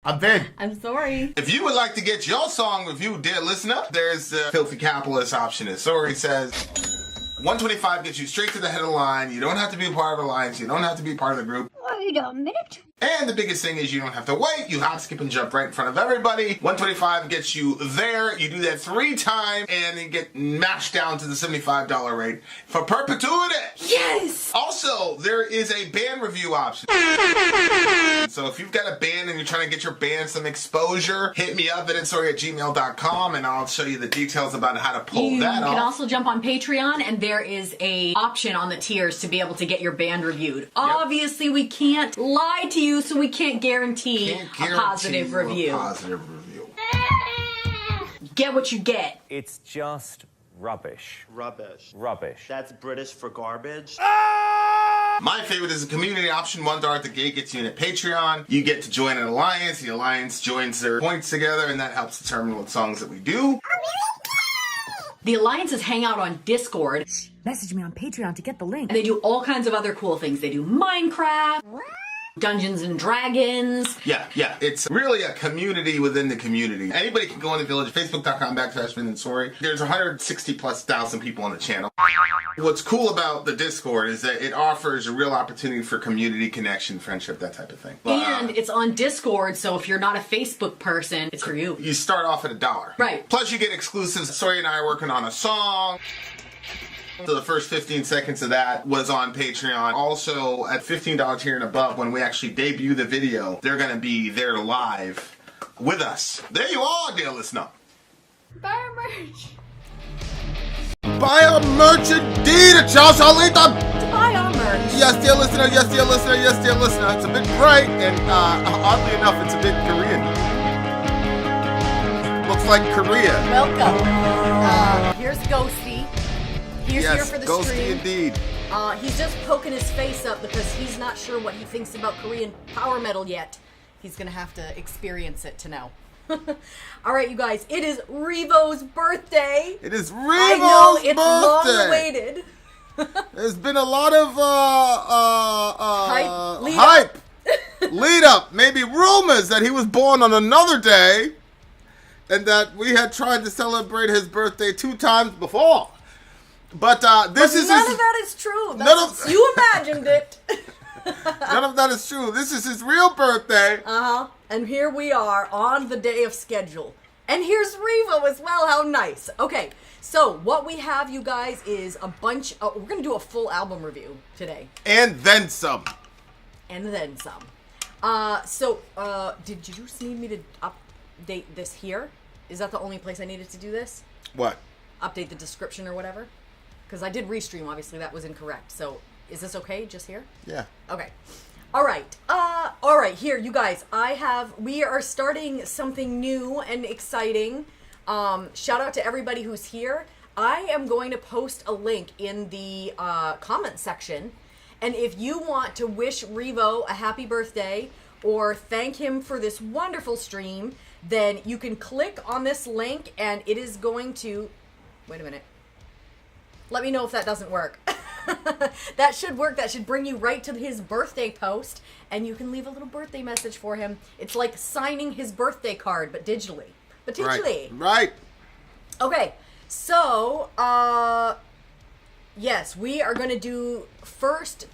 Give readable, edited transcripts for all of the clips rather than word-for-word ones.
I'm Vin. I'm Sori. If you would like to get your song reviewed, dear listener, there's the filthy capitalist option. As Sori says, 125 gets you straight to the head of the line. You don't have to be a part of Alliance. You don't have to be part of the group. Wait a minute. And the biggest thing is you don't have to wait. You hop, skip, and jump right in front of everybody. 125 gets you there. You do that 3 times, and you get mashed down to the $75 rate for perpetuity. Yes! Also, there is a band review option. So if you've got a band and you're trying to get your band some exposure, hit me up at nsori@gmail.com, and I'll show you the details about how to pull that off. You can also jump on Patreon, and there is a option on the tiers to be able to get your band reviewed. Obviously, we can't lie to you, so we can't guarantee a positive review. Get what you get. It's just rubbish. Rubbish. Rubbish. That's British for garbage. My favorite is the community option. $1 at the gate gets you in at Patreon. You get to join an alliance. The alliance joins their points together, and that helps determine what songs that we do. The alliances hang out on Discord. Message me on Patreon to get the link. And they do all kinds of other cool things. They do Minecraft, Dungeons and Dragons. Yeah. It's really a community within the community. Anybody can go in the village. Facebook.com/Vin And Sori. There's 160,000+ people on the channel. What's cool about the Discord is that it offers a real opportunity for community connection, friendship, that type of thing. And it's on Discord, so if you're not a Facebook person, it's for you. You start off at $1. Right. Plus you get exclusives. Sori and I are working on a song. So the first 15 seconds of that was on Patreon. Also, at $15 tier and above, when we actually debut the video, they're going to be there live with us. There you are, dear listener. Buy our merch. Buy our merch indeed at Charles Alita. To buy our merch. Yes, dear listener. Yes, dear listener. Yes, dear listener. It's a bit bright, and oddly enough, it's a bit Korean. Looks like Korea. Welcome. Here's Ghosty. He's here for the Ghosty stream. Indeed. He's just poking his face up because he's not sure what he thinks about Korean power metal yet. He's gonna have to experience it to know. Alright, you guys, it is Revo's birthday. It is Revo's I know, it's birthday. long awaited. There's been a lot of Hype. lead up, maybe rumors that he was born on another day, and that we had tried to celebrate his birthday 2 times before. But this is none of that is true. You imagined it. None of that is true. This is his real birthday. And here we are on the day of schedule. And here's Revo as well. How nice. Okay, so what we have, you guys, is a bunch of... we're going to do a full album review today. And then some. And then some. Did you just need me to update this here? Is that the only place I needed to do this? What? Update the description or whatever? Because I did restream, obviously that was incorrect. So, is this okay, just here? Yeah. Okay. Alright, here, you guys, we are starting something new and exciting. Shout out to everybody who's here. I am going to post a link in the comment section. And if you want to wish Revo a happy birthday or thank him for this wonderful stream, then you can click on this link and it is going to... Wait a minute. Let me know if that doesn't work. That should work. That should bring you right to his birthday post, and you can leave a little birthday message for him. It's like signing his birthday card, but digitally. Right. Okay, so, yes, we are going to do first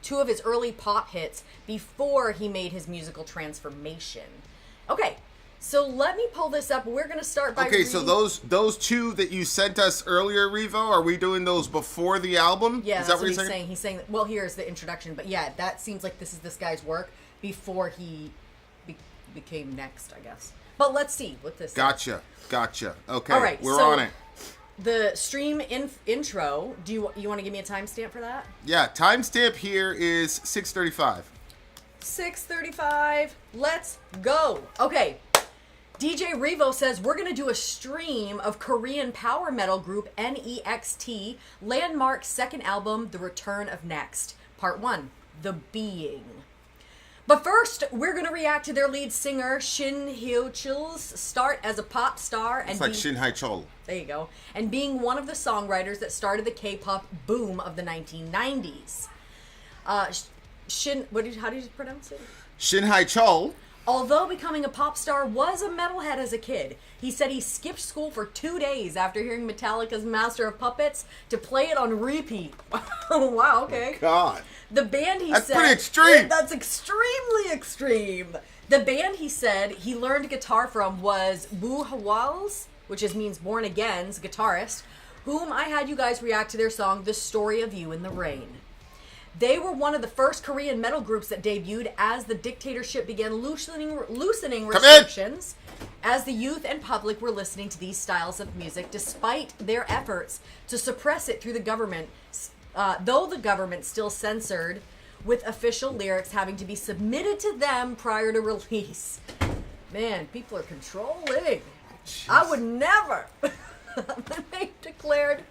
2 of his early pop hits before he made his musical transformation. Okay. So let me pull this up. We're going to start by... Okay, so those 2 that you sent us earlier, Revo, are we doing those before the album? Yeah, is that's that what he's saying. He's saying, well, here's the introduction. But yeah, that seems like this is this guy's work before he became N.E.X.T, I guess. But let's see what this Gotcha. Okay, all right, we're on it. The stream intro, do you want to give me a timestamp for that? Yeah, timestamp here is 6:35. 6:35. Let's go. Okay. DJ Revo says we're going to do a stream of Korean power metal group N.E.X.T, Landmark's second album, The Return of N.E.X.T, Part 1, The Being. But first, we're going to react to their lead singer, Shin HaeChul's start as a pop star. It's like Shin HaeChul. There you go. And being one of the songwriters that started the K-pop boom of the 1990s. How do you pronounce it? Shin HaeChul. Although becoming a pop star was a metalhead as a kid, he said he skipped school for 2 days after hearing Metallica's Master of Puppets to play it on repeat. Wow, okay. God. The band, he That's said... pretty extreme. That's extremely extreme. The band, he said, he learned guitar from was Boo Hawals, which means Born Again's guitarist, whom I had you guys react to their song, The Story of You in the Rain. They were one of the first Korean metal groups that debuted as the dictatorship began loosening restrictions, as the youth and public were listening to these styles of music despite their efforts to suppress it through the government, though the government still censored, with official lyrics having to be submitted to them prior to release. Man, people are controlling. Jeez. I would never. They declared...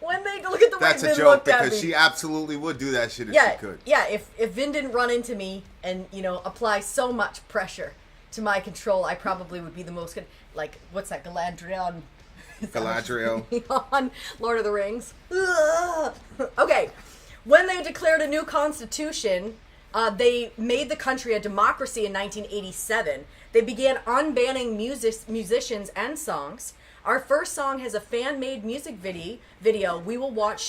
When they look at the That's way a Vin joke looked at because me. she absolutely would do that shit if Yeah, she could. yeah. If Vin didn't run into me and apply so much pressure to my control, I probably would be the most what's that Galadriel? Galadriel on Lord of the Rings. Ugh. Okay, when they declared a new constitution, they made the country a democracy in 1987. They began unbanning musicians and songs. Our first song has a fan-made music video. We will watch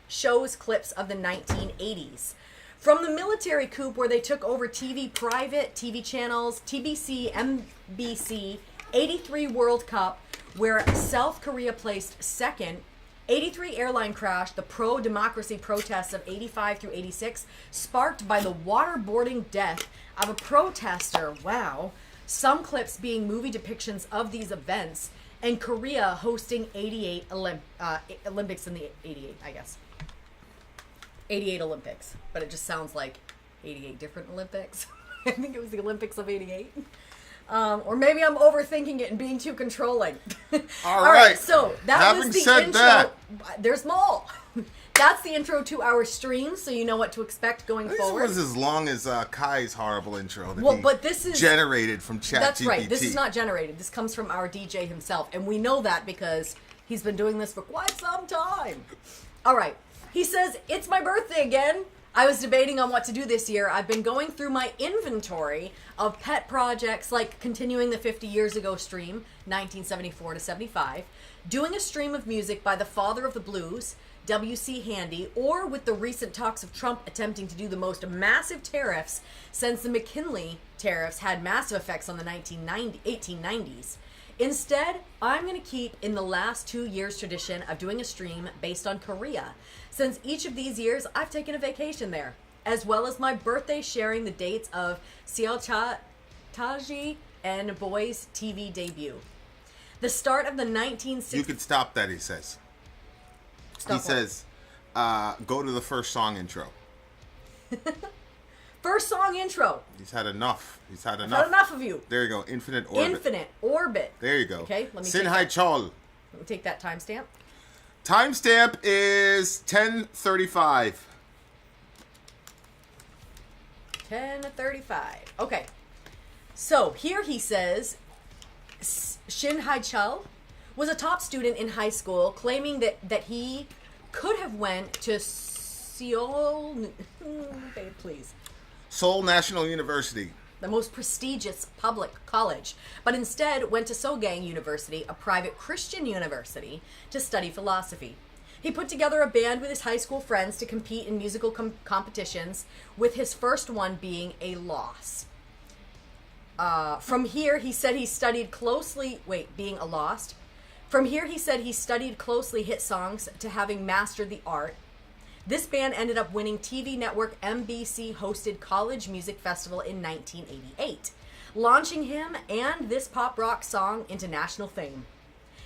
shows clips of the 1980s. From the military coup where they took over private TV channels, TBC, MBC, 83 World Cup, where South Korea placed second, 83 airline crash, the pro-democracy protests of 85 through 86, sparked by the waterboarding death of a protester. Wow. Some clips being movie depictions of these events, and Korea hosting 88 Olympics in the 88, I guess. 88 Olympics, but it just sounds like 88 different Olympics. I think it was the Olympics of 88. Or maybe I'm overthinking it and being too controlling. All right. So that Having was the said intro. that, there's more. That's the intro to our stream, so you know what to expect going this forward. was as long as Kai's horrible intro that Well, he but this is generated from ChatGPT. That's right. This is not generated. This comes from our DJ himself, and we know that because he's been doing this for quite some time. All right. He says, it's my birthday again. I was debating on what to do this year. I've been going through my inventory of pet projects, like continuing the 50 years ago stream, 1974 to 75, doing a stream of music by the father of the blues, W.C. Handy, or with the recent talks of Trump attempting to do the most massive tariffs since the McKinley tariffs had massive effects on the 1890s. Instead, I'm going to keep in the last 2 years tradition of doing a stream based on Korea, since each of these years I've taken a vacation there, as well as my birthday sharing the dates of Taji and Boy's TV debut. The start of the 1960s... You could stop that, he says. He says, go to the first song intro. First song intro. He's had enough. I've had enough of you. There you go. Infinite Orbit. Infinite Orbit. There you go. Okay, let me Shin take HaeChul. Let me take that timestamp. Timestamp is 10:35. 10:35. Okay. So here he says, Shin HaeChul was a top student in high school, claiming that he could have went to Seoul, please, Seoul National University, the most prestigious public college, but instead went to Sogang University, a private Christian university, to study philosophy. He put together a band with his high school friends to compete in musical competitions, with his first one being a loss. From here, he said he studied closely... being a lost. From here, he said he studied closely hit songs to having mastered the art. This band ended up winning TV network MBC-hosted College Music Festival in 1988, launching him and this pop rock song into national fame.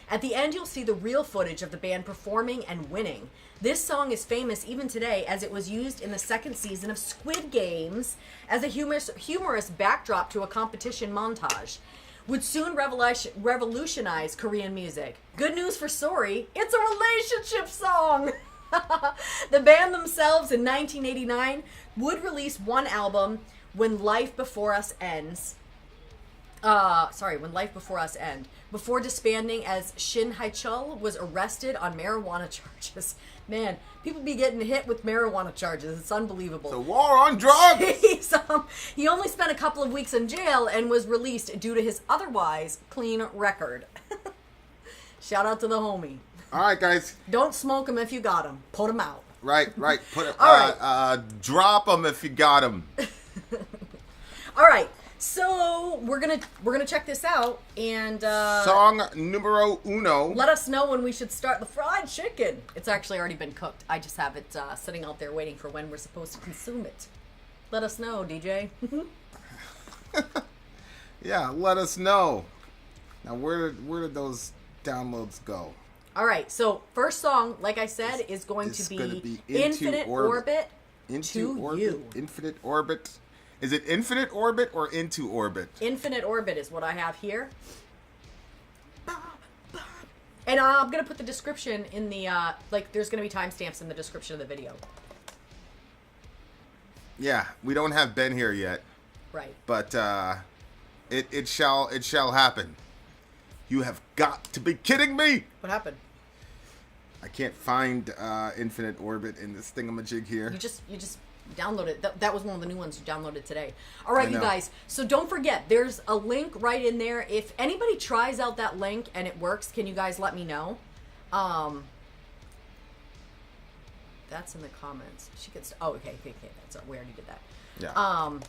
At the end, you'll see the real footage of the band performing and winning. This song is famous even today, as it was used in the second season of Squid Games as a humorous backdrop to a competition montage. Would soon revolutionize Korean music. Good news for Sori, it's a relationship song! The band themselves in 1989 would release one album, When Life Before Us Ends. When Life Before Us End, before disbanding as Shin HaeChul was arrested on marijuana charges. Man, people be getting hit with marijuana charges. It's unbelievable. The war on drugs! He only spent a couple of weeks in jail and was released due to his otherwise clean record. Shout out to the homie. All right, guys. Don't smoke him if you got him. Put him out. Right. Put it. All right. Drop them if you got them. All right. So we're gonna check this out and Song numero uno. let us know when we should start the fried chicken. It's actually already been cooked. I just have it sitting out there waiting for when we're supposed to consume it. Let us know, DJ. Yeah, let us know. Now, where did those downloads go? All right. So first song, like I said, is going to be Infinite Orbit Into to Orbit. You. Infinite Orbit. Is it Infinite Orbit or Into Orbit? Infinite Orbit is what I have here. And I'm going to put the description in the, there's going to be timestamps in the description of the video. Yeah, we don't have Ben here yet. Right. But it shall happen. You have got to be kidding me! What happened? I can't find Infinite Orbit in this thingamajig here. You just downloaded. That was one of the new ones you downloaded today. All right, I you know. guys. So don't forget, there's a link right in there. If anybody tries out that link and it works, can you guys let me know? That's in the comments. She gets. Oh, okay. That's we already did that. Yeah.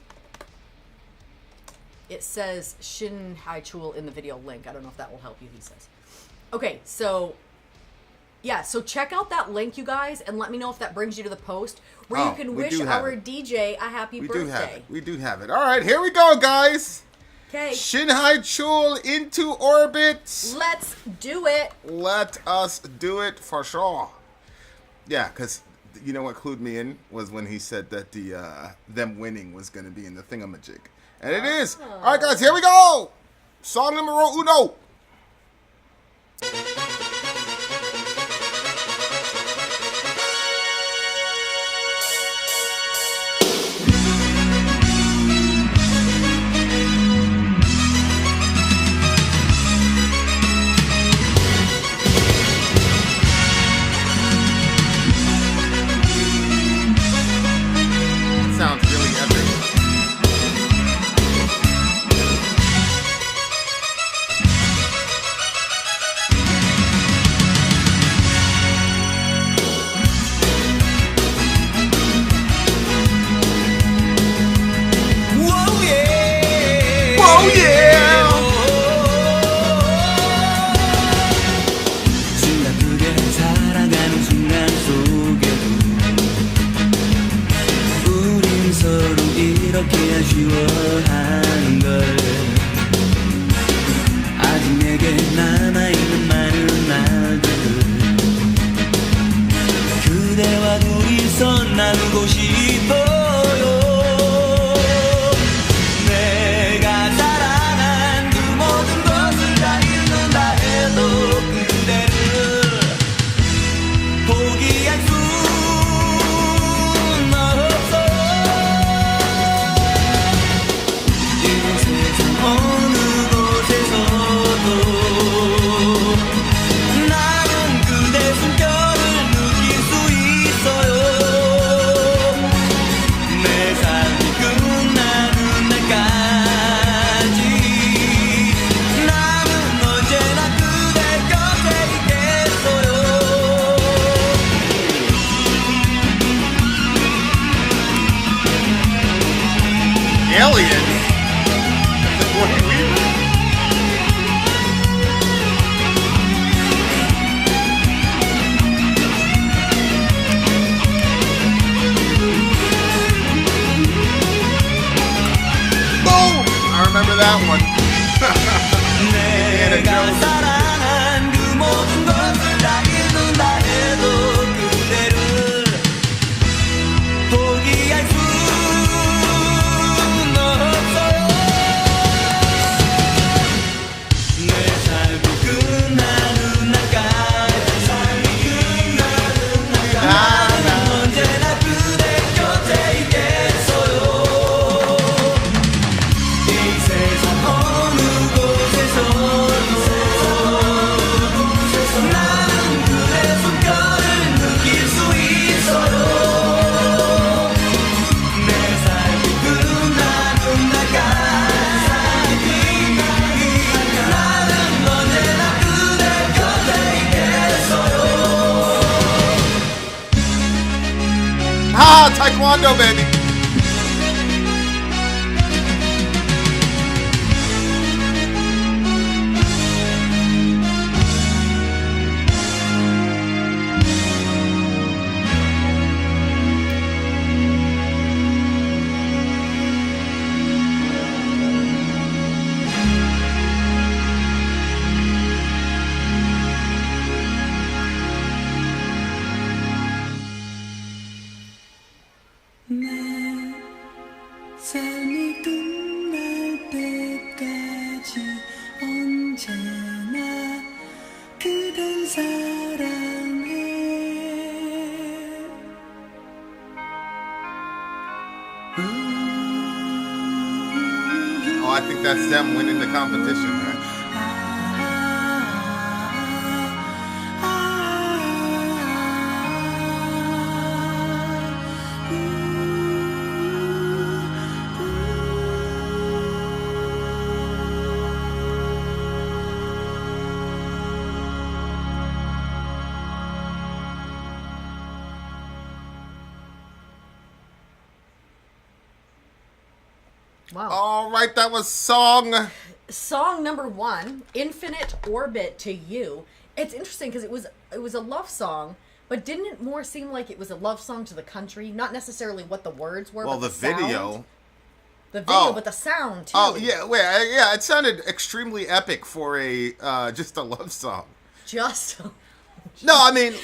It says Shin HaeChul in the video link. I don't know if that will help you. He says. Okay, so. Yeah, so check out that link, you guys, and let me know if that brings you to the post where you can wish our DJ a happy birthday. We do have it. All right, here we go, guys. Okay. Shin HaeChul Into Orbit. Let's do it. Let us do it for sure. Yeah, because you know what clued me in was when he said that them winning was going to be in the thingamajig. And it is. All right, guys, here we go. Song numero uno. Sounds really epic. 심각하게 살아가는 순간 속에도 우린 서로 이렇게 아쉬워하는 걸 아직 내게 남아있는 많은 말들 그대와 둘이서 나누고 싶어요 내가 사랑하는 Taekwondo, baby. 삶이 끝날 때까지 언제나 그댈 사랑해. Oh, I think that's them winning the competition, right? Wow. All right, that was song. Song number 1, Infinite Orbit to You. It's interesting because it was a love song, but didn't it more seem like it was a love song to the country? Not necessarily what the words were, Well, but the video. sound. The video, Oh. but the sound too. Oh yeah, yeah. It sounded extremely epic for a just a love song. Just. No, I mean, I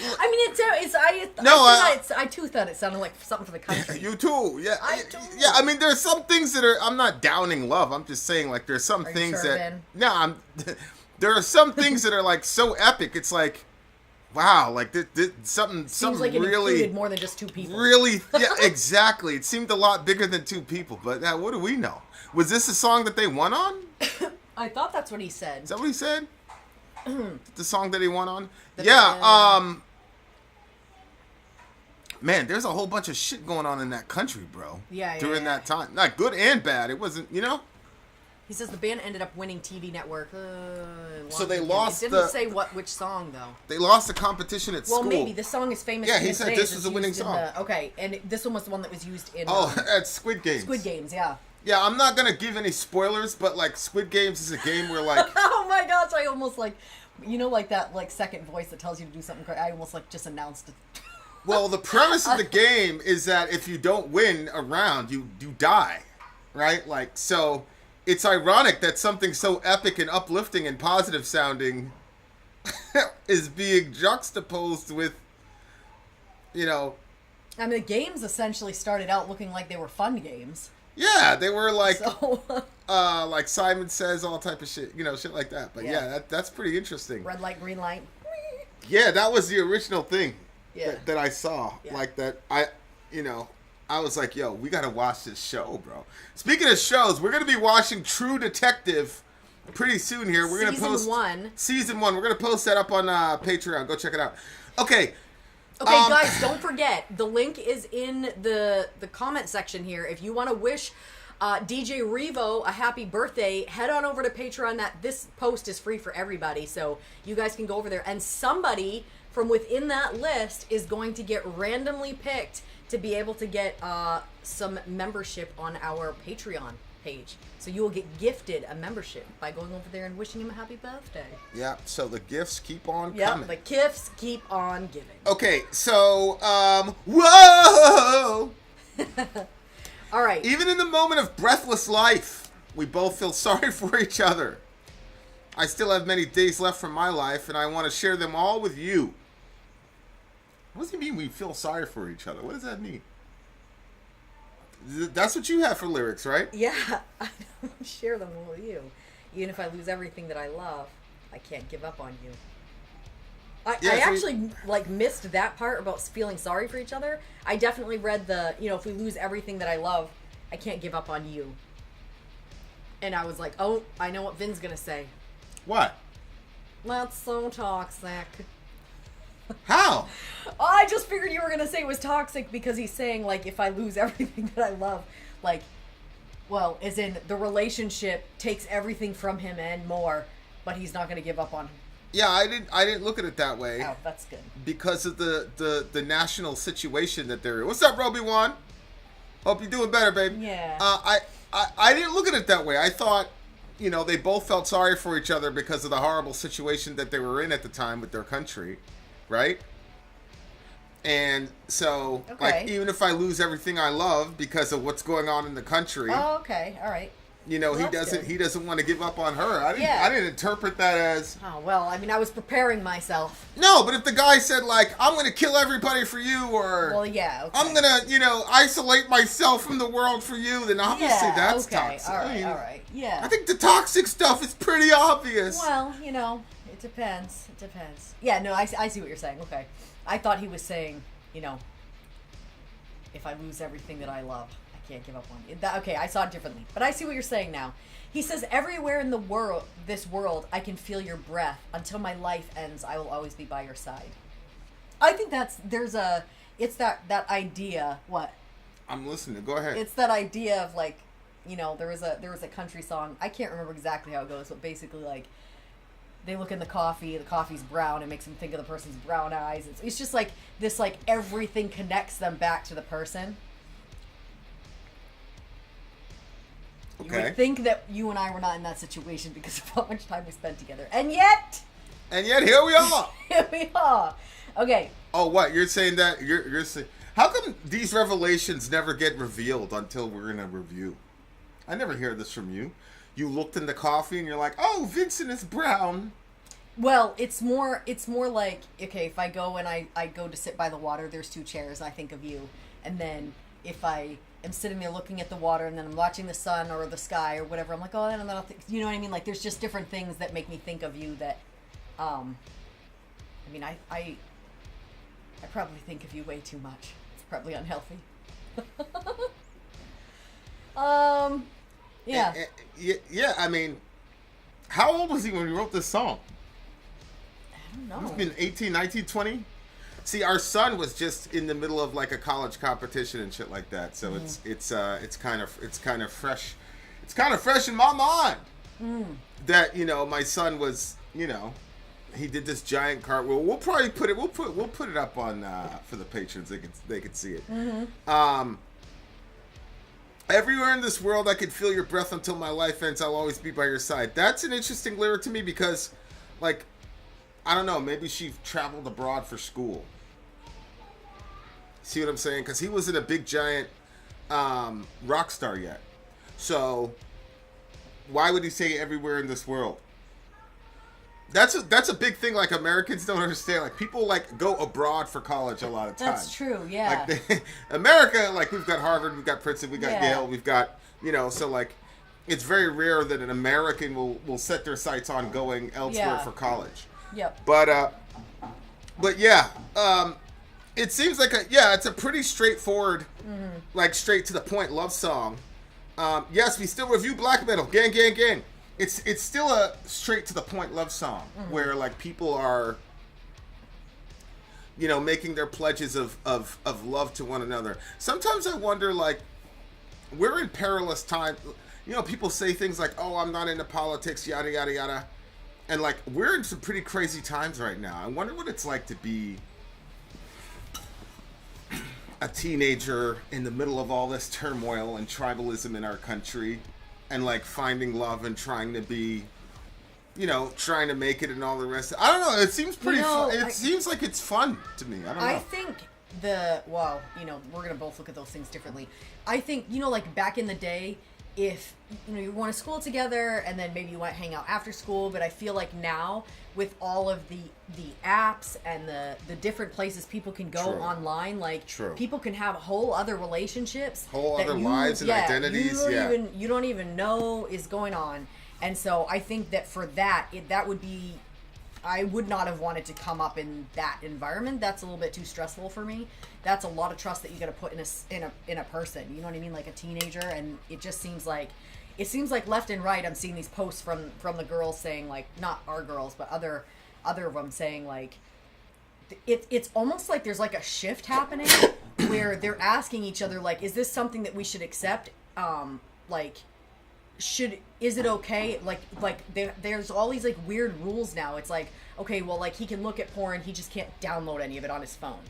too thought it sounded like something for the country. you too. Yeah, I too. yeah. I mean, there's some things that are. I'm not downing love. I'm just saying, like, there's some Are you things sure, that. Ben? No, I'm. There are some things that are like so epic. It's like, wow, like something Seems like it really, included more than just 2 people. really. Yeah, exactly. It seemed a lot bigger than 2 people. But now, what do we know? Was this a song that they won on? I thought that's what he said. Is that what he said? The song that he won on? The- Yeah. Man, there's a whole bunch of shit going on in that country, bro. Yeah, During yeah. that time. Not good and bad. It wasn't, He says the band ended up winning TV network. So they lost It didn't the- say which song though. They lost the competition at Well, school. maybe this song is famous. Yeah, to he this said day. this It's was a winning used in song. okay, and this one was the one that was used in Oh, at Squid Games. Squid Games. Yeah. Yeah, I'm not going to give any spoilers, but, like, Squid Games is a game where, like... Oh my gosh! I almost like, like that second voice that tells you to do something crazy. I almost just announced it. Well, the premise of the game is that if you don't win a round, you die, right? Like, so it's ironic that something so epic and uplifting and positive sounding is being juxtaposed with, I mean, the games essentially started out looking like they were fun games. yeah, they were like, So, like Simon Says, all type of shit, shit like that. But Yeah. that's pretty interesting. red light, green light. Yeah, that was the original thing Yeah. that I saw. Yeah. Like that, I was like, yo, we gotta watch this show, bro. Speaking of shows, we're gonna be watching True Detective pretty soon here. We're gonna Season post 1. Season 1. We're gonna post that up on Patreon. Go check it out. Okay. Okay, guys, don't forget, the link is in the comment section here. If you want to wish DJ Revo a happy birthday, head on over to Patreon. This post is free for everybody, so you guys can go over there. And somebody from within that list is going to get randomly picked to be able to get some membership on our Patreon page. So you will get gifted a membership by going over there and wishing him a happy birthday. Yeah, so the gifts keep on Yep, coming. the gifts keep on giving. Okay, so, whoa! All right. Even in the moment of breathless life, we both feel sorry for each other. I still have many days left from my life, and I want to share them all with you. What does it mean we feel sorry for each other? What does that mean? That's what you have for lyrics, right? Yeah, I don't share them with you. Even if I lose everything that I love, I can't give up on you. I actually missed that part about feeling sorry for each other. I definitely read if we lose everything that I love, I can't give up on you. And I was like, oh, I know what Vin's gonna say. What? That's so toxic. How? Oh, I just figured you were gonna say it was toxic because he's saying if I lose everything that I love, as in the relationship takes everything from him and more, but he's not gonna give up on Yeah, I didn't look at it that way. Oh, that's good. Because of the national situation that they're in. What's up, Roby Wan? Hope you're doing better, babe. Yeah. I didn't look at it that way. I thought, you know, they both felt sorry for each other because of the horrible situation that they were in at the time with their country, right? And so, like, even if I lose everything I love because of what's going on in the country, Oh, okay. All right. you know, Well, that's good. he doesn't want to give up on her. I Yeah. didn't interpret that as Oh, well, I mean, I was preparing myself. no. But if the guy said like, "I'm going to kill everybody for you," or Well, yeah. Okay. I'm gonna, you know, isolate myself from the world for you, then obviously Yeah, that's okay. toxic. All right. I mean, All right. Yeah. I think the toxic stuff is pretty obvious. Well, you know, it depends. It depends. Yeah, no, I see what you're saying. Okay. I thought he was saying, you know, if I lose everything that I love, I can't give up on you. Okay, I saw it differently. But I see what you're saying now. He says, everywhere in the world, this world, I can feel your breath. Until my life ends, I will always be by your side. I think it's that idea, what? I'm listening. Go ahead. It's that idea of like, you know, there was a country song. I can't remember exactly how it goes, but basically like they look in the coffee's brown, it makes them think of the person's brown eyes. It's just like this, like everything connects them back to the person. You Okay. would think that you and I were not in that situation because of how much time we spent together. And yet here we are. here we are. Okay. Oh, what? You're saying that you're saying how come these revelations never get revealed until we're in a review? I never hear this from you. You looked in the coffee and you're like, "Oh, Vincent is brown." Well, it's more like, okay, if I go and I go to sit by the water, there's two chairs, I think of you. And then if I am sitting there looking at the water and then I'm watching the sun or the sky or whatever, I'm like, oh, and then I'll think, you know what I mean? Like, there's just different things that make me think of you that, I mean, I probably think of you way too much. It's probably unhealthy. Yeah. Yeah, I mean, how old was he when he wrote this song? I don't know. He's been 18, 19, 20? See, our son was just in the middle of like a college competition and shit like that. So it's kind of fresh. It's kind of fresh in my mind that, you know, my son was, you know, he did this giant cartwheel. We'll probably put it up on for the patrons. They could see it. Everywhere in this world, I could feel your breath until my life ends. I'll always be by your side. That's an interesting lyric to me because, like, I don't know. Maybe she traveled abroad for school. See what I'm saying? Because he wasn't a big giant rock star yet. So why would he say everywhere in this world? That's a big thing. Like, Americans don't understand. Like, people like go abroad for college a lot of times. That's true. Yeah. Like America, like, we've got Harvard, we've got Princeton, we got Yeah. Yale, we've got, you know, so like it's very rare that an American will set their sights on going elsewhere Yeah. for college. Yep. But yeah, it seems like it's a pretty straightforward, like straight to the point love song. Yes, we still review black metal, gang, gang, gang. It's still a straight to the point love song where like people are, you know, making their pledges of love to one another. Sometimes I wonder, like, we're in perilous time. You know, people say things like, "Oh, I'm not into politics," yada yada yada, and like we're in some pretty crazy times right now. I wonder what it's like to be a teenager in the middle of all this turmoil and tribalism in our country, and like finding love and trying to be, you know, trying to make it and all the rest. I don't know. It seems pretty fun. It seems like it's fun to me. I don't know. I think you know, we're going to both look at those things differently. I think, you know, like back in the day, if, you know, you went to school together and then maybe you went hang out after school, but I feel like now with all of the apps and the different places people can go True. online, like True. people can have whole other relationships, Whole that other lives and identities, you don't even know is going on. And so I think that for that, that would be, I would not have wanted to come up in that environment. That's a little bit too stressful for me. That's a lot of trust that you got to put in a person. You know what I mean? Like a teenager, and it just seems like left and right I'm seeing these posts from the girls saying, like, not our girls, but other of them saying, like, it's almost like there's like a shift happening where they're asking each other, like, is this something that we should accept? Like, is it okay? There's all these like weird rules now. It's like, okay, well, like he can look at porn, he just can't download any of it on his phone.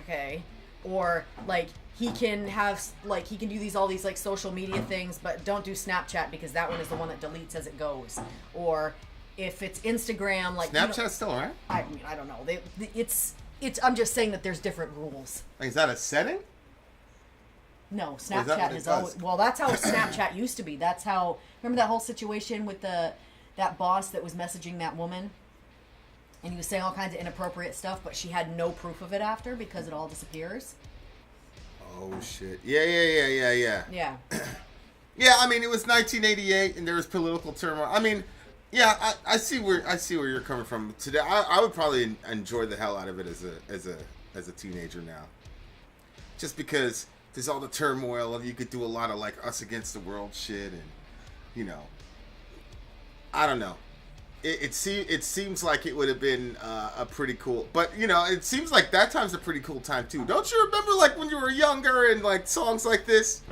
Okay. Or like he can do all these like social media things, but don't do Snapchat because that one is the one that deletes as it goes. Or if it's Instagram, like Snapchat's still alright? I mean, I don't know. It's. I'm just saying that there's different rules. Like, is that a setting? No, is that Snapchat what it has does? always. Well, that's how Snapchat used to be. That's how. Remember that whole situation with that boss that was messaging that woman, and he was saying all kinds of inappropriate stuff, but she had no proof of it after because it all disappears. Oh shit! Yeah. Yeah. Yeah, I mean, it was 1988, and there was political turmoil. I mean, yeah, I see where you're coming from. Today, I would probably enjoy the hell out of it as a teenager now, just because there's all the turmoil, and you could do a lot of like us against the world shit, and you know, I don't know. It seems like it would have been a pretty cool, but you know, it seems like that time's a pretty cool time too. Don't you remember like when you were younger and like songs like this?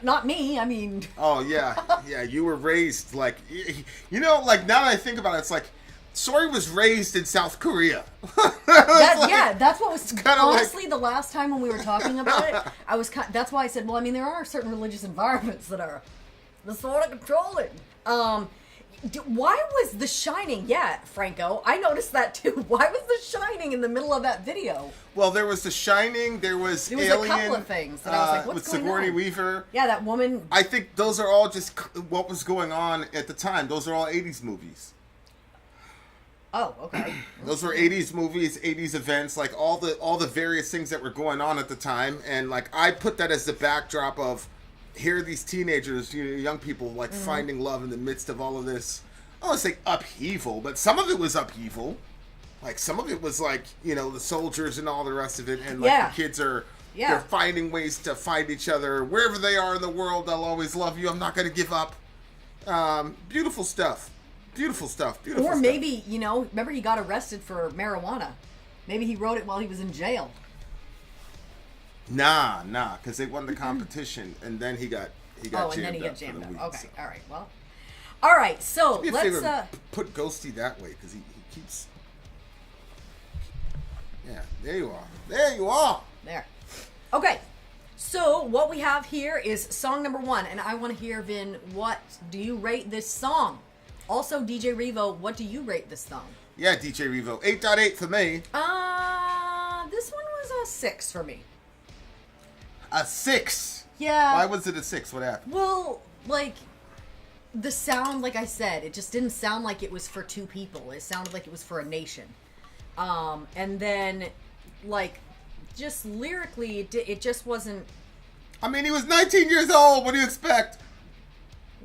Not me. I mean. Oh yeah. You were raised like, you know, like now that I think about it, it's like Sori was raised in South Korea. That's what was honestly like, the last time when we were talking about it. That's why I said, well, I mean, there are certain religious environments that are the sort of controlling. Why was The Shining? Yeah, Franco, I noticed that too. Why was The Shining in the middle of that video? Well, there was The Shining. There was Alien, a couple of things that I was like, what's with going Sigourney on? Weaver. Yeah, that woman. I think those are all just what was going on at the time. Those are all 80s movies. Oh, okay. Those were 80s movies, 80s events, like all the various things that were going on at the time, and like I put that as the backdrop of here are these teenagers, you know, young people like finding love in the midst of all of this. I don't want to say upheaval, but some of it was upheaval. Like some of it was like, you know, the soldiers and all the rest of it, and like the kids are they're finding ways to find each other wherever they are in the world. I'll always love you. I'm not going to give up. Beautiful stuff. Beautiful stuff. Or maybe, you know, remember he got arrested for marijuana. Maybe he wrote it while he was in jail. Nah, because they won the competition, and then he got jammed and then he got up jammed for the up. weed, Okay, so. all right, well. All right, so Do me a let's... favor, put Ghosty that way, because he keeps... Yeah, there you are. There you are! There. Okay, so what we have here is song number 1, and I want to hear, Vin, what do you rate this song? Also, DJ Revo, what do you rate this song? Yeah, DJ Revo. 8.8 for me. This one was a 6 for me. A 6? Yeah. Why was it a 6? What happened? Well, like, the sound, like I said, it just didn't sound like it was for two people. It sounded like it was for a nation. And then, like, just lyrically, it just wasn't... I mean, he was 19 years old. What do you expect?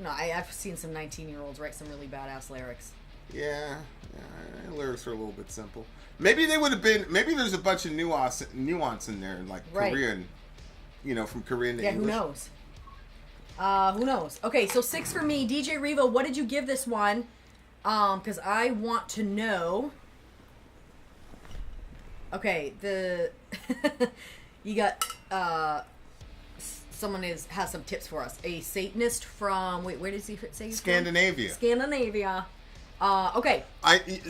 No, I've seen some 19-year-olds write some really badass lyrics. Yeah, lyrics are a little bit simple. Maybe they would have been... Maybe there's a bunch of nuance in there, like Korean... You know, from Korean to English. Who knows? Okay, so 6 for me. DJ Revo, what did you give this one? Because I want to know. Okay, you got someone has some tips for us. A Satanist from where does he say he's Scandinavia. From? Scandinavia. Okay.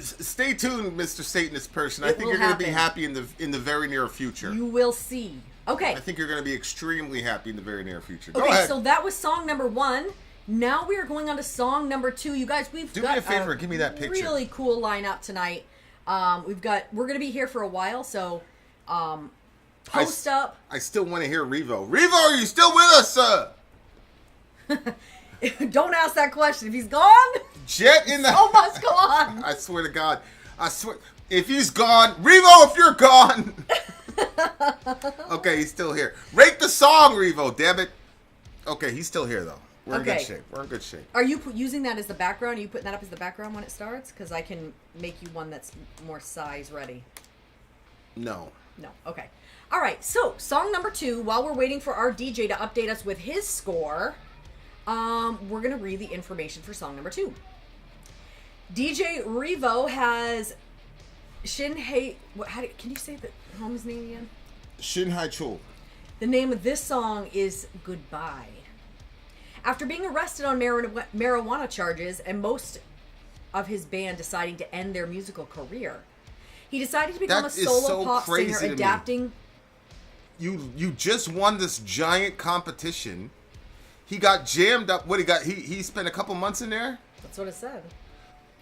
Stay tuned, Mr. Satanist person. I think you're going to be happy in the very near future. You will see. Okay. I think you're going to be extremely happy in the very near future. Go okay, ahead. So that was song number 1. Now we are going on to song number 2. You guys, Do me a favor, give me that picture. Really cool lineup tonight. We're going to be here for a while, so post up. I still want to hear Revo. Revo, are you still with us, sir? Don't ask that question. If he's gone, Jet in the... Oh, must go on. I swear to God. I swear. If he's gone, Revo, if you're gone... Okay, he's still here. Rate the song, Revo, damn it. Okay, he's still here, though. We're in good shape. Are you using that as the background? Are you putting that up as the background when it starts? Because I can make you one that's more size ready. No. Okay. All right, so song number 2, while we're waiting for our DJ to update us with his score, we're going to read the information for song number 2. DJ Revo has Shin HaeChul. Can you say the home's name again? Shin HaeChul. The name of this song is Goodbye. After being arrested on marijuana charges and most of his band deciding to end their musical career, he decided to become a solo pop singer, adapting. You just won this giant competition. He got jammed up. What he got? He spent a couple months in there. That's what it said.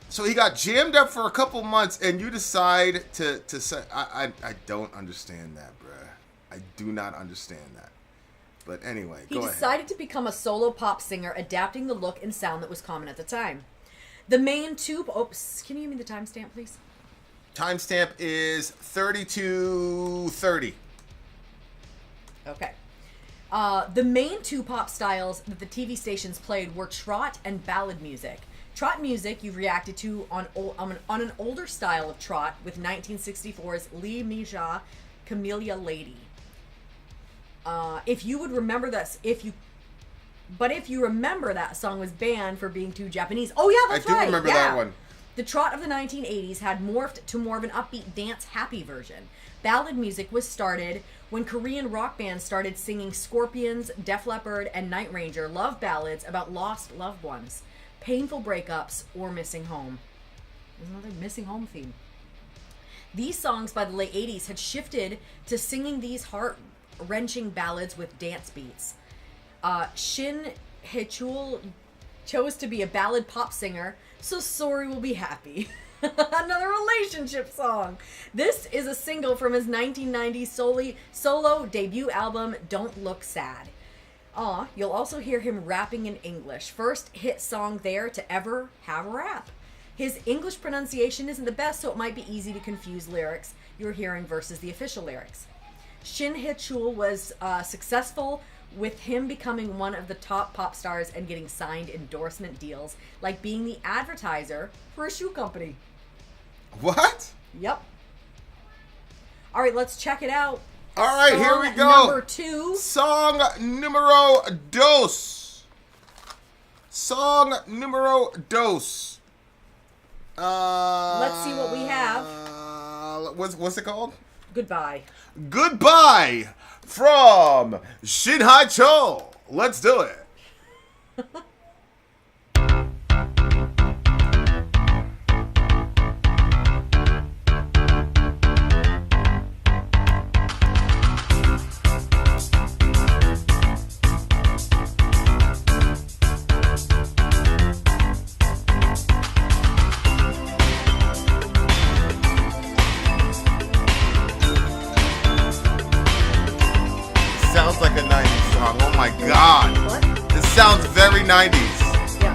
So he got jammed up for a couple months, and you decide to say, I don't understand that, bruh. I do not understand that. But anyway, go ahead. He decided to become a solo pop singer, adapting the look and sound that was common at the time. The main two... Oops, can you give me the timestamp, please? Timestamp is 32:30. Okay. The main two pop styles that the TV stations played were trot and ballad music. Trot music you reacted to on an older style of trot with 1964's Lee Mija Camellia Lady. If you remember that song was banned for being too Japanese. Oh yeah, that's right. I do remember that one. The trot of the 1980s had morphed to more of an upbeat dance happy version. Ballad music was started when Korean rock bands started singing Scorpions, Def Leppard, and Night Ranger love ballads about lost loved ones, painful breakups, or missing home. There's another missing home theme. These songs by the late 80s had shifted to singing these heart-wrenching ballads with dance beats. Shin HaeChul chose to be a ballad pop singer, so Sori will be happy. Another relationship song. This is a single from his 1990 solo debut album, Don't Look Sad. You'll also hear him rapping in English. First hit song there to ever have a rap. His English pronunciation isn't the best, so it might be easy to confuse lyrics you're hearing versus the official lyrics. Shin HaeChul was successful, with him becoming one of the top pop stars and getting signed endorsement deals, like being the advertiser for a shoe company. What? Yep. All right, let's check it out. All right, here we go. Number 2. Song numero dos. Song numero dos. Let's see what we have. What's it called? Goodbye. Goodbye from Shin HaeChul. Let's do it. Sounds like a 90s song. Oh my god. What? This sounds very 90s. Yeah.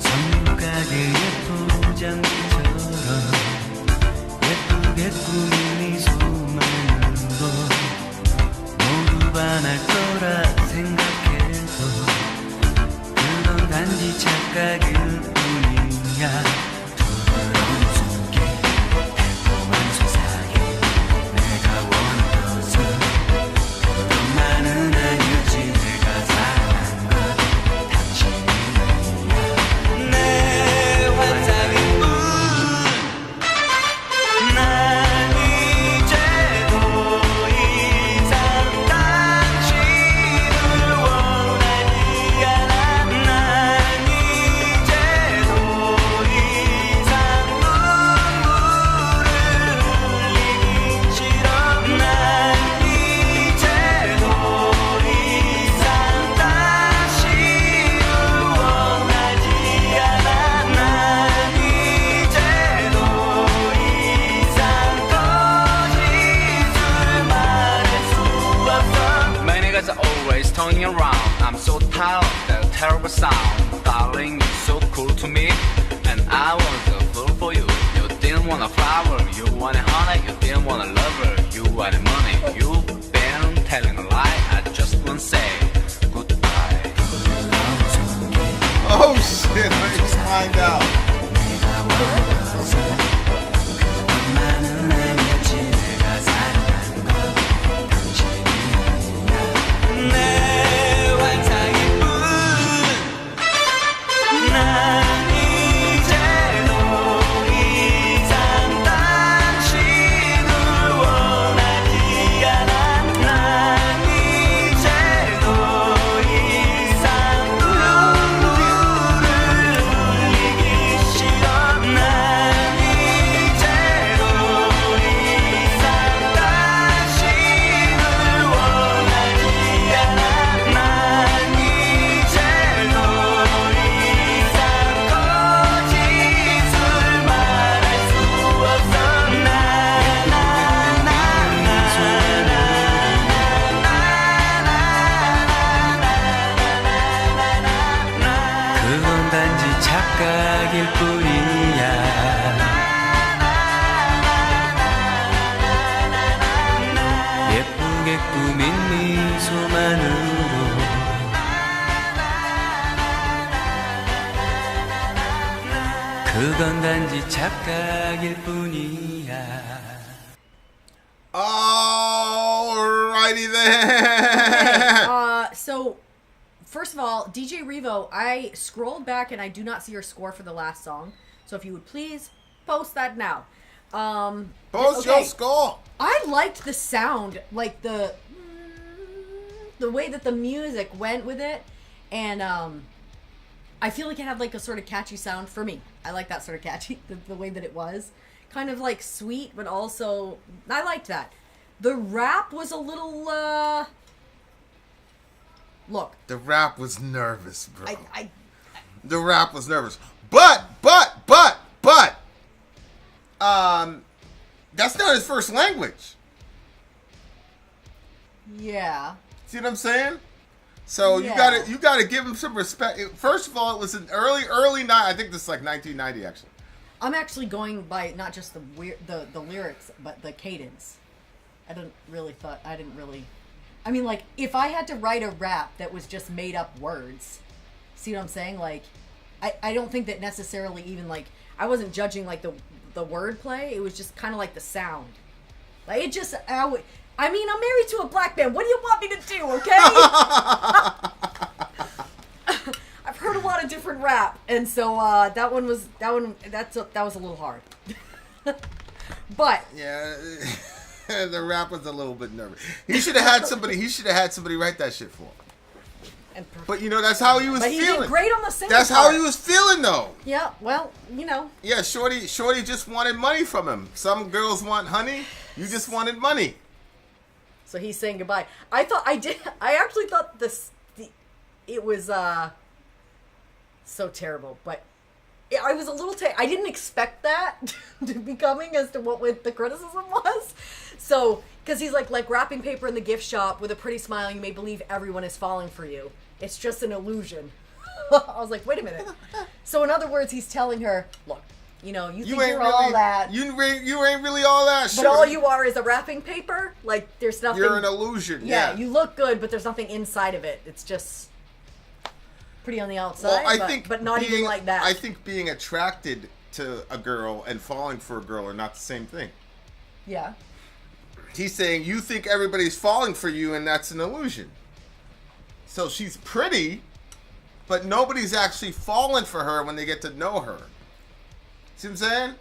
손가락의 포장처럼 예쁘게 꾸민 이 수많은 것 모두 반할 거라 생각해도 그건 단지 착각일 뿐이야. 부끄러운 속에 달콤한 소삭에 내가 원한 것은 그것만은 아니었지. 내가 사랑한 건 당신이야. 내 환상일 뿐. 난 이제 더 이상 당신을 원하지 않아. 난 이제 더 이상 눈물을 흘리기 싫어. 난 이제 더 이상 당신을 원하지 않아. 난 이제 더 이상 거짓을 말할 수 없어. Many guys are always turning around. I'm so tired of that terrible sound. Darling, you're so cool to me, and I was a fool for you. You didn't want a flower, you wanted honey. You didn't want a lover, you wanted money. You've been telling a lie. I just want to say goodbye. Oh shit, let's find out. 그것만은 아니었지. 내가 사랑한 건 당신이야. 내 환상일 뿐. 난 이제 더 이상 착각일 뿐이야 예쁘게 꾸민 미소만으로 그건 단지 착각일 뿐이야 Alrighty then. So, first of all, DJ Revo, I scrolled back and I do not see your score for the last song. So if you would please post that now. Post your score. I liked the sound, like the way that the music went with it, and I feel like it had like a sort of catchy sound for me. I like that sort of catchy, the way that it was. Kind of like sweet, but also I liked that. The rap was a little look. The rap was nervous, bro. I The rap was nervous. But that's not his first language. yeah. See what I'm saying? So Yeah. you gotta give him some respect. First of all, it was an early night. I think this is like 1990 actually. I'm actually going by not just the lyrics, but the cadence. I didn't really. I mean, like, if I had to write a rap that was just made up words, see what I'm saying? Like, I don't think that necessarily even like I wasn't judging like the wordplay. It was just kind of like the sound. Like it just I mean, I'm married to a black man. What do you want me to do? Okay. I've heard a lot of different rap, and so that was a little hard. But Yeah, the rap was a little bit nervous. He should have had somebody. He should have had somebody write that shit for him. But you know, that's how he was but he feeling. did great on the singing That's how part. he was feeling, though. Yeah, well, you know. Yeah, Shorty just wanted money from him. Some girls want honey. You just wanted money. So he's saying goodbye. I actually thought it was so terrible, but I was a little I didn't expect that to be coming as to what the criticism was. So, because he's like wrapping paper in the gift shop with a pretty smile, you may believe everyone is falling for you. It's just an illusion. I was like, wait a minute. So in other words, he's telling her, look, you know, you think you're really, all that. You ain't really all that. But all you are is a wrapping paper. Like, there's nothing. You're an illusion. Yeah, you look good, but there's nothing inside of it. It's just pretty on the outside. Well, but not even like that. I think being attracted to a girl and falling for a girl are not the same thing. Yeah. He's saying you think everybody's falling for you, and that's an illusion. So she's pretty, but nobody's actually falling for her when they get to know her. See what I'm saying?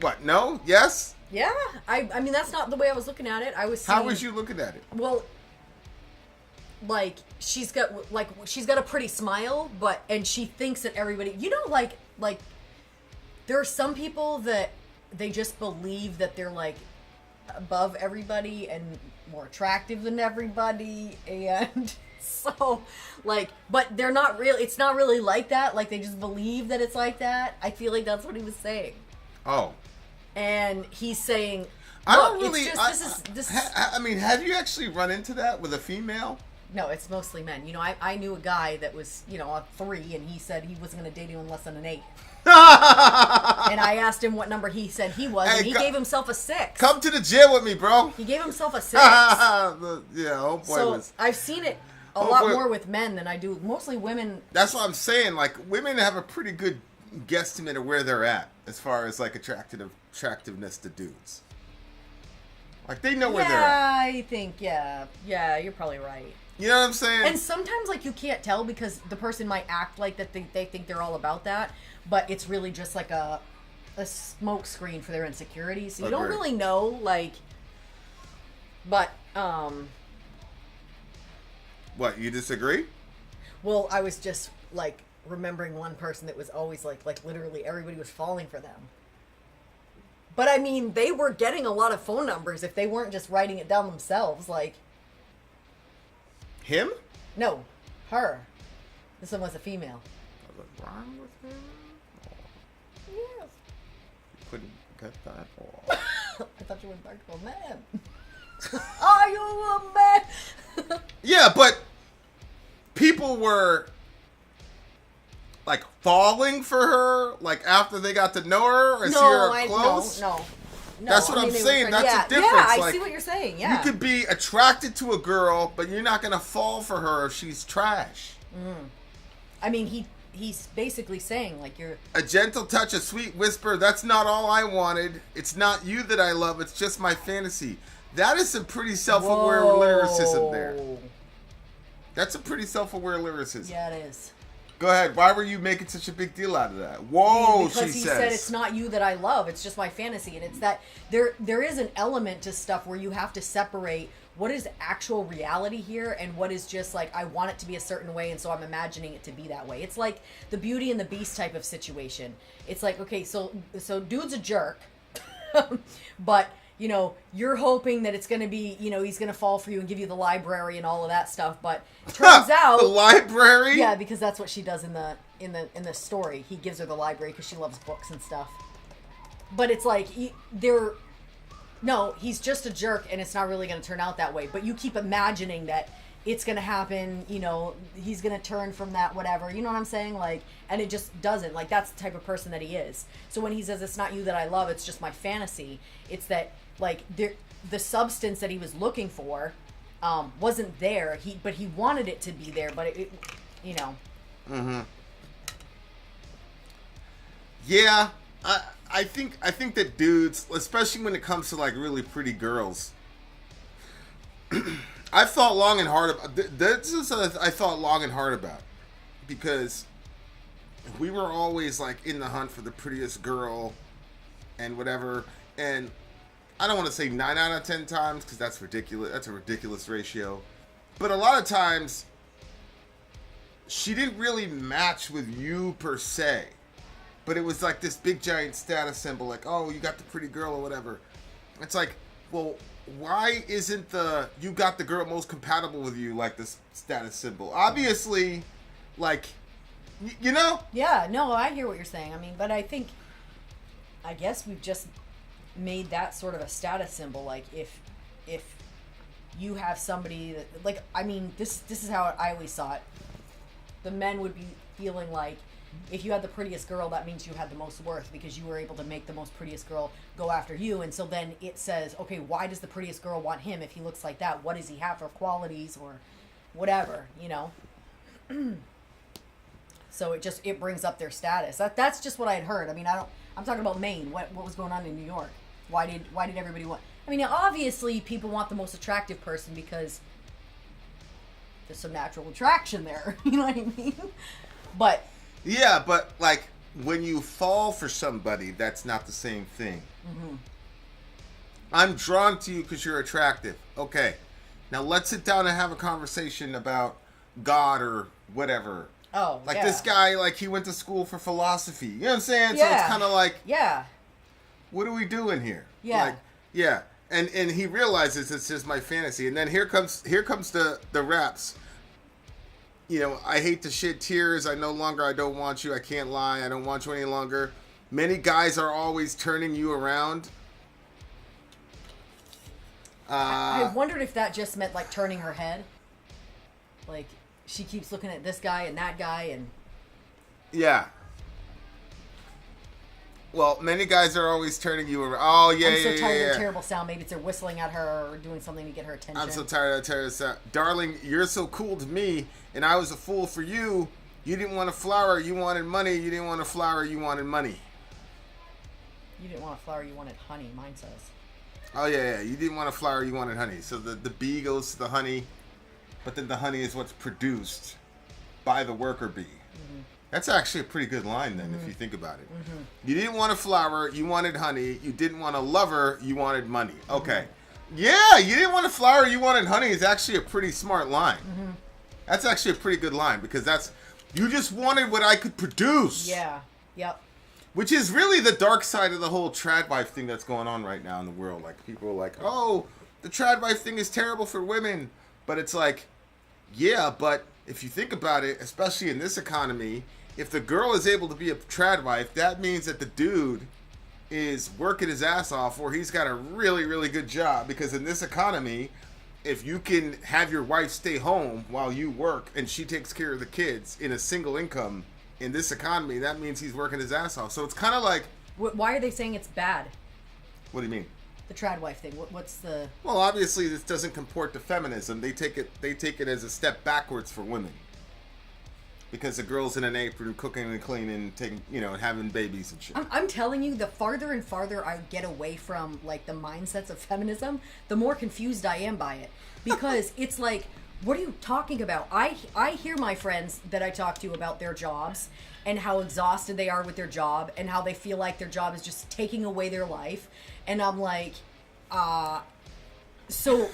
What? No? Yes? Yeah. I mean, that's not the way I was looking at it. I was seeing, How was you looking at it? Well, like she's got a pretty smile, and she thinks that everybody, you know, like there are some people that they just believe that they're like above everybody and more attractive than everybody, and so like, but they're not really. It's not really like that. Like they just believe that it's like that. I feel like that's what he was saying. Oh. And he's saying, I don't look, really. it's just, this is. I mean, have you actually run into that with a female? No, it's mostly men. You know, I knew a guy that was, you know, a 3, and he said he wasn't going to date anyone less than an 8. And I asked him what number he said he was, and he gave himself a 6. Come to the gym with me, bro. He gave himself a 6. Yeah, oh boy. So I've seen it a lot more with men than I do. Mostly women. That's what I'm saying. Like, women have a pretty good guesstimate of where they're at as far as like attractiveness to dudes. Like they know where they're at. I think, yeah, you're probably right. You know what I'm saying? And sometimes, like, you can't tell because the person might act like that they think they're all about that, but it's really just like a smoke screen for their insecurities. So you don't really know, like, but, What, you disagree? well, I was just, like, remembering one person that was always, like literally everybody was falling for them. But, I mean, they were getting a lot of phone numbers if they weren't just writing it down themselves, like... Him? No, her. This one was a female. Was it wrong with him? Yes. You couldn't get that? Or... I thought you went back to a man. Are you a man? Yeah, but people were like falling for her, like after they got to know her or see No, her close? no. That's what I mean, I'm they were saying. trying- That's yeah, a difference. Yeah, I like, see what you're saying. Yeah. You could be attracted to a girl, but you're not gonna fall for her if she's trash. I mean, he's basically saying like you're. A gentle touch, a sweet whisper. That's not all I wanted. It's not you that I love. It's just my fantasy. That is some pretty self-aware lyricism there. That's a pretty self-aware lyricism. Yeah, it is. Go ahead. Why were you making such a big deal out of that? Whoa, Because she he says. said it's not you that I love, it's just my fantasy. And it's that there is an element to stuff where you have to separate what is actual reality here and what is just like I want it to be a certain way and so I'm imagining it to be that way. It's like the Beauty and the Beast type of situation. It's like, okay, so dude's a jerk, but you know, you're hoping that it's going to be, you know, he's going to fall for you and give you the library and all of that stuff, but turns out the library? Yeah, because that's what she does in the story. He gives her the library because she loves books and stuff. But it's like no, he's just a jerk, and it's not really going to turn out that way. But you keep imagining that it's going to happen. You know, he's going to turn from that, whatever. You know what I'm saying? Like, and it just doesn't. Like, that's the type of person that he is. So when he says it's not you that I love, it's just my fantasy. It's that like the substance that he was looking for wasn't there. But he wanted it to be there. But it you know. Mm-hmm. Yeah, I think that dudes, especially when it comes to like really pretty girls, I've thought long and hard about. This is I thought long and hard about because we were always like in the hunt for the prettiest girl and whatever. And I don't want to say 9 out of 10 times because that's ridiculous. That's a ridiculous ratio. But a lot of times, she didn't really match with you per se. But it was like this big giant status symbol, like, oh, you got the pretty girl or whatever. It's like, well, why isn't the you got the girl most compatible with you like this status symbol? Obviously, like, you know? Yeah, no, I hear what you're saying. I mean, but I guess we've just made that sort of a status symbol. Like, if you have somebody that, like, I mean, this is how I always saw it. The men would be feeling like, if you had the prettiest girl, that means you had the most worth because you were able to make the most prettiest girl go after you. And so then it says, okay, why does the prettiest girl want him if he looks like that? What does he have for qualities or whatever, you know? So it brings up their status. That's just what I had heard. I mean, I'm talking about Maine. What was going on in New York? Why did everybody want? I mean, obviously people want the most attractive person because there's some natural attraction there. You know what I mean? But yeah, but like when you fall for somebody, that's not the same thing. Mm-hmm. I'm drawn to you because you're attractive. Okay, now let's sit down and have a conversation about God or whatever. Oh, like yeah. this guy, like he went to school for philosophy. You know what I'm saying? Yeah. So it's kind of like, yeah, what are we doing here? Yeah. Like, yeah. And he realizes it's just my fantasy. And then here comes the raps. You know, I hate to shed tears. I don't want you. I can't lie. I don't want you any longer. Many guys are always turning you around. I wondered if that just meant like turning her head. Like she keeps looking at this guy and that guy and. Yeah. Well, many guys are always turning you around. Oh, yeah, I'm so yeah, tired yeah, of yeah. the terrible sound. Maybe it's they're whistling at her or doing something to get her attention. I'm so tired of the sound. Darling, you're so cool to me, and I was a fool for you. You didn't want a flower, you wanted money. You didn't want a flower, you wanted money. You didn't want a flower, you wanted honey, mine says. Oh, yeah. You didn't want a flower, you wanted honey. So the bee goes to the honey, but then the honey is what's produced by the worker bee. Mm-hmm. That's actually a pretty good line then, if you think about it. Mm-hmm. You didn't want a flower, you wanted honey. You didn't want a lover, you wanted money. Okay. Mm-hmm. Yeah, you didn't want a flower, you wanted honey is actually a pretty smart line. Mm-hmm. That's actually a pretty good line because you just wanted what I could produce. Yeah. Yep. Which is really the dark side of the whole trad wife thing that's going on right now in the world. Like, people are like, oh, the trad wife thing is terrible for women. But it's like, yeah, but if you think about it, especially in this economy, if the girl is able to be a trad wife, that means that the dude is working his ass off or he's got a really, really good job. Because in this economy, if you can have your wife stay home while you work and she takes care of the kids in a single income, in this economy, that means he's working his ass off. So it's kind of like, Why are they saying it's bad? what do you mean? The trad wife thing. What's the? Well, obviously this doesn't comport to feminism. They take it as a step backwards for women. Because the girl's in an apron cooking and cleaning, taking, having babies and shit. I'm telling you, the farther and farther I get away from like the mindsets of feminism, the more confused I am by it. Because it's like, what are you talking about? I hear my friends that I talk to about their jobs and how exhausted they are with their job and how they feel like their job is just taking away their life. And I'm like, so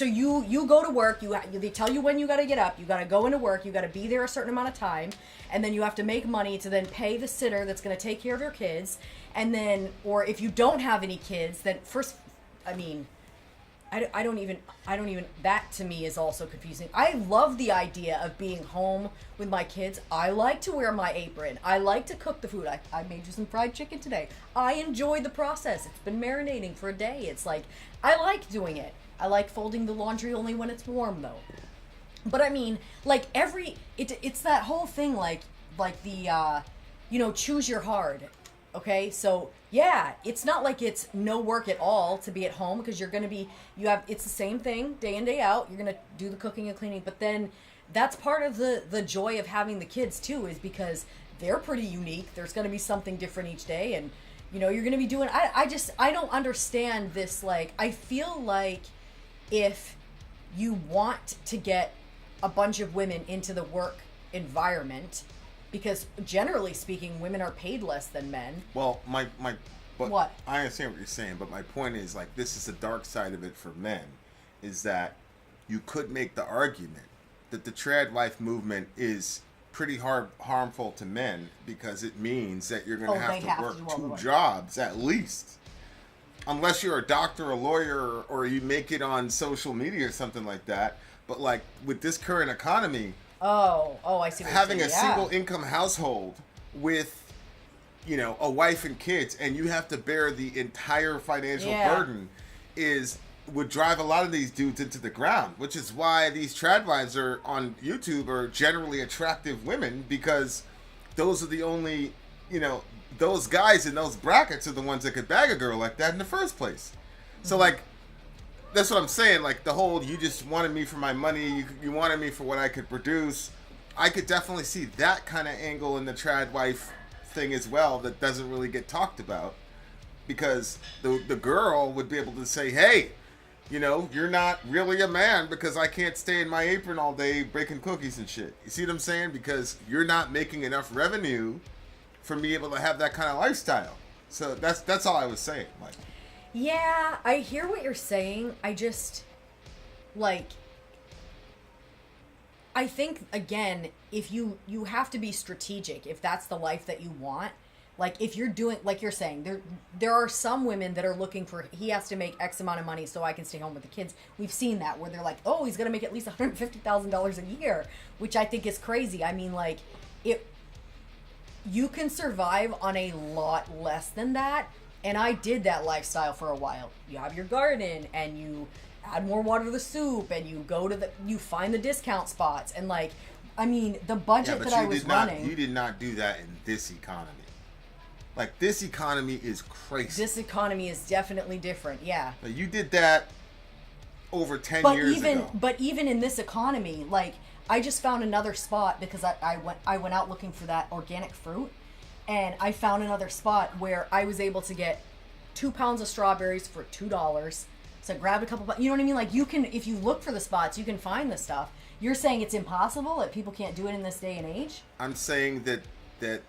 you go to work, they tell you when you got to get up, you got to go into work, you got to be there a certain amount of time, and then you have to make money to then pay the sitter that's going to take care of your kids. And then, or if you don't have any kids, then first, I mean, I don't even, that to me is also confusing. I love the idea of being home with my kids. I like to wear my apron. I like to cook the food. I made you some fried chicken today. I enjoy the process. It's been marinating for a day. It's like, I like doing it. I like folding the laundry only when it's warm though. But I mean, like it's that whole thing like the, choose your hard. Okay, so yeah, it's not like it's no work at all to be at home because it's the same thing day in, day out. You're going to do the cooking and cleaning, but then that's part of the joy of having the kids too, is because they're pretty unique. There's going to be something different each day, and you're going to be doing, I don't understand this. Like, I feel like if you want to get a bunch of women into the work environment, because generally speaking, women are paid less than men. Well, but what? I understand what you're saying, but my point is, like, this is the dark side of it for men, is that you could make the argument that the trad wife movement is pretty harmful to men because it means that you're going to have to work two jobs at least. Unless you're a doctor, a lawyer, or you make it on social media or something like that. But, like, with this current economy... Oh, I see what having you're saying. a single income household with, a wife and kids, and you have to bear the entire financial burden would drive a lot of these dudes into the ground, which is why these trad wives are on YouTube are generally attractive women, because those are the only, those guys in those brackets are the ones that could bag a girl like that in the first place. So, like, that's what I'm saying, like, the whole, you just wanted me for my money, you wanted me for what I could produce. I could definitely see that kind of angle in the trad wife thing as well that doesn't really get talked about. Because the girl would be able to say, hey, you're not really a man because I can't stay in my apron all day baking cookies and shit. You see what I'm saying? Because you're not making enough revenue for me able to have that kind of lifestyle. So that's all I was saying, like. Yeah, I hear what you're saying. I just, like, I think, again, if you have to be strategic, if that's the life that you want. Like, if you're doing, like you're saying, there are some women that are looking for, he has to make X amount of money so I can stay home with the kids. We've seen that, where they're like, oh, he's going to make at least $150,000 a year, which I think is crazy. I mean, like, you can survive on a lot less than that. And I did that lifestyle for a while. You have your garden, and you add more water to the soup, and you go to you find the discount spots, and, like, I mean, the budget that I was running. You did not do that in this economy. Like, this economy is crazy. This economy is definitely different, yeah. But you did that over 10 years ago. But even in this economy, like, I just found another spot because I went out looking for that organic fruit. And I found another spot where I was able to get 2 pounds of strawberries for $2. So I grabbed a couple, you know what I mean? Like, you can, if you look for the spots, you can find the stuff. You're saying it's impossible, that people can't do it in this day and age? I'm saying that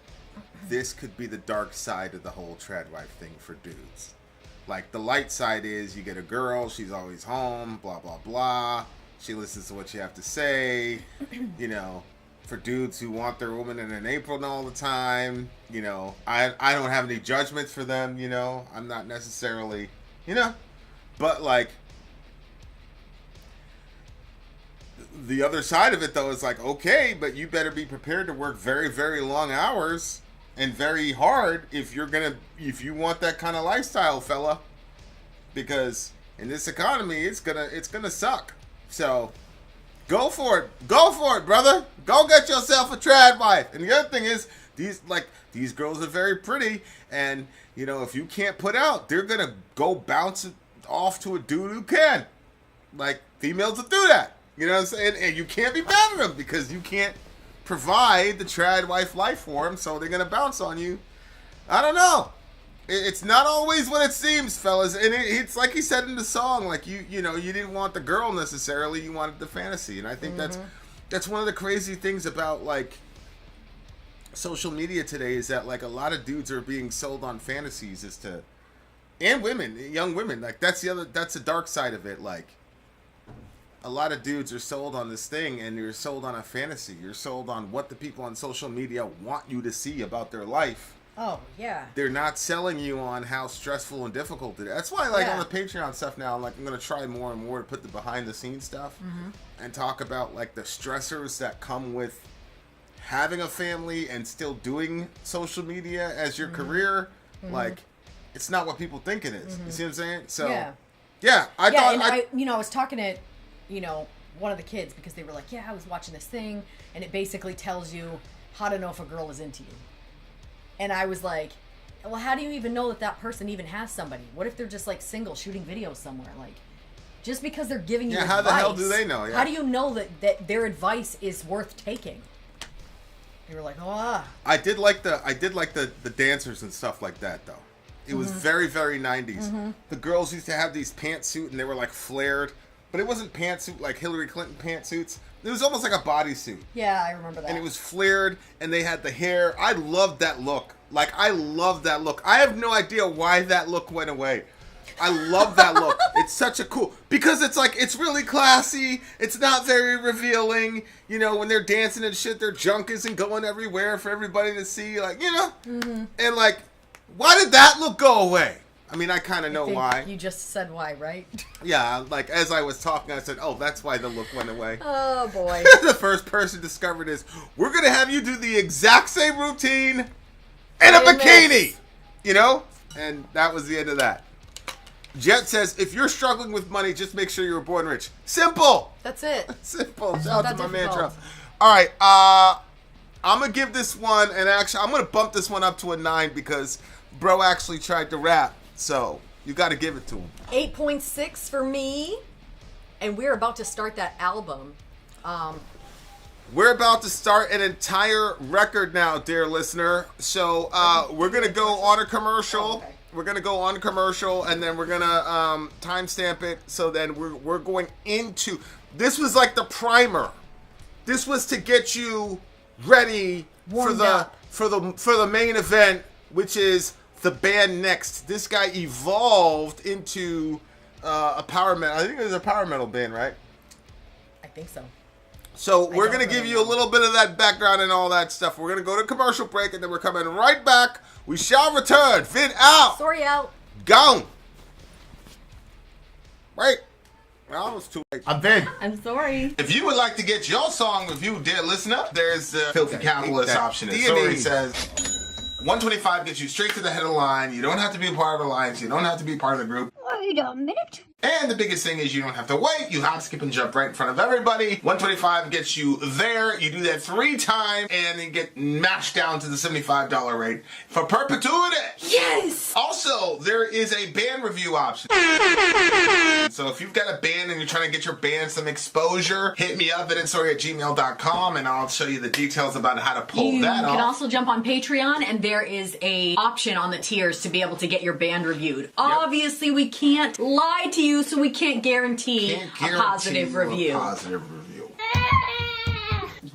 this could be the dark side of the whole trad wife thing for dudes. Like, the light side is you get a girl, she's always home, blah, blah, blah. She listens to what you have to say, For dudes who want their woman in an apron all the time, I don't have any judgments for them, I'm not necessarily, but, like, the other side of it, though, is like, okay, but you better be prepared to work very, very long hours and very hard if you want that kind of lifestyle, fella, because in this economy, it's gonna suck. So Go for it. Go for it, brother. Go get yourself a trad wife. And the other thing is, these girls are very pretty, and you know, if you can't put out, they're gonna go bounce it off to a dude who can. Like, females will do that. You know what I'm saying? And you can't be mad at them because you can't provide the trad wife life for them, so they're gonna bounce on you. I don't know. It's not always what it seems, fellas. And it's like he said in the song, like you know, you didn't want the girl necessarily, you wanted the fantasy. And I think that's one of the crazy things about like social media today is that like a lot of dudes are being sold on fantasies and women, young women. Like that's the dark side of it. Like a lot of dudes are sold on this thing, and you're sold on a fantasy. You're sold on what the people on social media want you to see about their life. Oh, yeah. They're not selling you on how stressful and difficult it is. That's why, like, on the Patreon stuff now, I'm going to try more and more to put the behind-the-scenes stuff and talk about, like, the stressors that come with having a family and still doing social media as your career. Like, it's not what people think it is. You see what I'm saying? So, yeah, I was talking to, you know, one of the kids because they were like, yeah, I was watching this thing, and it basically tells you how to know if a girl is into you. And I was like, well, how do you even know that person even has somebody? What if they're just like single shooting videos somewhere? Like, just because they're giving you advice. How the hell do they know? Yeah. How do you know that their advice is worth taking? They were like, I did like the dancers and stuff like that though. It was very, very 90s. The girls used to have these pantsuit and they were like flared, but it wasn't pantsuit like Hillary Clinton pantsuits. It was almost like a bodysuit. Yeah, I remember that. And it was flared, and they had the hair. I loved that look. Like, I love that look. I have no idea why that look went away. I love that look. It's such a cool... Because it's like, it's really classy. It's not very revealing. You know, when they're dancing and shit, their junk isn't going everywhere for everybody to see. Like, you know? And like, why did that look go away? I mean, I kind of know why. You just said why, right? Yeah, like, as I was talking, I said, oh, that's why the look went away. Oh, boy. The first person discovered is, we're going to have you do the exact same routine in a bikini! You know? And that was the end of that. Jet says, if you're struggling with money, just make sure you're born rich. Simple! That's it. Simple. Shout out to my mantra. All right, I'm going to give this one, and actually, I'm going to bump this one up to a 9 because bro actually tried to rap. So, you got to give it to him. 8.6 for me. And we're about to start that album. We're about to start an entire record now, dear listener. So, we're going to go on a commercial. Oh, okay. We're going to go on a commercial, and then we're going to timestamp it. So then we're going into... This was like the primer. This was to get you ready for the main event, which is... the band N.E.X.T. This guy evolved into a power metal. I think it was a power metal band, right? I think so. So we're going to give you a little bit of that background and all that stuff. We're going to go to commercial break, and then we're coming right back. We shall return. Vin out. Sori out. Gone. Wait. Well, it's too late. I'm Vin. I'm Sori. If you would like to get your song reviewed, dear listener, there's the Filthy Capitalist option. As Sori says... 125 gets you straight to the head of the line. You don't have to be a part of the alliance. You don't have to be part of the group. Wait a minute. And the biggest thing is you don't have to wait. You hop, skip, and jump right in front of everybody. 125 gets you there. You do that 3 times, and you get mashed down to the $75 rate for perpetuity. Yes! Also, there is a band review option. So if you've got a band and you're trying to get your band some exposure, hit me up at nsori@gmail.com, and I'll show you the details about how to pull that off. You can also jump on Patreon, and there is a option on the tiers to be able to get your band reviewed. Obviously, we can't lie to you, so we can't guarantee a positive review.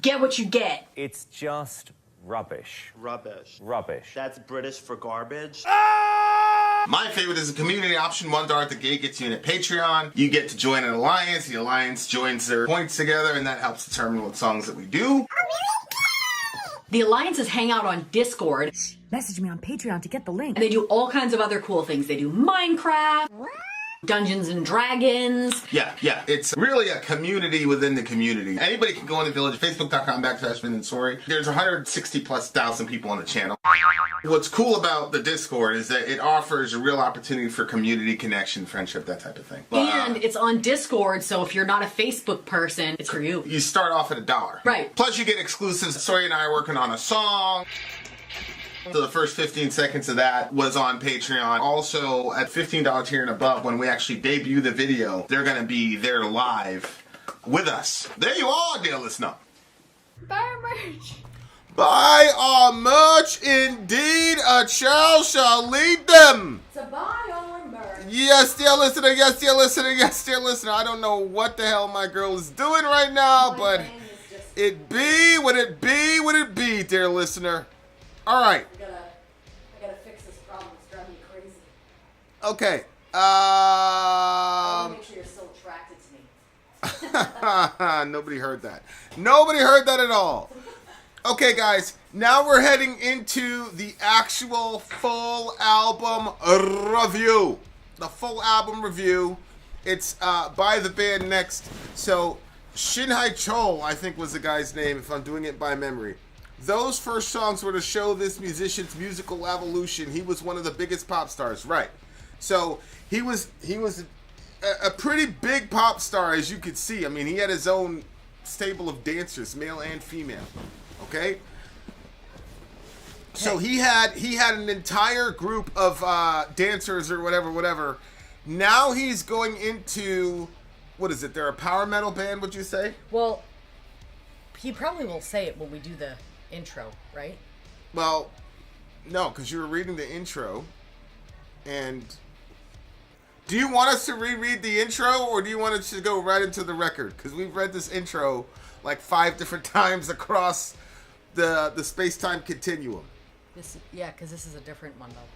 Get what you get. It's just rubbish. Rubbish. Rubbish. That's British for garbage. My favorite is the community option. $1 at the gate gets you in at Patreon. You get to join an alliance. The alliance joins their points together, and that helps determine what songs that we do. The alliances hang out on Discord. Message me on Patreon to get the link. And they do all kinds of other cool things. They do Minecraft. Dungeons and Dragons. Yeah. It's really a community within the community. Anybody can go in the village, facebook.com/Vin And Sori. There's 160,000+ people on the channel. What's cool about the Discord is that it offers a real opportunity for community connection, friendship, that type of thing. And it's on Discord, so if you're not a Facebook person, it's for you. You start off at $1. Right. Plus you get exclusives. Sori and I are working on a song. So the first 15 seconds of that was on Patreon. Also, at $15 tier and above, when we actually debut the video, they're going to be there live with us. There you are, dear listener. Buy our merch. Buy our merch, indeed. A child shall lead them. To buy our merch. Yes, dear listener. Yes, dear listener. Yes, dear listener. I don't know what the hell my girl is doing right now, but it be what it be, what it be, dear listener. All right. I gotta fix this problem. It's driving me crazy. Okay. I want to make sure you're still attracted to me. Nobody heard that. Nobody heard that at all. Okay, guys. Now we're heading into the actual full album review. The full album review. It's by the band N.E.X.T. So, Shin HaeChul, I think was the guy's name, if I'm doing it by memory. Those first songs were to show this musician's musical evolution. He was one of the biggest pop stars, right? So he was a pretty big pop star, as you could see. I mean, he had his own stable of dancers, male and female. Okay. So he had an entire group of dancers or whatever. Now he's going into, what is it? They're a power metal band, would you say? Well, he probably will say it when we do the intro, right? Well, no, because you were reading the intro. And do you want us to reread the intro, or do you want us to go right into the record? Because we've read this intro like 5 different times across the space-time continuum. Because this is a different one, though.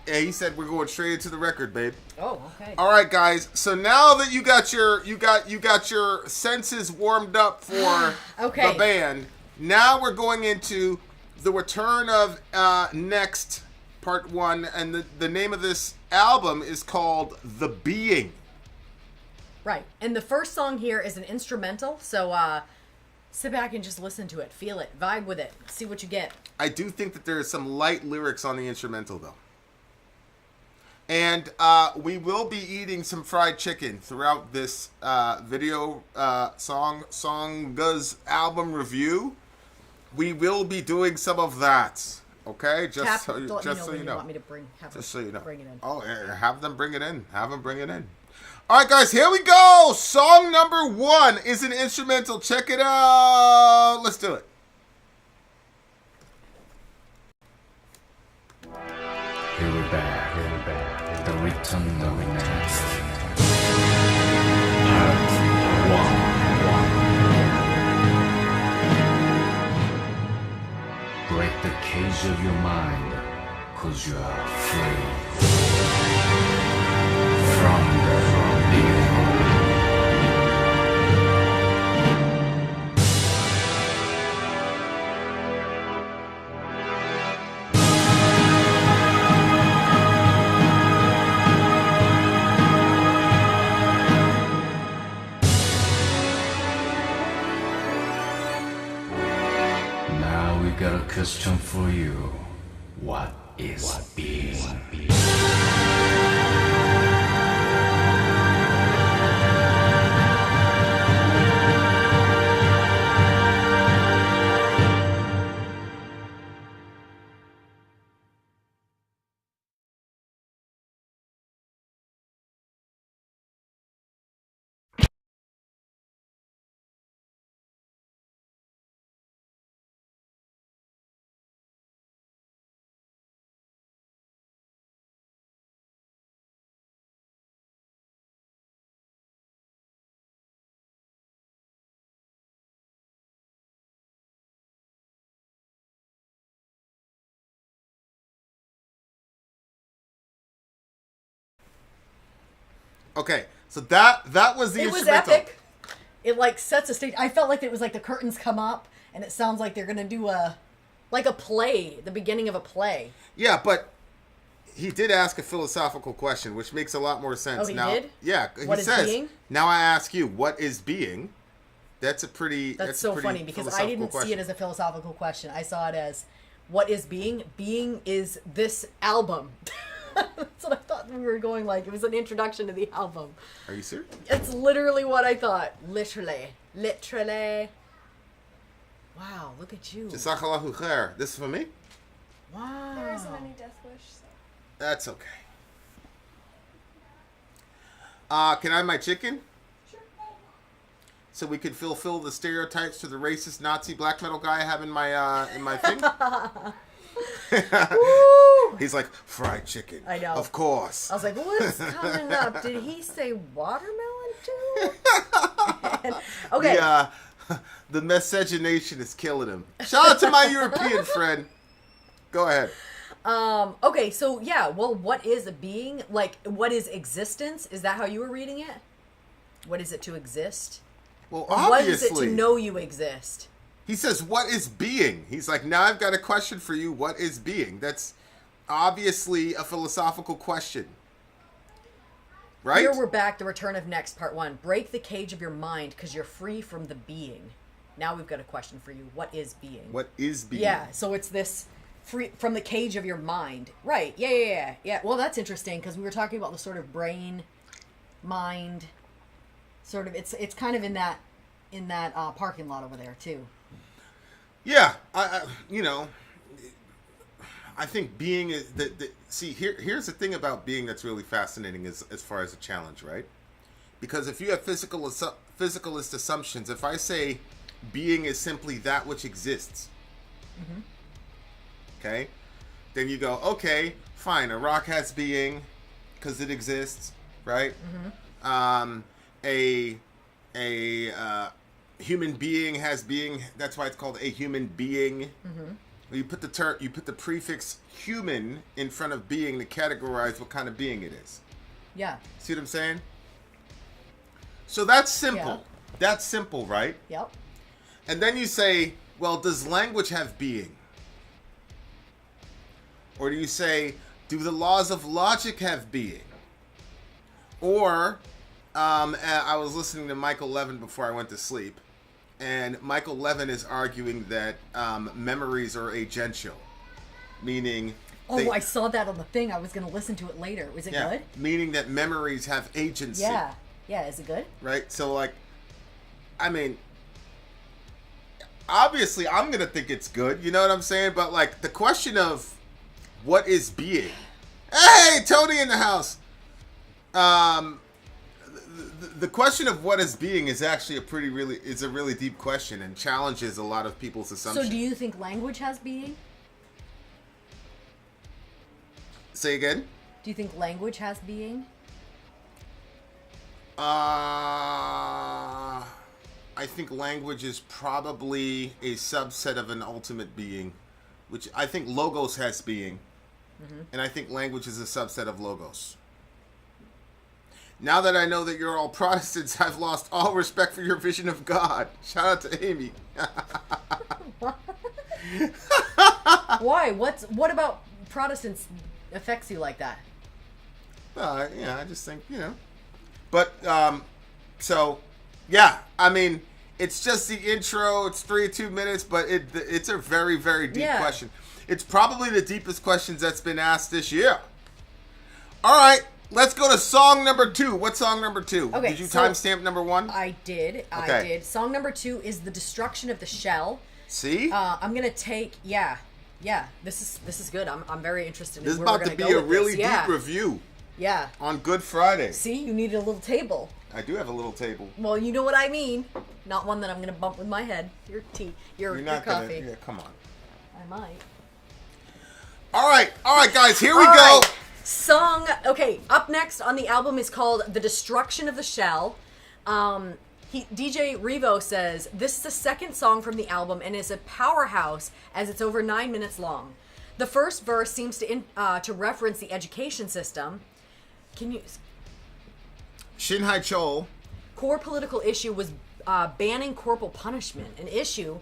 Yeah, he said we're going straight into the record, babe. Oh, okay. All right, guys. So now that you got your senses warmed up for Okay. the band, now we're going into the Return of N.E.X.T. Part 1, and the name of this album is called The Being. Right. And the first song here is an instrumental, so sit back and just listen to it, feel it, vibe with it, see what you get. I do think that there is some light lyrics on the instrumental, though. And we will be eating some fried chicken throughout this video Songa's album review. We will be doing some of that. Okay, just so you know. Want me to bring it in. Oh, yeah, have them bring it in. Have them bring it in. All right, guys, here we go. Song number 1 is an instrumental. Check it out. Let's do it. Here we're back. The Return of N.E.X.T. Break the cage of your mind, 'cause you are free. From the beginning. Got a question for you. What is being? Okay, so that was the It was instrumental. epic. It like sets a stage. I felt like it was like the curtains come up, and it sounds like they're gonna do a play, the beginning of a play. Yeah, but He did ask a philosophical question, which makes a lot more sense. Oh, he now, did? Yeah, What he is says, being? now I ask you, what is being? That's a pretty That's a so pretty funny because I philosophical didn't see question. it as a philosophical question. I saw it as, what is being? Being is this album. That's what I thought we were going like. It was an introduction to the album. Are you serious? It's literally what I thought. Literally. Wow, look at you. Jazakallahu khair. This is for me? Wow. There isn't any death wish, so. That's okay. Can I have my chicken? Sure. So we could fulfill the stereotypes to the racist Nazi black metal guy I have in my thing? He's like, fried chicken. I know. Of course. I was like, what's coming up? Did he say watermelon too? Okay. The miscegenation is killing him. Shout out to my European friend. Go ahead. Okay, so yeah, well, what is a being? Like, what is existence? Is that how you were reading it? What is it to exist? Well, Or obviously. what is it to know you exist? He says, what is being? He's like, now I've got a question for you. What is being? That's obviously a philosophical question. Right? Here we're back, the Return of N.E.X.T. Part 1. Break the cage of your mind because you're free from the being. Now we've got a question for you. What is being? What is being? Yeah, so it's this free from the cage of your mind. Right, yeah. Well, that's interesting because we were talking about the sort of brain, mind, sort of, it's kind of in that parking lot over there too. Yeah, I think being is see here's the thing about being that's really fascinating as far as a challenge, right? Because if you have physicalist assumptions, if I say being is simply that which exists, okay, then you go, okay, fine, a rock has being because it exists, right? A human being has being. That's why it's called a human being. You put the prefix human in front of being to categorize what kind of being it is. Yeah. See what I'm saying? So that's simple. Yeah. That's simple, right? Yep. And then you say, well, does language have being? Or do you say, do the laws of logic have being? Or, I was listening to Michael Levin before I went to sleep, and Michael Levin is arguing that memories are agential, meaning... I saw that on the thing. I was going to listen to it later. Was it good? Meaning that memories have agency. Yeah. Yeah, is it good? Right? So, like, I mean, obviously I'm going to think it's good, you know what I'm saying? But, like, the question of what is being... Hey, Tony in the house! The question of what is being is actually a really deep question and challenges a lot of people's assumptions. So do you think language has being? Say again? Do you think language has being? I think language is probably a subset of an ultimate being, which I think logos has being. And I think language is a subset of logos. Now that I know that you're all Protestants, I've lost all respect for your vision of God. Shout out to Amy. Why? What about Protestants affects you like that? Yeah, I just think, But, so, yeah, I mean, it's just the intro. It's 2 minutes, but it's a very, very deep question. It's probably the deepest questions that's been asked this year. All right. Let's go to song number 2. What's song number 2? Okay, did you timestamp number 1? I did. Okay. I did. Song number 2 is The Destruction of the Shell. See? I'm going to take... Yeah. This is good. I'm very interested in this is where we're about to gonna be go a with really this. deep review. Yeah. On Good Friday. See? You needed a little table. I do have a little table. Well, you know what I mean. Not one that I'm going to bump with my head. Your tea. Your coffee. Yeah, come on. I might. All right, guys. Here we go. Right. Song, okay, up next on the album is called The Destruction of the Shell. DJ Revo says, this is the second song from the album and is a powerhouse as it's over 9 minutes long. The first verse seems to reference the education system. Can you... Shin HaeChul. Core political issue was banning corporal punishment, an issue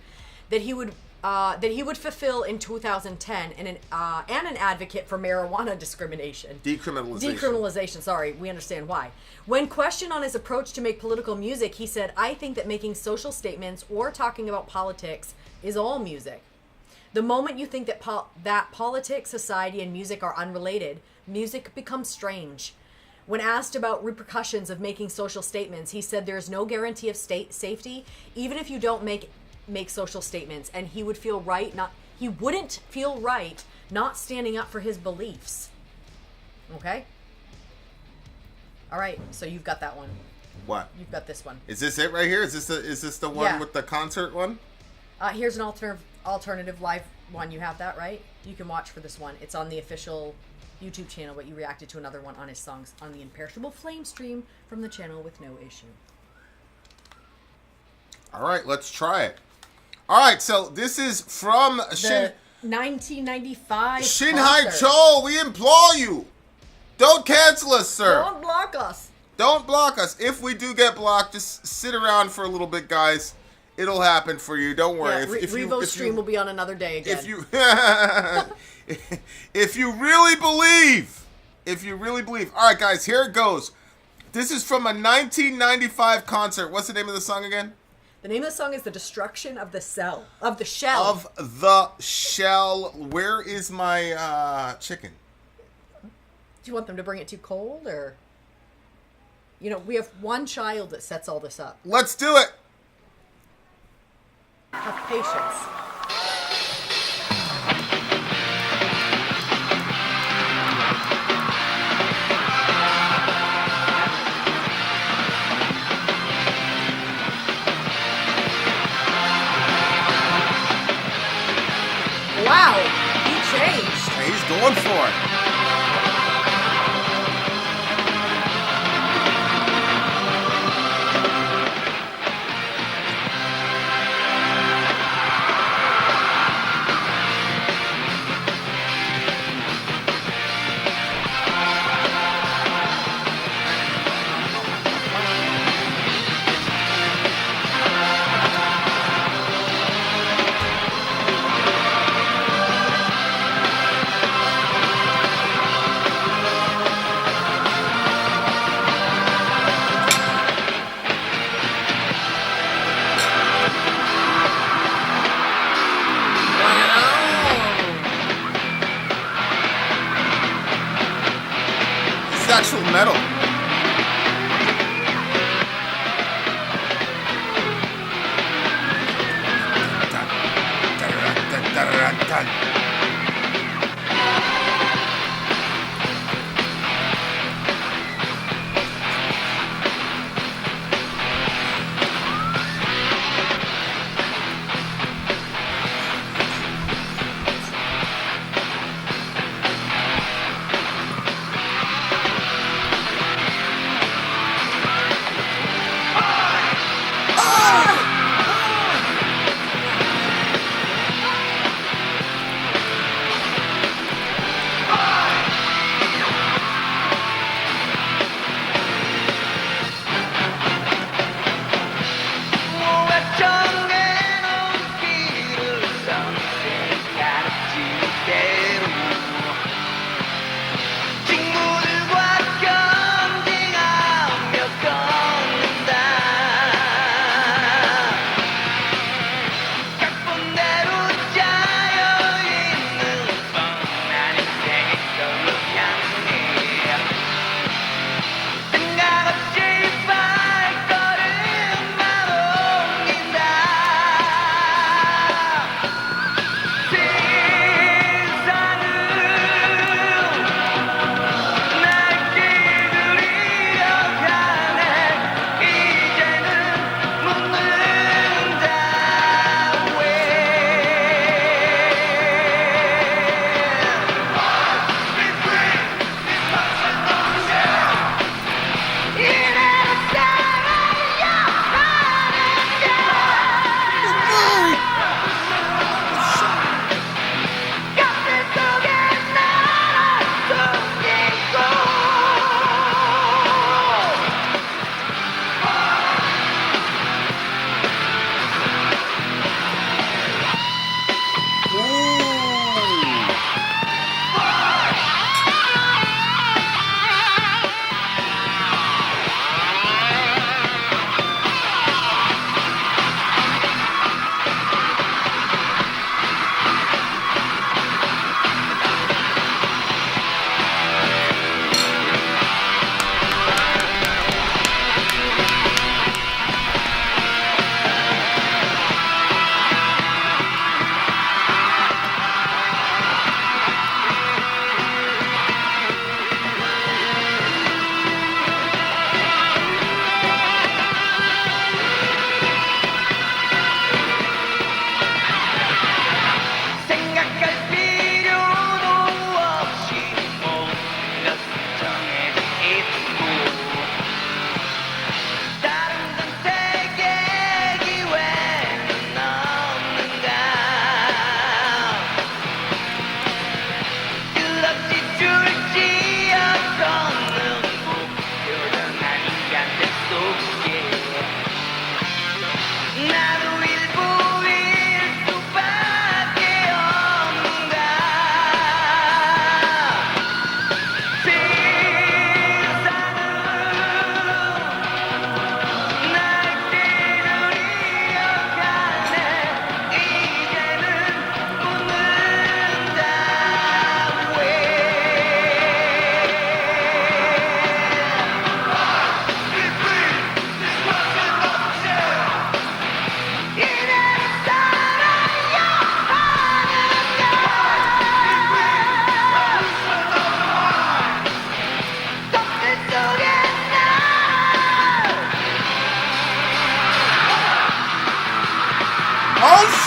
that he would that he would fulfill in 2010, and an advocate for marijuana discrimination. Decriminalization, sorry, we understand why. When questioned on his approach to make political music, he said, "I think that making social statements or talking about politics is all music. The moment you think that that politics, society, and music are unrelated, music becomes strange." When asked about repercussions of making social statements, he said there is no guarantee of state safety, even if you don't make social statements, and he wouldn't feel right not standing up for his beliefs. Okay? All right, so you've got that one. What? You've got this one. Is this it right here? Is this the one with the concert one? Here's an alternative live one. You have that, right? You can watch for this one. It's on the official YouTube channel, but you reacted to another one on his songs on the Imperishable Flame stream from the channel with no issue. All right, let's try it. All right, so this is from the 1995 Shin concert. HaeChul, we implore you. Don't cancel us, sir. Don't block us. Don't block us. If we do get blocked, just sit around for a little bit, guys. It'll happen for you. Don't worry. Yeah, Revo's stream will be on another day again. If you really believe. All right, guys, here it goes. This is from a 1995 concert. What's the name of the song again? The name of the song is "The Destruction of the Shell." Of the shell. Where is my chicken? Do you want them to bring it too cold, or? You know, we have one child that sets all this up. Let's do it. Have patience. Wow, he changed. He's going for it.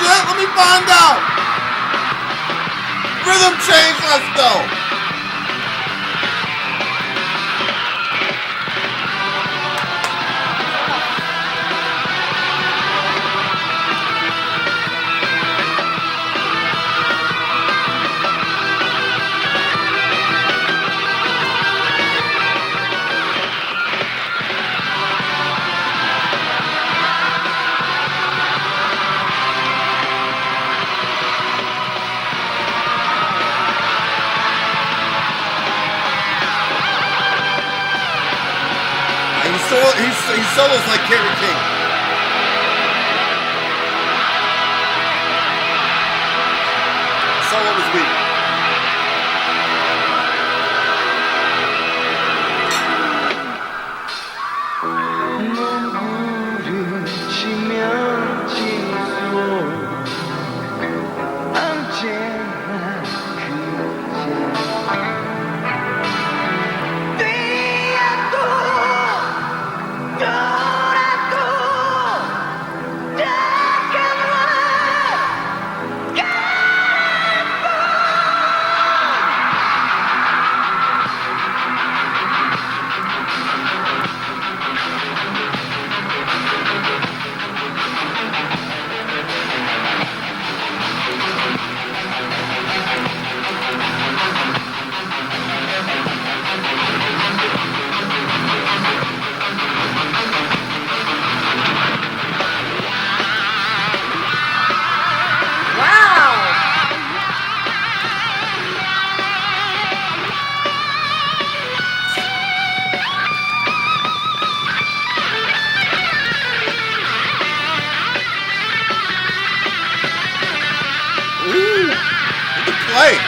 shit. Let me find out. Rhythm change. Let's go. He solos like Kerry King. Solo was weak.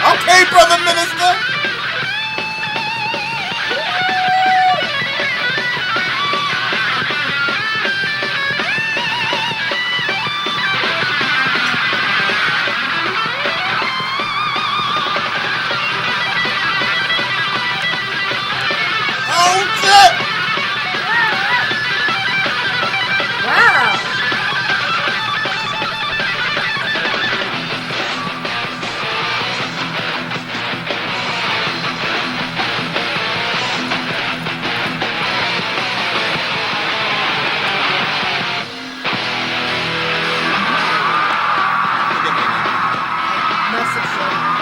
Okay, brother minister. Oh shit! Wow. Message them.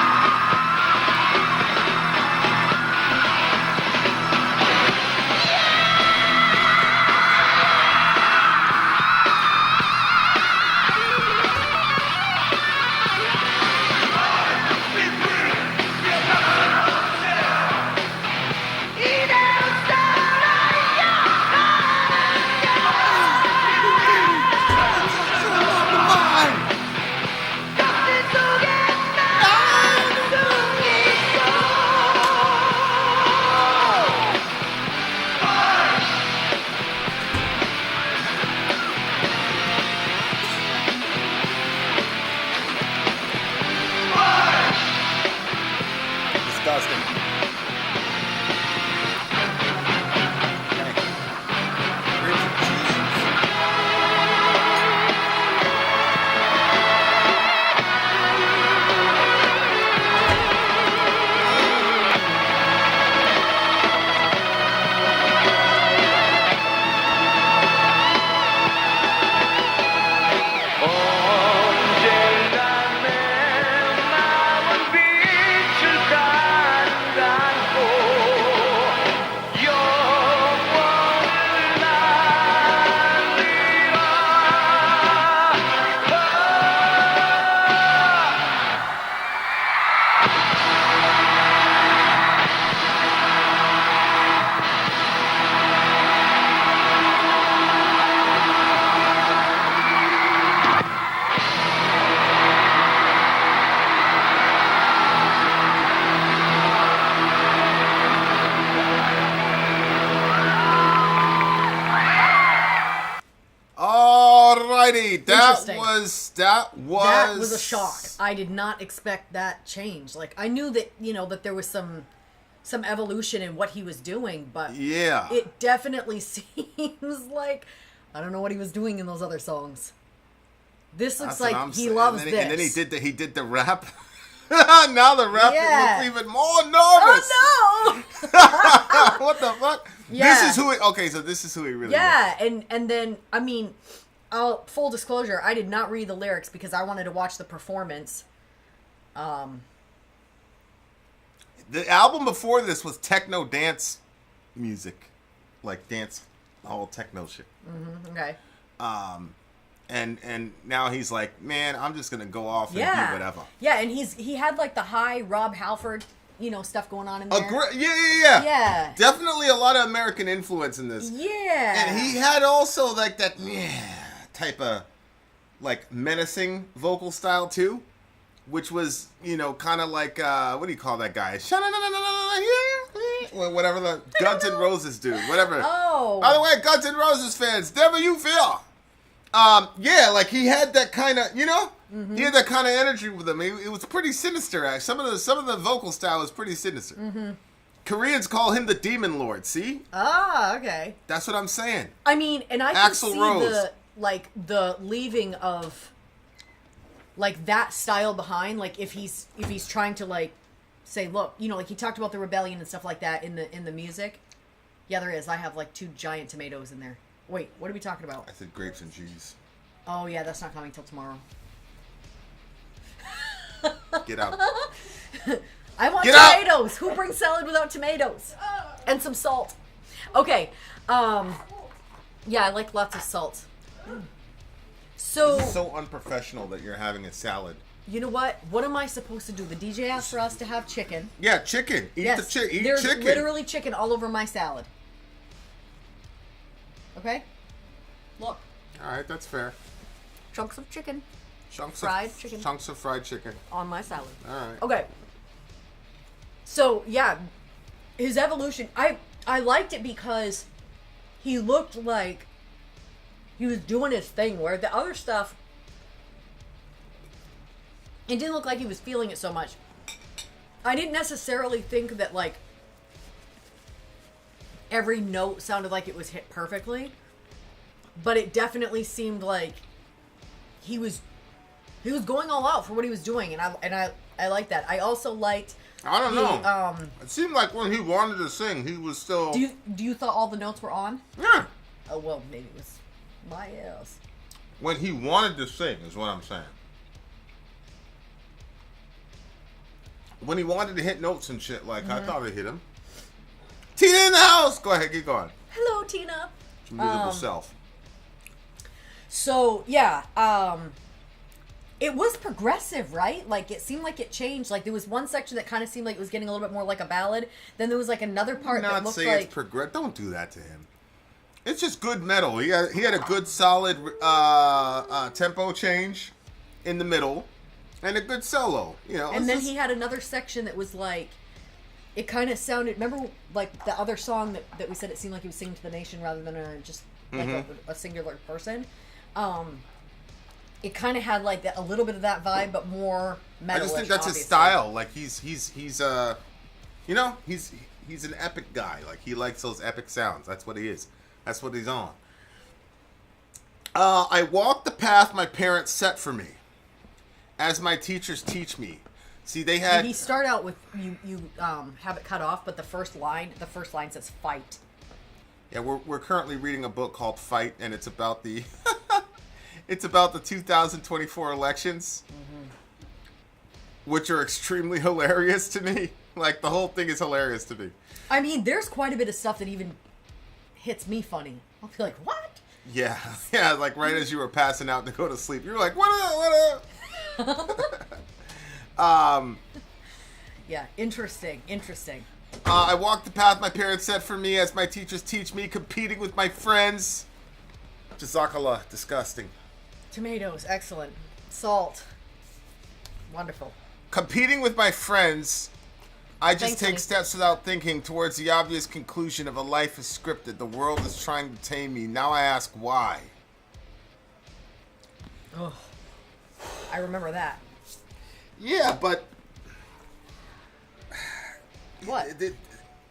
Alrighty, that Interesting. that was a shock. I did not expect that change. Like, I knew that, you know, that there was some evolution in what he was doing, but yeah, it definitely seems like I don't know what he was doing in those other songs. This looks That's what like I'm he saying. loves and this. then, And then he did the rap. Now the rapper Yeah. looks even more nervous. Oh no! What the fuck? Yeah. This is who he, okay, so this is who he really Yeah, and then I mean, full disclosure, I did not read the lyrics because I wanted to watch the performance. The album before this was techno dance music. Like dance, all techno shit. Okay. And now he's like, man, I'm just gonna go off and Yeah. do whatever. Yeah, and he had like the high Rob Halford, stuff going on in there. Yeah. Yeah. Definitely a lot of American influence in this. Yeah. And he had also like that type of like menacing vocal style too, which was kind of like what do you call that guy? Whatever the Guns N' Roses dude, whatever. Oh. By the way, Guns N' Roses fans, never you fear. Yeah, like he had that kind of, he had that kind of energy with him. It was pretty sinister. Actually. Some of the vocal style was pretty sinister. Koreans call him the Demon Lord. See? Ah, okay. That's what I'm saying. I mean, and I can Axl see Rose. the leaving of like that style behind. Like if he's trying to like say, look, like he talked about the rebellion and stuff like that in the music. Yeah, there is. I have like 2 giant tomatoes in there. Wait, what are we talking about? I said grapes and cheese. Oh yeah, that's not coming till tomorrow. Get out. I want Get out! tomatoes. Who brings salad without tomatoes? And some salt. Okay. Yeah, I like lots of salt. So, This is so unprofessional that you're having a salad. you know what? What am I supposed to do? The DJ asked for us to have chicken. Yeah, chicken. Eat Yes, the chicken. there's Chicken. literally chicken all over my salad. Okay? Look. All right, that's fair. Chunks of chicken Chunks Fried of chicken. Chunks of fried chicken. on my salad. All right. Okay. So, yeah, his evolution, I liked it because he looked like he was doing his thing, where the other stuff, it didn't look like he was feeling it so much. I didn't necessarily think that, like, every note sounded like it was hit perfectly, but it definitely seemed like he was going all out for what he was doing, and I like that. I also liked. I don't know. It seemed like when he wanted to sing, he was still. Do you thought all the notes were on? Yeah. Oh well, maybe it was my ass. When he wanted to sing, is what I'm saying. When he wanted to hit notes and shit, like I thought it hit him. Tina in the house. Go ahead, keep going. Hello, Tina. It's your musical self. So yeah, it was progressive, right? Like it seemed like it changed. Like there was one section that kind of seemed like it was getting a little bit more like a ballad. Then there was like another part that Not looked say like it's progressive. Don't do that to him. It's just good metal. He had a good solid tempo change in the middle, and a good solo. And then he had another section that was like, it kind of sounded. Remember, like the other song that we said it seemed like he was singing to the nation rather than just like a singular person. It kind of had like a little bit of that vibe, but more metalish. I just think that's obviously. his style. Like he's an epic guy. Like he likes those epic sounds. That's what he is. That's what he's on. I walked the path my parents set for me, as my teachers teach me. See, they had. Did he start out with you have it cut off, but the first line says fight. Yeah, we're currently reading a book called Fight, and it's about the it's about the 2024 elections, which are extremely hilarious to me. Like the whole thing is hilarious to me. I mean, there's quite a bit of stuff that even hits me funny. I'll be like, what? Yeah, like right as you were passing out to go to sleep, you're like, what up? Yeah, interesting. I walked the path my parents set for me, as my teachers teach me, competing with my friends. Jazakallah, disgusting. Tomatoes, excellent. Salt, wonderful. Competing with my friends, I just Thanks, take honey. steps without thinking towards the obvious conclusion of a life is scripted. The world is trying to tame me. Now I ask why. Oh, I remember that. Yeah, but What?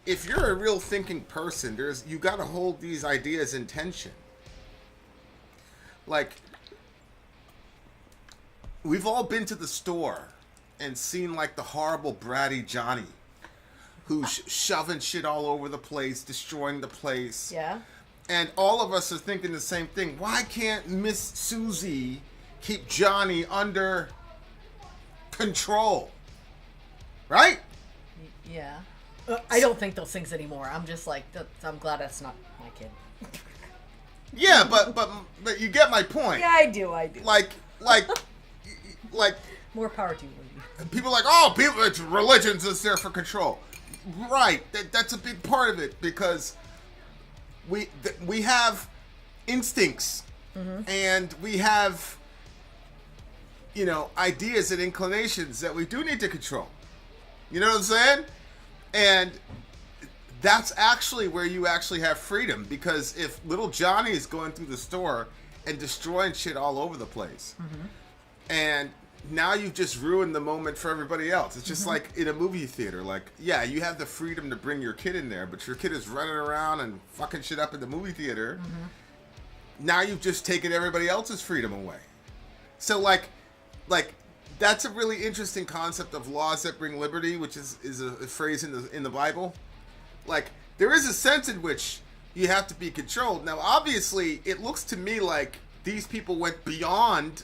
if you're a real thinking person, you got to hold these ideas in tension. Like, we've all been to the store and seen like the horrible bratty Johnny who's shoving shit all over the place, destroying the place. Yeah. And all of us are thinking the same thing. Why can't Miss Susie keep Johnny under control? Right? Yeah. I don't think those things anymore. I'm just like, I'm glad that's not my kid. Yeah, but you get my point. Yeah, I do. Like More power to you, lady. people are like, oh, it's religion's just there for control. Right. That's a big part of it because we have instincts and we have, ideas and inclinations that we do need to control. You know what I'm saying? And that's actually where you actually have freedom, because if little Johnny is going through the store and destroying shit all over the place, and now you've just ruined the moment for everybody else. It's just like in a movie theater. Like, yeah, you have the freedom to bring your kid in there, but your kid is running around and fucking shit up in the movie theater. Now you've just taken everybody else's freedom away. So like that's a really interesting concept of laws that bring liberty, which is a phrase in the Bible. Like, there is a sense in which you have to be controlled. Now, obviously, it looks to me like these people went beyond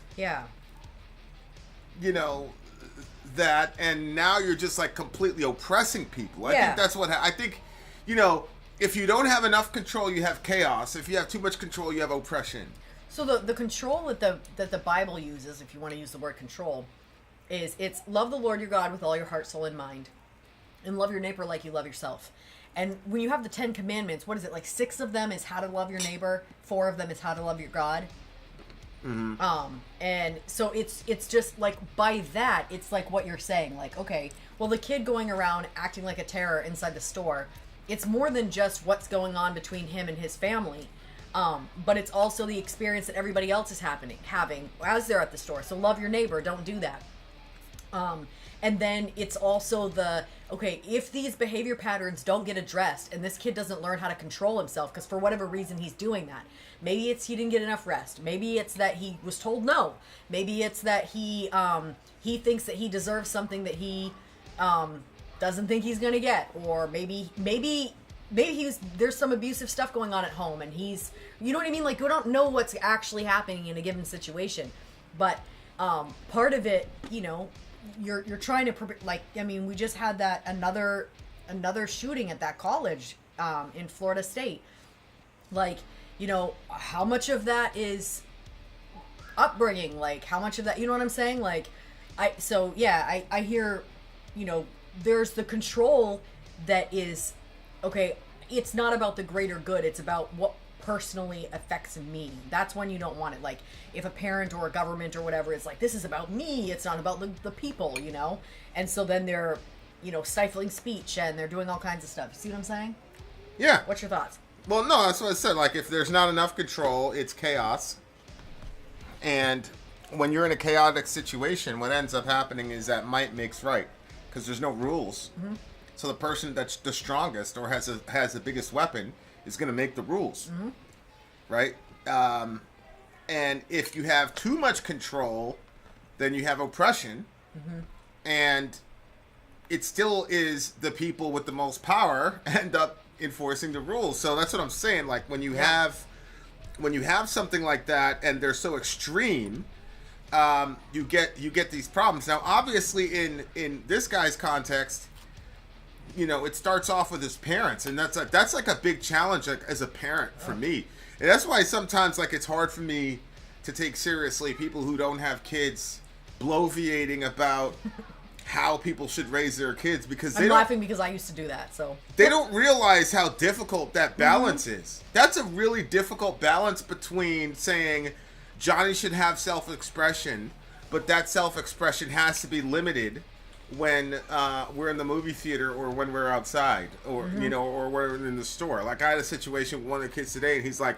that, and now you're just like completely oppressing people. I think that's what I think. If you don't have enough control, you have chaos. If you have too much control, you have oppression. So the control that the Bible uses, if you want to use the word control, is it's love the Lord your God with all your heart, soul, and mind, and love your neighbor like you love yourself. And when you have the 10 Commandments, what is it, like 6 of them is how to love your neighbor, 4 of them is how to love your God. And so it's just like, by that, it's like what you're saying, like, okay, well, the kid going around acting like a terror inside the store, it's more than just what's going on between him and his family, but it's also the experience that everybody else is having as they're at the store. So love your neighbor, don't do that. And then it's also if these behavior patterns don't get addressed and this kid doesn't learn how to control himself, because for whatever reason he's doing that. Maybe it's he didn't get enough rest. Maybe it's that he was told no. Maybe it's that he thinks that he deserves something that he doesn't think he's gonna get. Or maybe there's some abusive stuff going on at home and he's, you know what I mean? Like, we don't know what's actually happening in a given situation. But part of it, you're trying to, we just had that another shooting at that college in Florida State. Like, how much of that is upbringing? Like, how much of that, you know what I'm saying? Like, I hear, there's the control that is, okay, it's not about the greater good, it's about what personally affects me. That's when you don't want it. Like, if a parent or a government or whatever is like, this is about me, it's not about the people, and so then they're stifling speech and they're doing all kinds of stuff. See what I'm saying? Yeah. What's your thoughts? Well, no, that's what I said. Like, if there's not enough control, it's chaos. And when you're in a chaotic situation, what ends up happening is that might makes right, because there's no rules. So the person that's the strongest or has the biggest weapon is going to make the rules, right? And if you have too much control, then you have oppression, and it still is the people with the most power end up enforcing the rules. So that's what I'm saying. Like, when you have something like that and they're so extreme, you get these problems. Now, obviously, in this guy's context, it starts off with his parents, and that's like a big challenge, like, as a parent for me. And that's why sometimes, like, it's hard for me to take seriously people who don't have kids bloviating about how people should raise their kids, because I'm laughing because I used to do that. So they don't realize how difficult that balance is. That's a really difficult balance between saying Johnny should have self-expression, but that self-expression has to be limited when we're in the movie theater or when we're outside or or we're in the store. Like, I had a situation with one of the kids today, and he's like,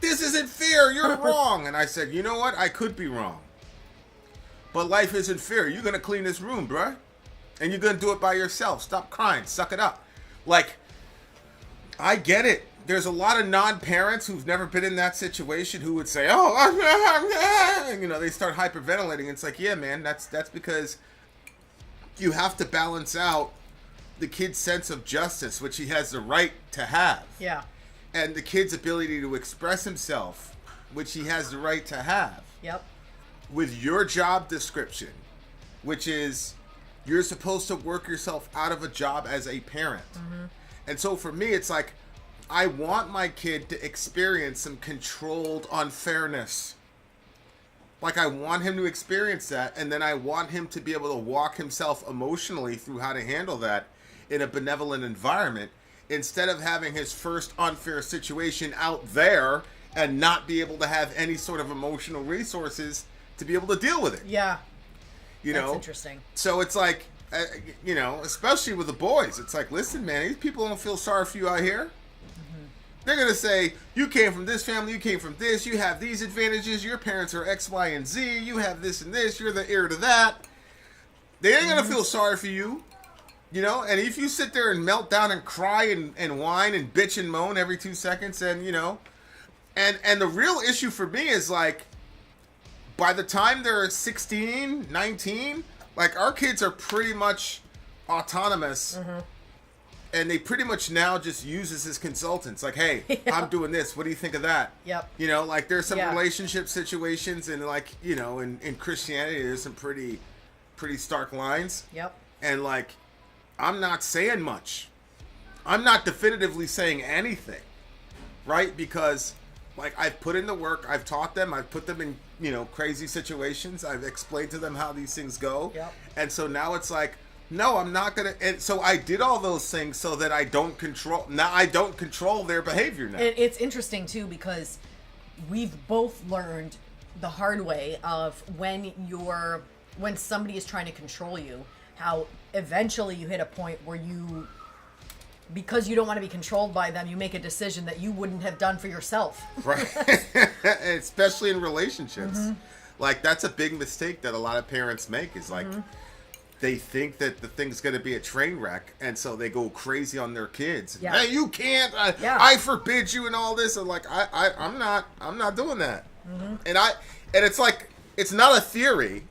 "This isn't fair, you're wrong." And I said, you know what, I could be wrong, but life isn't fair. You're gonna clean this room, bruh, and you're gonna do it by yourself. Stop crying, suck it up. Like, I get it. there's a lot of non-parents who've never been in that situation who would say, "Oh," you know, they start hyperventilating. It's like, yeah, man, that's because you have to balance out the kid's sense of justice, which he has the right to have. Yeah. And the kid's ability to express himself, which he has the right to have. Yep. With your job description, which is you're supposed to work yourself out of a job as a parent. Mm-hmm. And so for me, it's like, I want my kid to experience some controlled unfairness. Like, I want him to experience that, and then I want him to be able to walk himself emotionally through how to handle that in a benevolent environment, instead of having his first unfair situation out there and not be able to have any sort of emotional resources to be able to deal with it. Yeah. You That's know? interesting. So it's like, you know, especially with the boys, it's like, listen, man, these people don't feel sorry for you out here. Mm-hmm. They're going to say, you came from this family, you came from this, you have these advantages, your parents are X, Y, and Z, you have this and this, you're the heir to that. They ain't going to feel sorry for you. You know, and if you sit there and melt down and cry and whine and bitch and moan every 2 seconds, and, you know, and the real issue for me is, like, by the time they're 16, 19, like, our kids are pretty much autonomous, and they pretty much now just use us as consultants. Like, hey, I'm doing this. What do you think of that? Yep. You know, like, there's some relationship situations, and, like, you know, in Christianity, there's some pretty stark lines. Yep. And, like, I'm not saying much. I'm not definitively saying anything, right? Because, like, I've put in the work. I've taught them. I've put them in, you know, crazy situations. I've explained to them how these things go. Yep. And so now it's like, no, I'm not going to. And so I did all those things so that I don't control. Now I don't control their behavior now. And it's interesting, too, because we've both learned the hard way of when somebody is trying to control you, how eventually you hit a point where you, because you don't want to be controlled by them, you make a decision that you wouldn't have done for yourself. Right. Especially in relationships. Mm-hmm. Like, that's a big mistake that a lot of parents make, is like, they think that the thing's going to be a train wreck, and so they go crazy on their kids. Yeah. Hey, you can't. I forbid you and all this. And like, I'm not doing that. Mm-hmm. And it's like, it's not a theory.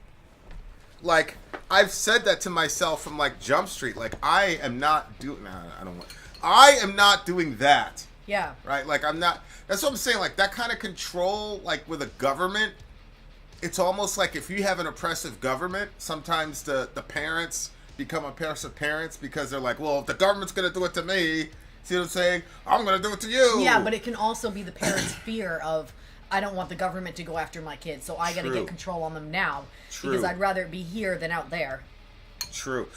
Like, I've said that to myself from, like, Jump Street. Like, I am not doing that. Yeah. Right? Like, I'm not. That's what I'm saying. Like, that kind of control, like, with a government, it's almost like if you have an oppressive government, sometimes the parents become oppressive parents because they're like, well, if the government's going to do it to me, see what I'm saying? I'm going to do it to you. Yeah, but it can also be the parents' fear of, I don't want the government to go after my kids, so I got to get control on them now. True. Because I'd rather it be here than out there. True.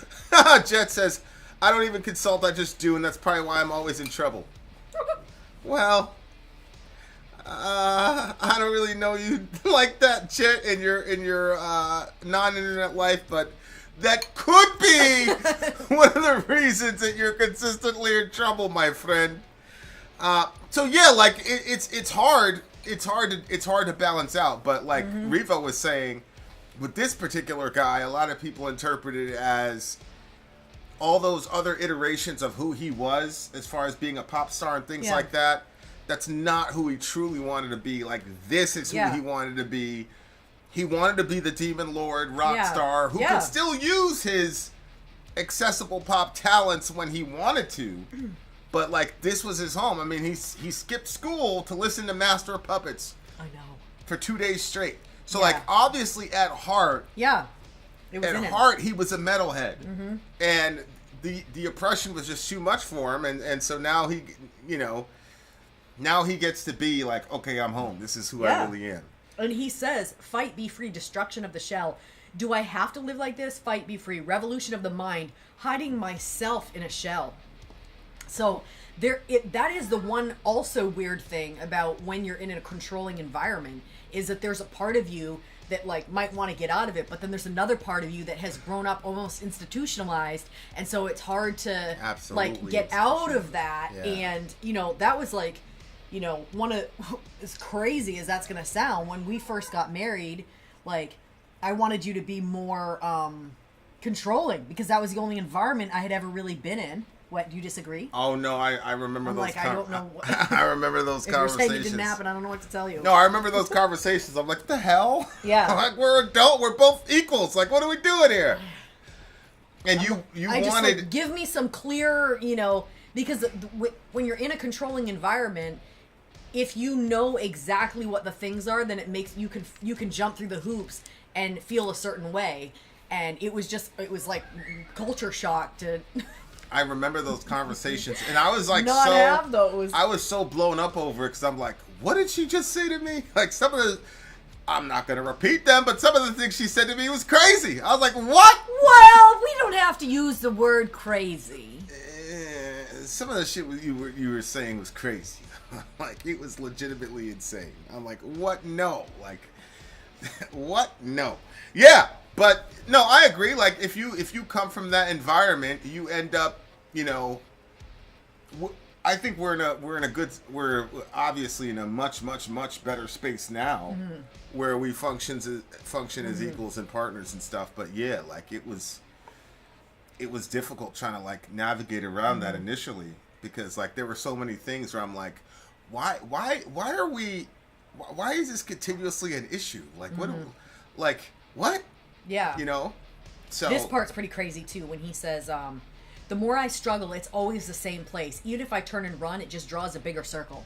Jet says, I don't even consult, I just do, and that's probably why I'm always in trouble. Well, I don't really know you like that, Jet, in your non-internet life, but that could be one of the reasons that you're consistently in trouble, my friend. So yeah, like, it's hard. It's hard to balance out, but like Revo was saying, with this particular guy, a lot of people interpret it as all those other iterations of who he was as far as being a pop star and things like that. That's not who he truly wanted to be. Like, this is who he wanted to be. He wanted to be the Demon Lord rock star who could still use his accessible pop talents when he wanted to. But, like, this was his home. I mean, he skipped school to listen to Master of Puppets. I know. For 2 days straight. So, like, obviously at heart. Yeah. It was at heart, he was a metalhead. Mm-hmm. And the oppression was just too much for him. And so now he, you know, now he gets to be like, okay, I'm home. This is who I really am. And he says, fight, be free, destruction of the shell. Do I have to live like this? Fight, be free. Revolution of the mind. Hiding myself in a shell. So that is the one also weird thing about when you're in a controlling environment, is that there's a part of you that, like, might want to get out of it, but then there's another part of you that has grown up almost institutionalized, and so it's hard to like get out of that. And you know, that was like, you know, one of, as crazy as that's gonna sound, when we first got married, like, I wanted you to be more controlling, because that was the only environment I had ever really been in. What, do you disagree? Oh no, I remember I'm those. like, I don't know. I remember those If you're conversations. saying it didn't happen, I don't know what to tell you. No, I remember those conversations. I'm like, what the hell? Yeah. I'm like, we're adult. We're both equals. Like, what are we doing here? And you I just, wanted... like, give me some clear, because when you're in a controlling environment, if you know exactly what the things are, then it makes you can jump through the hoops and feel a certain way. And it was like culture shock to... I remember those conversations, and I was like, Not have those. I was so blown up over it because I'm like, what did she just say to me? Like some of the, I'm not gonna repeat them, but some of the things she said to me was crazy. I was like, what? Well, we don't have to use the word crazy. Some of the shit you were saying was crazy. Like it was legitimately insane. I'm like, what? No, like, what? No. Yeah. But no, I agree. Like if you come from that environment, you end up, I think we're obviously in a much better space now, where we function as equals and partners and stuff. But yeah, like it was difficult trying to like navigate around that initially because like there were so many things where I'm like, why is this continuously an issue? Like what? Yeah. So this part's pretty crazy too when he says, the more I struggle, it's always the same place. Even if I turn and run, it just draws a bigger circle.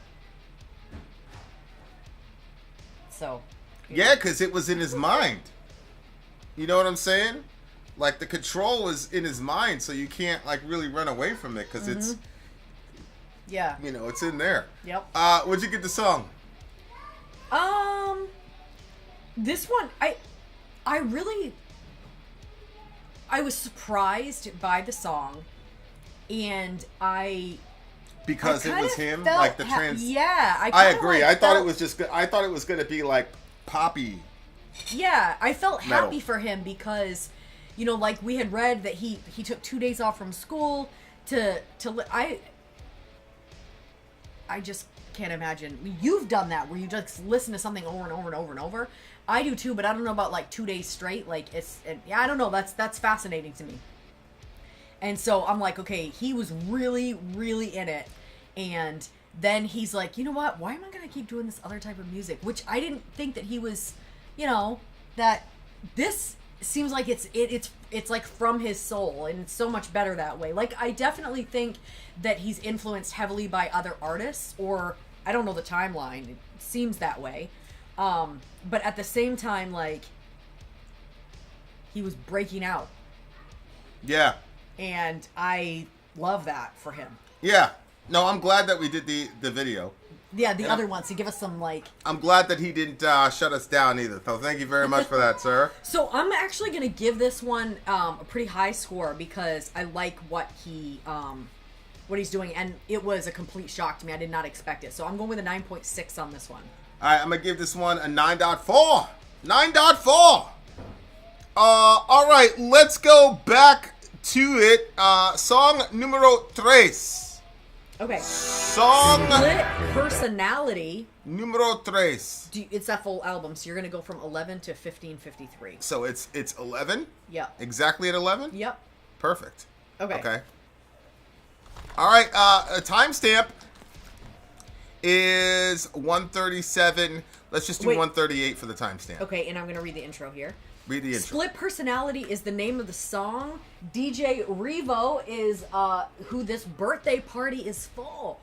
So. Yeah, because it was in his mind. You know what I'm saying? Like the control was in his mind, so you can't like really run away from it because it's. Yeah. It's in there. Yep. What'd you get the song? This one, I was surprised by the song, and because it was him, felt like the trans. Yeah, I agree. I thought it was just. I thought it was going to be like poppy. Yeah, I felt metal. happy for him because, like we had read that he took 2 days off from school to I just can't imagine. You've done that where you just listen to something over and over and over and over. I do too, but I don't know about like 2 days straight. Like I don't know. That's fascinating to me. And so I'm like, okay, he was really, really in it. And then he's like, you know what? Why am I going to keep doing this other type of music? Which I didn't think that he was, that this seems like it's like from his soul, and it's so much better that way. Like I definitely think that he's influenced heavily by other artists, or I don't know the timeline. It seems that way. But at the same time, like, he was breaking out. Yeah. And I love that for him. Yeah. No, I'm glad that we did the video. Yeah, the other ones to give us some, like... I'm glad that he didn't shut us down either. So thank you very much for that, sir. So I'm actually going to give this one a pretty high score because I like what he's doing. And it was a complete shock to me. I did not expect it. So I'm going with a 9.6 on this one. All right, I'm going to give this one a 9.4. 9.4. All right, let's go back to it. Song numero 3. Okay. Song Split Personality. Numero 3. It's that full album, so you're going to go from 11 to 1553. So it's 11? Yep. Exactly at 11? Yep. Perfect. Okay. All right, a timestamp is 137. Let's just do 138 for the timestamp. Okay, and I'm going to read the intro here. Read the intro. Split Personality is the name of the song. DJ Revo is who this birthday party is for.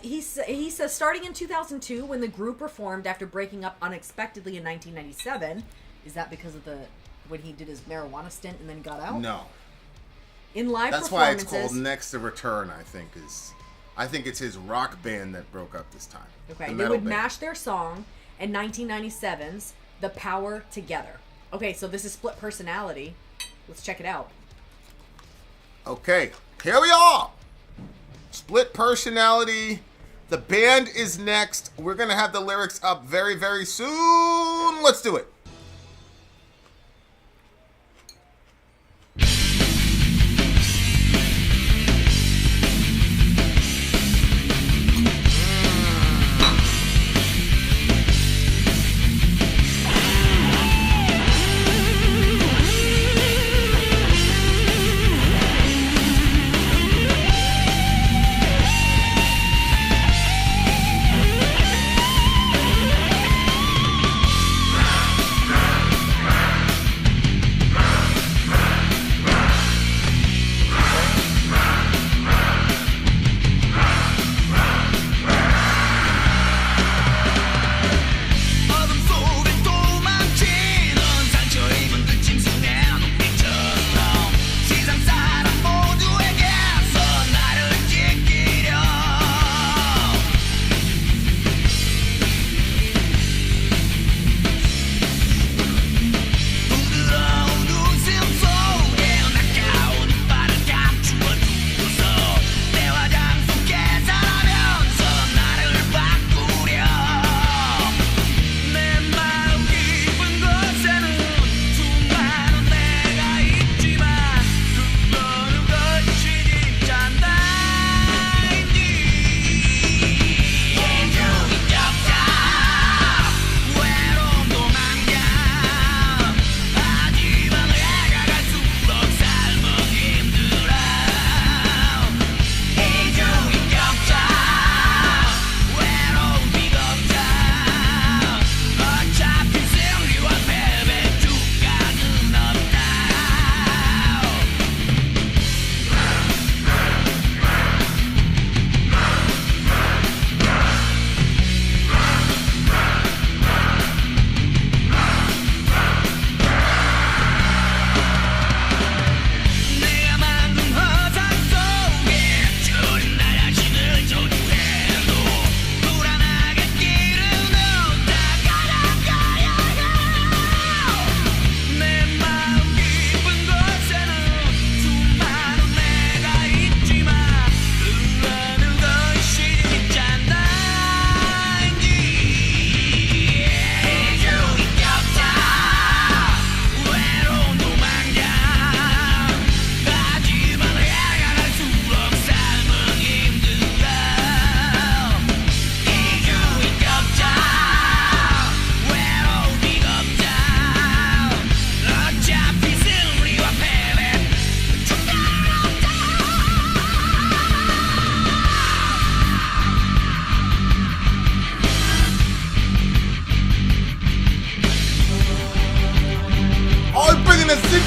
He says starting in 2002 when the group reformed after breaking up unexpectedly in 1997. Is that because of when he did his marijuana stint and then got out? No. In live That's why it's performances. called N.E.X.T. Return, I think it's his rock band that broke up this time. Okay, they would mash their song in 1997's The Power Together. Okay, so this is Split Personality. Let's check it out. Okay, here we are. Split Personality. The band is next. We're going to have the lyrics up very, very soon. Let's do it.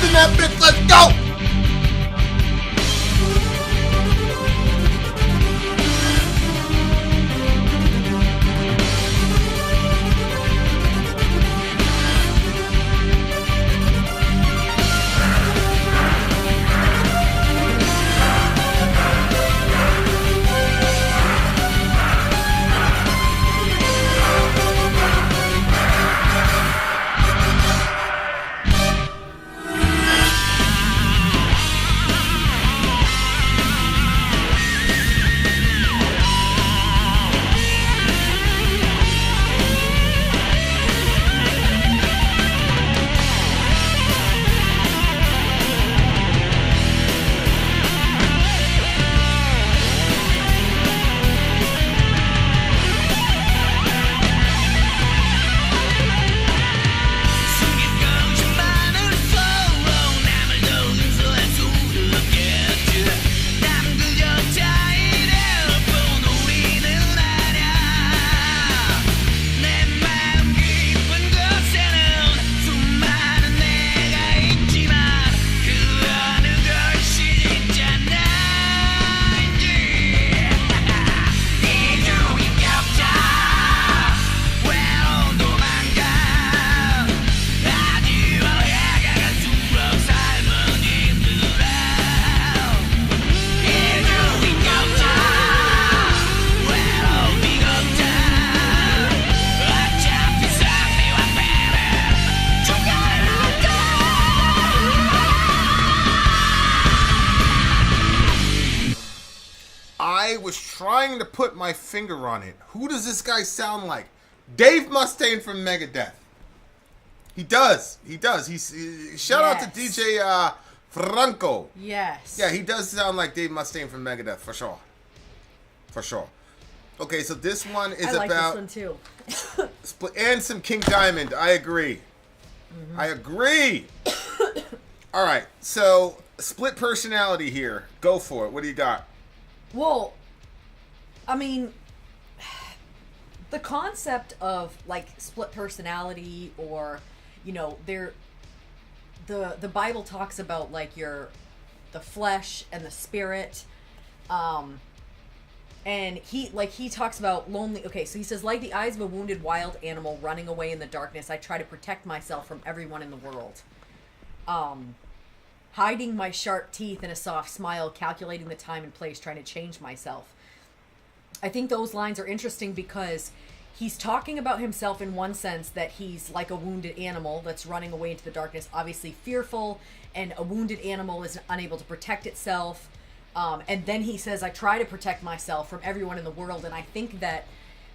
in that bitch. Let's go. I was trying to put my finger on it. Who does this guy sound like? Dave Mustaine from Megadeth. He does. He's shout out to DJ Franco. Yes. Yeah, he does sound like Dave Mustaine from Megadeth for sure. Okay, so this one is I like about this one too. split and some King Diamond. I agree. I agree. All right, so split personality here. Go for it. What do you got? Well, I mean, the concept of like split personality, or you know, the Bible talks about like the flesh and the spirit, and he talks about lonely. Okay, so he says, like the eyes of a wounded wild animal running away in the darkness, I try to protect myself from everyone in the world. Hiding my sharp teeth in a soft smile, calculating the time and place, trying to change myself. I think those lines are interesting because he's talking about himself in one sense, that he's like a wounded animal that's running away into the darkness, obviously fearful, and a wounded animal is unable to protect itself. And then he says, I try to protect myself from everyone in the world. And I think that,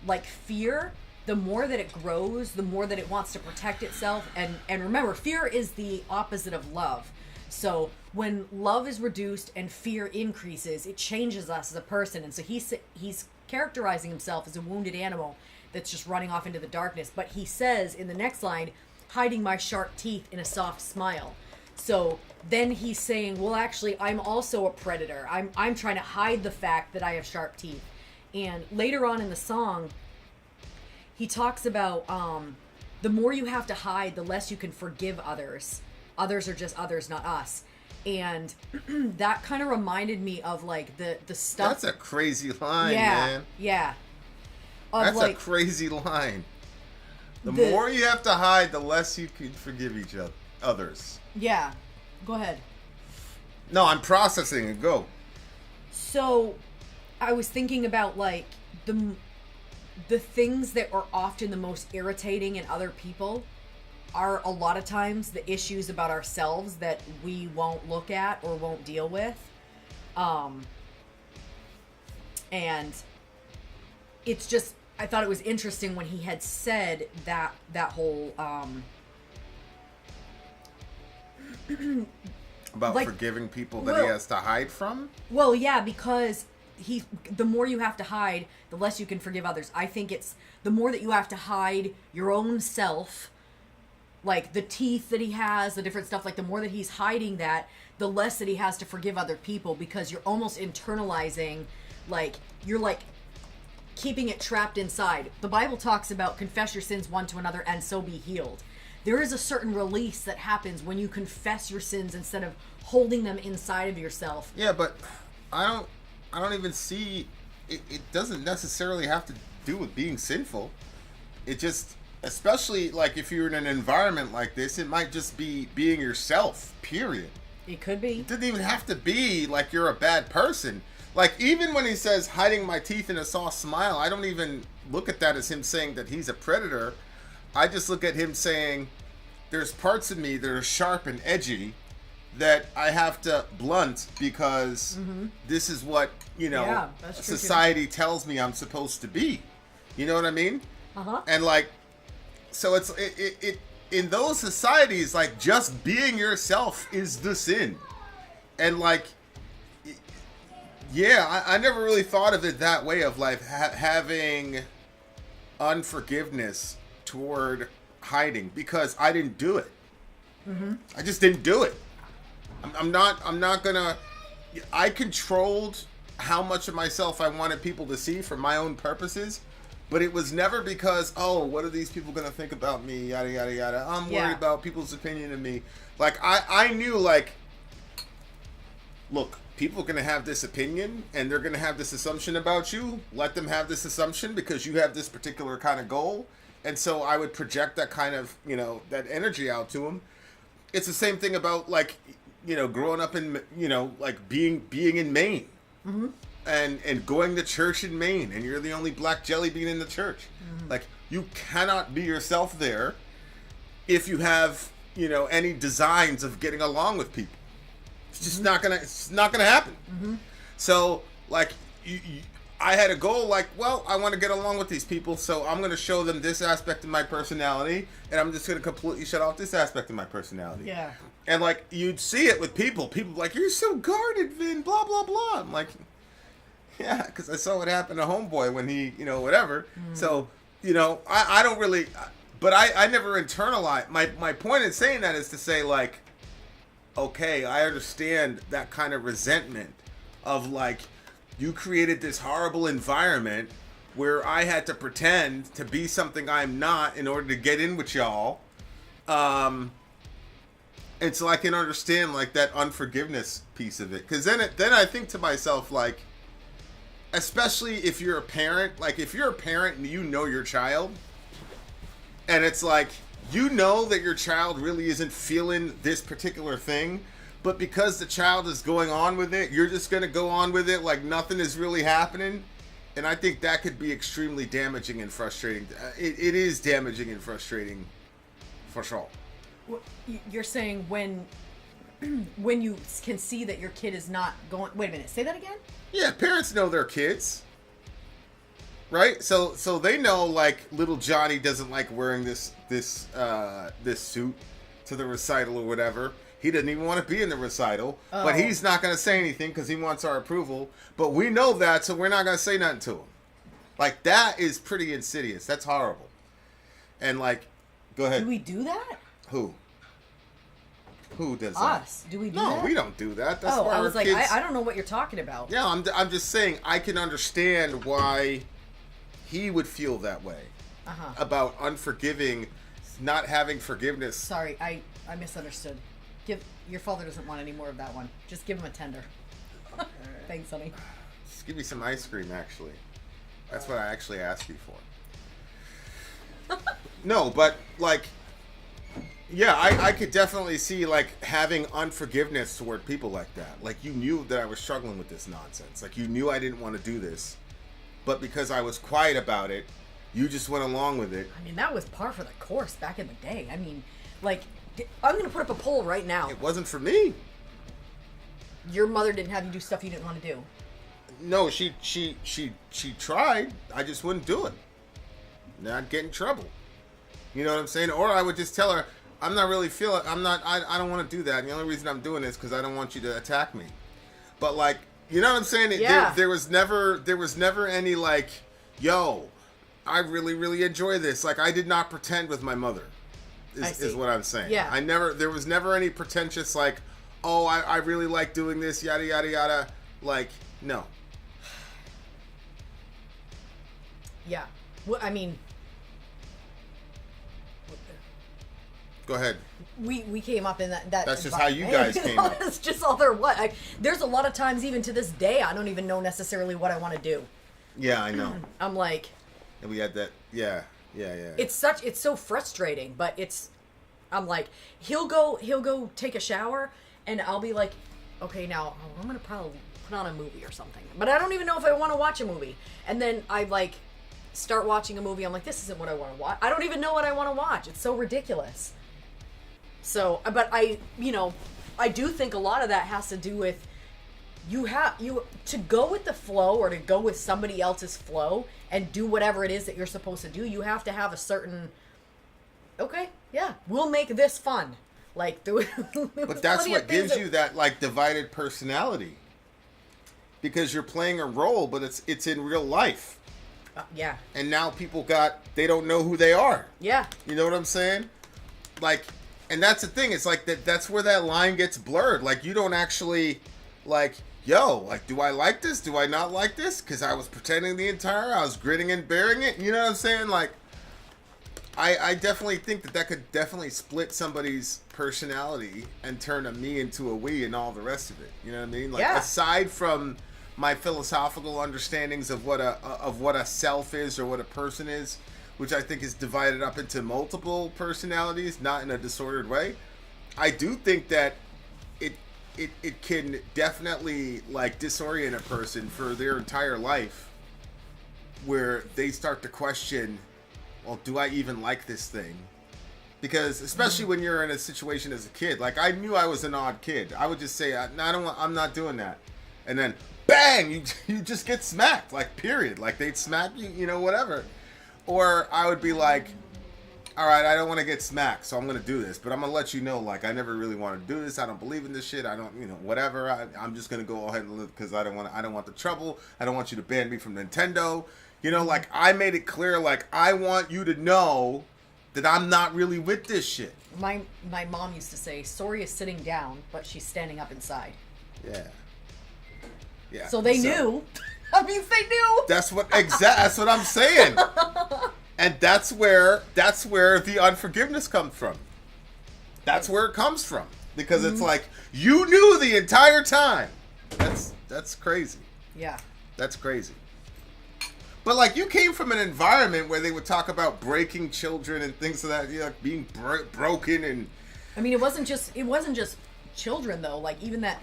like, fear, the more that it grows, the more that it wants to protect itself. And remember, fear is the opposite of love. So when love is reduced and fear increases, it changes us as a person. And so he's characterizing himself as a wounded animal that's just running off into the darkness. But he says in the next line, hiding my sharp teeth in a soft smile. So then he's saying, well, actually, I'm also a predator. I'm trying to hide the fact that I have sharp teeth. And later on in the song, he talks about the more you have to hide, the less you can forgive others. Others are just others, not us. And that kind of reminded me of like the stuff. That's a crazy line, man. Yeah. That's like, a crazy line. The more you have to hide, the less you can forgive each other. Others. Yeah. Go ahead. No, I'm processing it. Go. So, I was thinking about like the things that are often the most irritating in other people are a lot of times the issues about ourselves that we won't look at or won't deal with. And it's just, I thought it was interesting when he had said that whole about like, forgiving people that he has to hide from? Well, yeah, because the more you have to hide, the less you can forgive others. I think it's the more that you have to hide your own self, like the teeth that he has, the different stuff, like the more that he's hiding that, the less that he has to forgive other people, because you're almost internalizing, like, you're like keeping it trapped inside. The Bible talks about confess your sins one to another and so be healed. there is a certain release that happens when you confess your sins instead of holding them inside of yourself. Yeah, but I don't even see it. It doesn't necessarily have to do with being sinful. It just, especially like if you're in an environment like this, it might just be being yourself, period. It could be. It doesn't even have to be like you're a bad person. Like, even when he says hiding my teeth in a soft smile, I don't even look at that as him saying that he's a predator. I just look at him saying there's parts of me that are sharp and edgy that I have to blunt because this is what, society tells me I'm supposed to be. You know what I mean? Uh-huh. And like, so it's it in those societies, like, just being yourself is the sin. And like, yeah, I never really thought of it that way, of like having unforgiveness toward hiding, because I didn't do it. I just didn't do it. I'm not gonna. I controlled how much of myself I wanted people to see for my own purposes, but it was never because, oh, what are these people gonna think about me? Yada yada yada. I'm worried about people's opinion of me. Like, I knew, like, look, people are gonna have this opinion and they're gonna have this assumption about you. Let them have this assumption because you have this particular kind of goal, and so I would project that kind of, that energy out to them. It's the same thing about, like, growing up in, like being in Maine, and going to church in Maine, and you're the only black jelly bean in the church. Like, you cannot be yourself there if you have, any designs of getting along with people. It's just not gonna happen. So, like, I had a goal, like, well, I want to get along with these people, so I'm going to show them this aspect of my personality, and I'm just going to completely shut off this aspect of my personality. Yeah. And, like, you'd see it with people. People like, you're so guarded, Vin, blah, blah, blah. I'm like, yeah, because I saw what happened to Homeboy when he, whatever. So, I don't really, but I never internalized. My point in saying that is to say, like, okay, I understand that kind of resentment of, like, you created this horrible environment where I had to pretend to be something I'm not in order to get in with y'all. And so I can understand, like, that unforgiveness piece of it. Because then I think to myself, like, especially if you're a parent, like, if you're a parent and you know your child, and it's like, you know that your child really isn't feeling this particular thing, but because the child is going on with it, you're just going to go on with it like nothing is really happening. And I think that could be extremely damaging and frustrating. It is damaging and frustrating, for sure. You're saying when you can see that your kid is not going... Wait a minute, say that again? Yeah, parents know their kids. Right? So they know, like, little Johnny doesn't like wearing this suit to the recital or whatever. He doesn't even want to be in the recital, but he's not going to say anything because he wants our approval. But we know that, so we're not going to say nothing to him. Like, that is pretty insidious. That's horrible. And, like, go ahead. Do we do that? Who does that? Us. Do we do that? No, we don't do that. That's why I was like, kids... I don't know what you're talking about. Yeah, I'm just saying I can understand why he would feel that way about unforgiving, not having forgiveness. Sorry, I misunderstood. Your father doesn't want any more of that one. Just give him a tender. Thanks, honey. Just give me some ice cream, actually. That's what I actually asked you for. No, but, like, yeah, I could definitely see, like, having unforgiveness toward people like that. Like, you knew that I was struggling with this nonsense. Like, you knew I didn't want to do this. But because I was quiet about it, you just went along with it. I mean, that was par for the course back in the day. I mean, like, I'm going to put up a poll right now. It wasn't for me. Your mother didn't have you do stuff you didn't want to do. No, she tried. I just wouldn't do it. I'd get in trouble. You know what I'm saying? Or I would just tell her, I'm not really feeling, I don't want to do that. And the only reason I'm doing it is because I don't want you to attack me. But, like, you know what I'm saying? Yeah. There was never any, like, yo, I really, really enjoy this. Like, I did not pretend with my mother, is what I'm saying. Yeah. There was never any pretentious, like, oh, I really like doing this, yada, yada, yada. Like, no. Yeah. Well, I mean, Go ahead. We came up in that. That's just how you guys came up. It's just all there. There's a lot of times, even to this day, I don't even know necessarily what I want to do. Yeah, I know. I'm like. And we had that. Yeah. It's so frustrating, but I'm like, he'll go take a shower, and I'll be like, okay, now I'm gonna probably put on a movie or something, but I don't even know if I want to watch a movie. And then I like start watching a movie. I'm like, this isn't what I want to watch. I don't even know what I want to watch. It's so ridiculous. So, but I do think a lot of that has to do with you to go with the flow, or to go with somebody else's flow and do whatever it is that you're supposed to do. You have to have a certain, okay, yeah, we'll make this fun. Like, but that's what gives you that like divided personality, because you're playing a role, but it's in real life. Yeah. And now people they don't know who they are. Yeah. You know what I'm saying? Like, and that's the thing. It's like that's where that line gets blurred. Like, you don't actually, like, yo, like, do I like this? Do I not like this? Because I was pretending I was grinning and bearing it. You know what I'm saying? Like, I definitely think that could definitely split somebody's personality and turn a me into a we and all the rest of it. You know what I mean? Like, aside from my philosophical understandings of what a self is, or what a person is, which I think is divided up into multiple personalities, not in a disordered way, I do think that it can definitely like disorient a person for their entire life, where they start to question, well, do I even like this thing? Because especially when you're in a situation as a kid, like, I knew I was an odd kid. I would just say, I'm not doing that. And then bang, you just get smacked, like, period. Like, they'd smack you, you know, whatever. Or I would be like, all right, I don't want to get smacked, so I'm going to do this. But I'm going to let you know, like, I never really want to do this. I don't believe in this shit. I don't, you know, whatever. I'm just going to go ahead and live because I don't want the trouble. I don't want you to ban me from Nintendo. You know, like, I made it clear, like, I want you to know that I'm not really with this shit. My mom used to say, Sori is sitting down, but she's standing up inside. Yeah. Yeah. So they knew. I mean, they knew. That's what I'm saying. And that's where the unforgiveness comes from. That's where it comes from. Because it's like, you knew the entire time. That's crazy. Yeah. That's crazy. But, like, you came from an environment where they would talk about breaking children and things of that, you know, like being broken and... I mean, it wasn't just children, though. Like, even that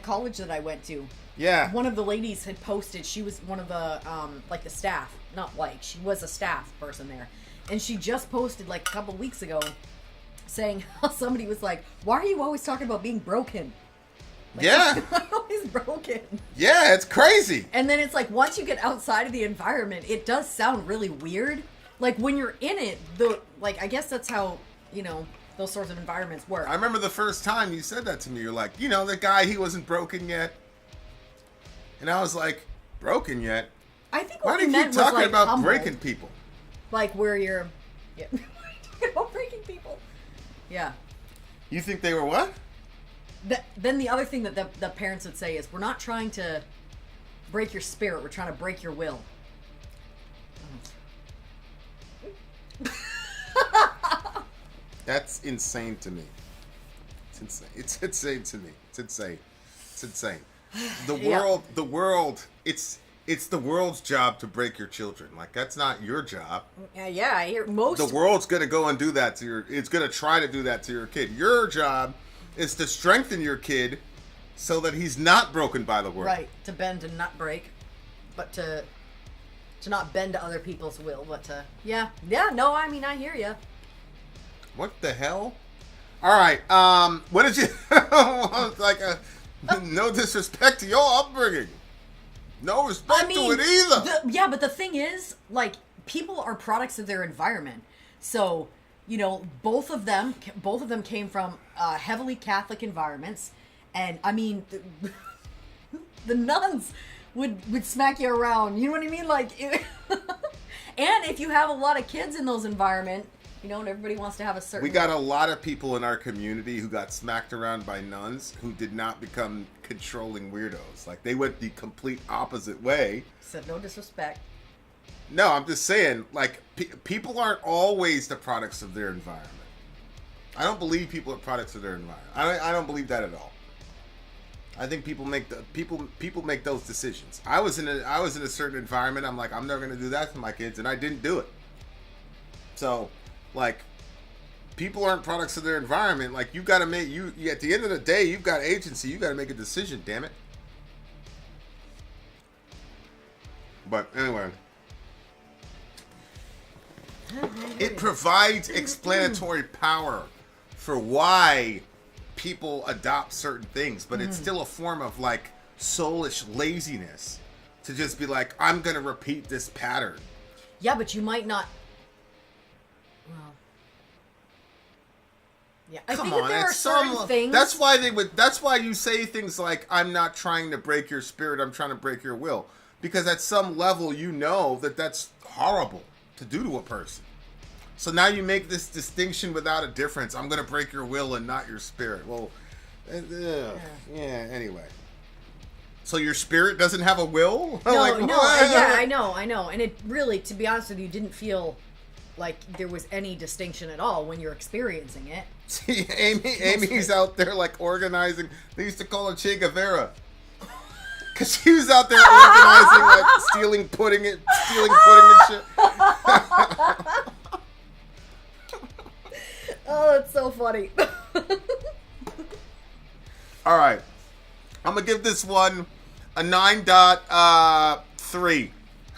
college that I went to. Yeah. One of the ladies had posted, she was one of the, like, the staff. Not like, she was a staff person there. And she just posted, like, a couple weeks ago, saying how somebody was like, why are you always talking about being broken? Like, yeah. I'm always broken. Yeah, it's crazy. And then it's like, once you get outside of the environment, it does sound really weird. Like, when you're in it, I guess that's how, you know, those sorts of environments work. I remember the first time you said that to me. You're like, you know, the guy, he wasn't broken yet. And I was like, broken yet? I think why what do you he keep meant talking was, like, about humbled. breaking people? Like, where you're... Yeah. Talking about breaking people. Yeah. You think they were what? Then the other thing that the parents would say is, we're not trying to break your spirit, we're trying to break your will. That's insane to me. It's insane. It's insane to me. It's insane. It's insane. The world, it's the world's job to break your children. Like, that's not your job. Yeah, I hear most... The world's going to go and do that to it's going to try to do that to your kid. Your job is to strengthen your kid so that he's not broken by the world. Right, to bend and not break, but to not bend to other people's will, but to... Yeah, no, I mean, I hear you. What the hell? All right, what did you... like, no disrespect to your upbringing. No respect to it either. But the thing is, like, people are products of their environment. So, you know, both of them came from heavily Catholic environments, and I mean, the nuns would smack you around. You know what I mean? Like, and if you have a lot of kids in those environments, you know, and everybody wants to have a certain... We got a lot of people in our community who got smacked around by nuns who did not become controlling weirdos. Like, they went the complete opposite way. Said no disrespect. No, I'm just saying, like, people aren't always the products of their environment. I don't believe people are products of their environment. I don't believe that at all. I think people make those decisions. I was in a certain environment. I'm like, I'm never gonna do that to my kids, and I didn't do it. So, like, people aren't products of their environment. Like, you gotta make you at the end of the day, you've got agency. You gotta make a decision. Damn it. But anyway, it provides explanatory power for why people adopt certain things, but it's still a form of like soulish laziness to just be like, I'm gonna repeat this pattern. Yeah, but you might not. Well, yeah, I think that there are certain things. That's why they would. That's why you say things like, "I'm not trying to break your spirit. I'm trying to break your will," because at some level you know that that's horrible to do to a person. So now you make this distinction without a difference. I'm going to break your will and not your spirit. Well, anyway. So your spirit doesn't have a will? I know. And it really, to be honest with you, didn't feel like there was any distinction at all when you're experiencing it. See, Amy's out there like organizing. They used to call her Che Guevara. Because she was out there organizing, like stealing pudding and shit. Oh, that's so funny. All right. I'm going to give this one a 9.3.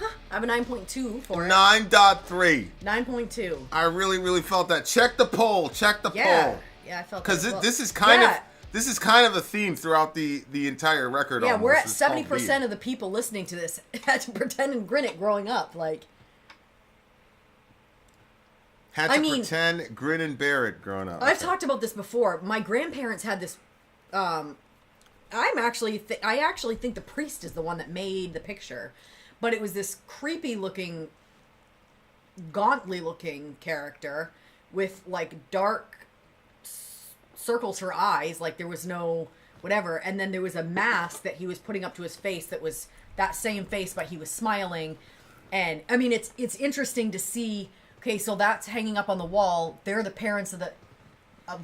I have a 9.2 for it. 9.3. 9.2. I really, really felt that. Check the poll. Check the poll. Yeah, I felt that. Because as well. this is kind of a theme throughout the entire record. Yeah, almost. we're at It's 70% of the people listening to this had to pretend and grin it growing up. Like, had to pretend, grin and bear it growing up. I've talked about this before. My grandparents had this. I actually think the priest is the one that made the picture, but it was this creepy looking, gauntly looking character with like dark circles for eyes, like there was no whatever, and then there was a mask that he was putting up to his face that was that same face, but he was smiling. And I mean, it's interesting to see. Okay, so that's hanging up on the wall. They're the parents of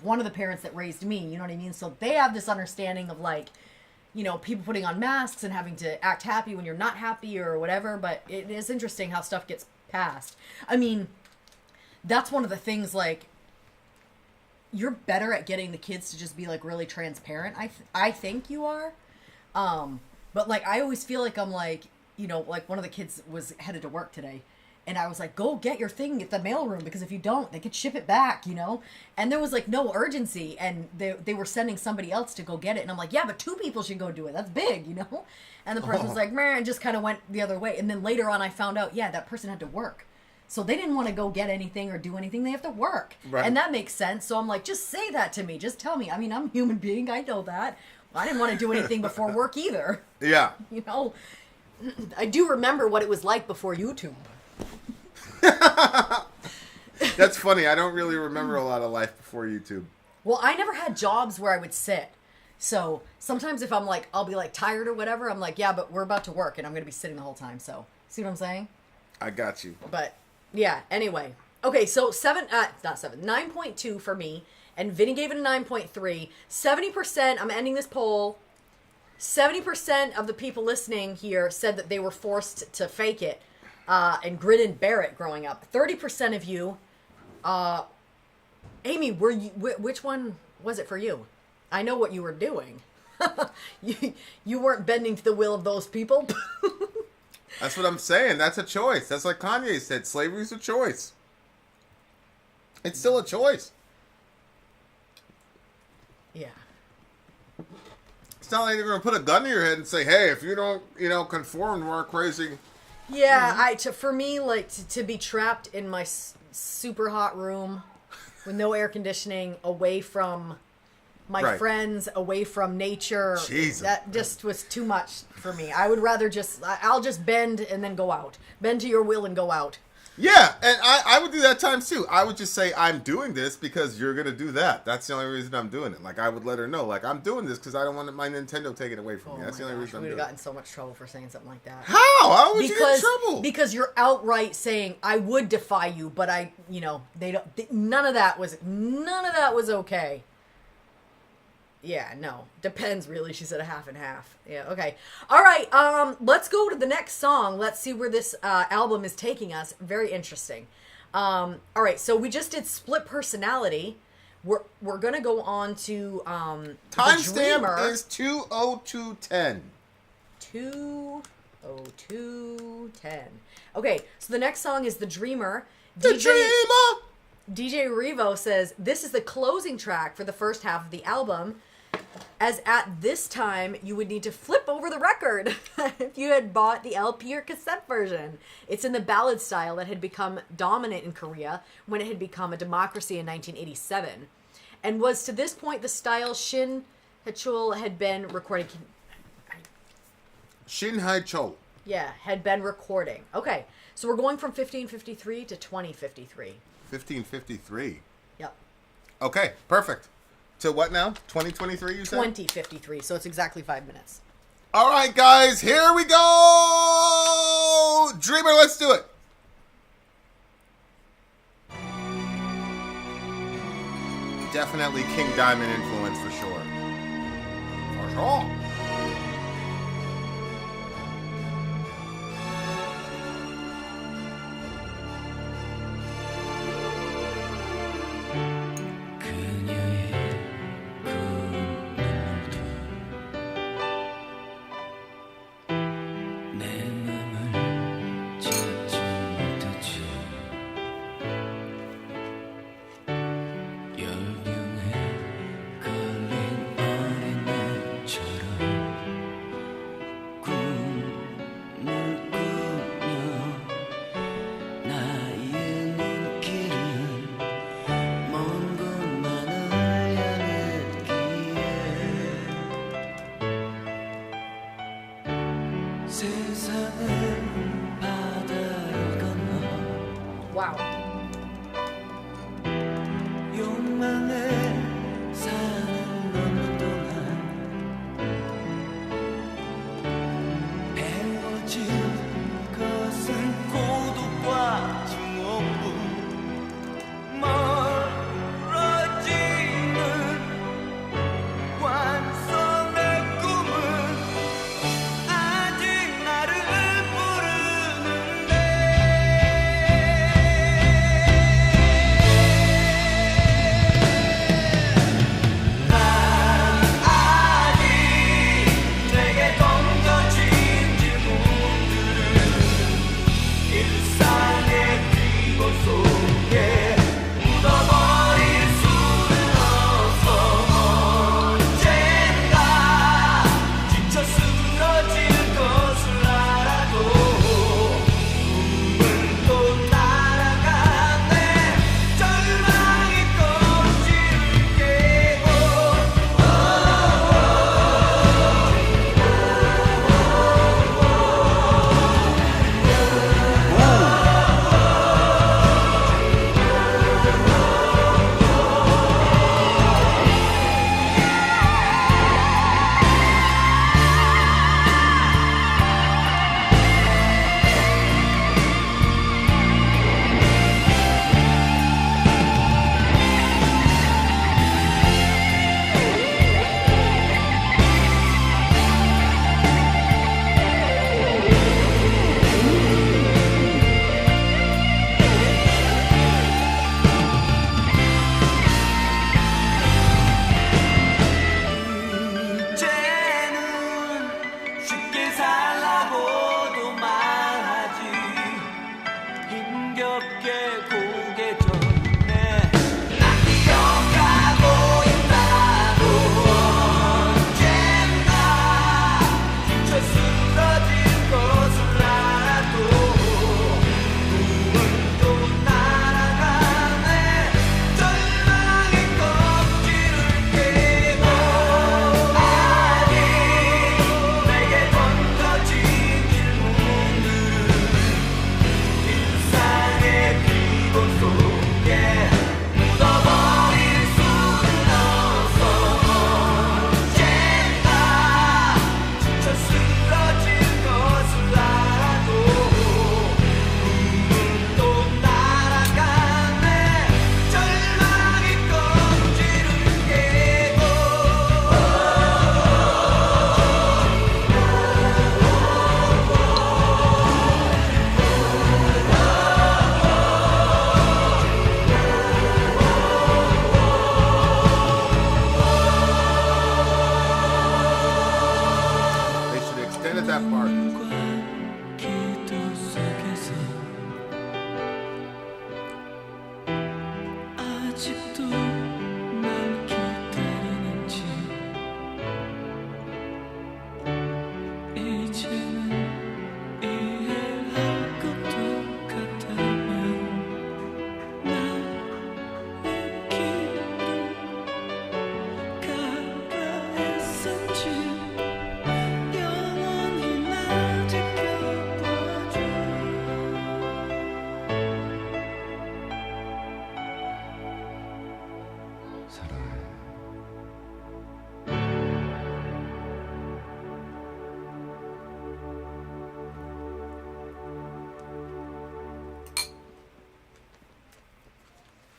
one of the parents that raised me. You know what I mean? So they have this understanding of like, you know, people putting on masks and having to act happy when you're not happy or whatever. But it is interesting how stuff gets passed. I mean, that's one of the things, like, you're better at getting the kids to just be like really transparent. I think you are. But like, I always feel like I'm like, you know, like one of the kids was headed to work today. And I was like, go get your thing at the mailroom, because if you don't, they could ship it back, you know? And there was like no urgency, and they were sending somebody else to go get it. And I'm like, yeah, but 2 people should go do it. That's big, you know? And the person was like, meh, and just kind of went the other way. And then later on I found out, yeah, that person had to work. So they didn't want to go get anything or do anything. They have to work. Right. And that makes sense. So I'm like, just say that to me. Just tell me. I mean, I'm a human being. I know that. I didn't want to do anything before work either. Yeah. You know? I do remember what it was like before YouTube. That's funny. I don't really remember a lot of life before YouTube. Well, I never had jobs where I would sit. So sometimes if I'm like, I'll be like tired or whatever, I'm like, yeah, but we're about to work and I'm going to be sitting the whole time. So see what I'm saying? I got you. But yeah, anyway. Okay, so 9.2 for me. And Vinny gave it a 9.3. 70%, I'm ending this poll. 70% of the people listening here said that they were forced to fake it. And grin and bear it growing up. 30% of you, Amy, were you? Which one was it for you? I know what you were doing. you weren't bending to the will of those people. That's what I'm saying. That's a choice. That's like Kanye said. Slavery's a choice. It's still a choice. Yeah. It's not like they're going to put a gun to your head and say, hey, if you don't, conform to our crazy... Yeah, for me, like, to be trapped in my super hot room with no air conditioning, away from my friends, away from nature, that just was too much for me. I would rather I'll just bend and then go out. Bend to your will and go out. Yeah, and I would do that times too. I would just say, I'm doing this because you're going to do that. That's the only reason I'm doing it. Like, I would let her know, like, I'm doing this because I don't want my Nintendo taken away from me. That's the only reason I'm doing it. We would have gotten so much trouble for saying something like that. How? How would you get in trouble? Because you're outright saying, I would defy you, but none of that was okay. Yeah, no. Depends, really. She said a half and half. Yeah, okay. All right, let's go to the next song. Let's see where this album is taking us. Very interesting. All right, so we just did Split Personality. We're going to go on to Timestamp is 2:02:10. 2:02:10. Okay, so the next song is The Dreamer. Dreamer! DJ Revo says, this is the closing track for the first half of the album, as at this time you would need to flip over the record if you had bought the LP or cassette version. It's in the ballad style that had become dominant in Korea when it had become a democracy in 1987, and was to this point the style Shin HaeChul had been recording. Shin HaeChul. Yeah, had been recording. Okay, so we're going from 1553 to 2053. 1553. Yep. Okay, perfect. To what now? 2023, you said? 2053, so it's exactly 5 minutes. All right, guys, here we go! Dreamer, let's do it. Definitely King Diamond influence for sure. For sure. Wow.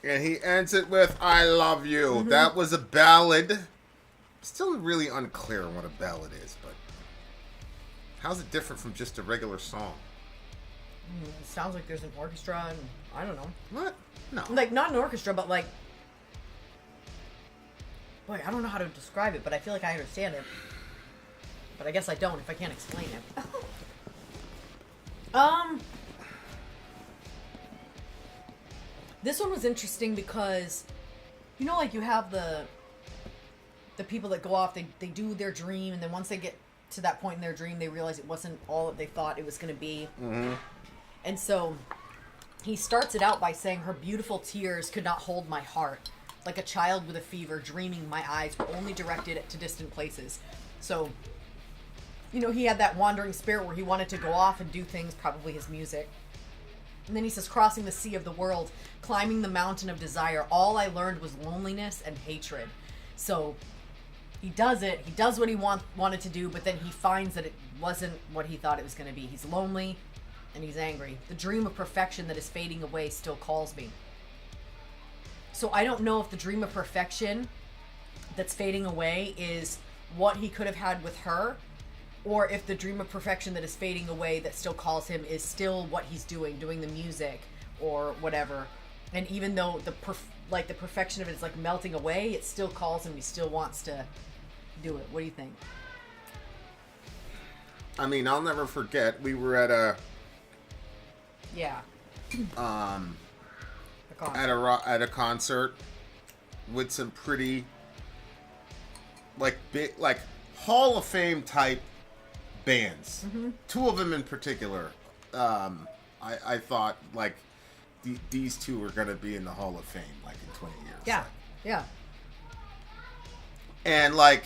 And he ends it with, I love you. That was a ballad. Still really unclear what a ballad is, but how's it different from just a regular song? It sounds like there's an orchestra and I don't know. What? No. Like, not an orchestra, but like... Boy, I don't know how to describe it, but I feel like I understand it. But I guess I don't if I can't explain it. This one was interesting because, you know, like you have the people that go off, they do their dream, and then once they get to that point in their dream, they realize it wasn't all that they thought it was going to be. Mm-hmm. And so he starts it out by saying, her beautiful tears could not hold my heart. Like a child with a fever, dreaming, my eyes were only directed to distant places. So, you know, he had that wandering spirit where he wanted to go off and do things, probably his music. And then he says, crossing the sea of the world, climbing the mountain of desire, all I learned was loneliness and hatred. So he does it. He does what he wanted to do, but then he finds that it wasn't what he thought it was going to be. He's lonely and he's angry. The dream of perfection that is fading away still calls me. So I don't know if the dream of perfection that's fading away is what he could have had with her, or if the dream of perfection that is fading away that still calls him is still what he's doing the music or whatever. And even though the perfection of it is like melting away, it still calls him. He still wants to do it. What do you think? I mean, I'll never forget. We were at a at a concert with some pretty like big Hall of Fame type bands. Mm-hmm. Two of them in particular. I thought like these two were gonna be in the Hall of Fame like in 20 years. Yeah, yeah. And like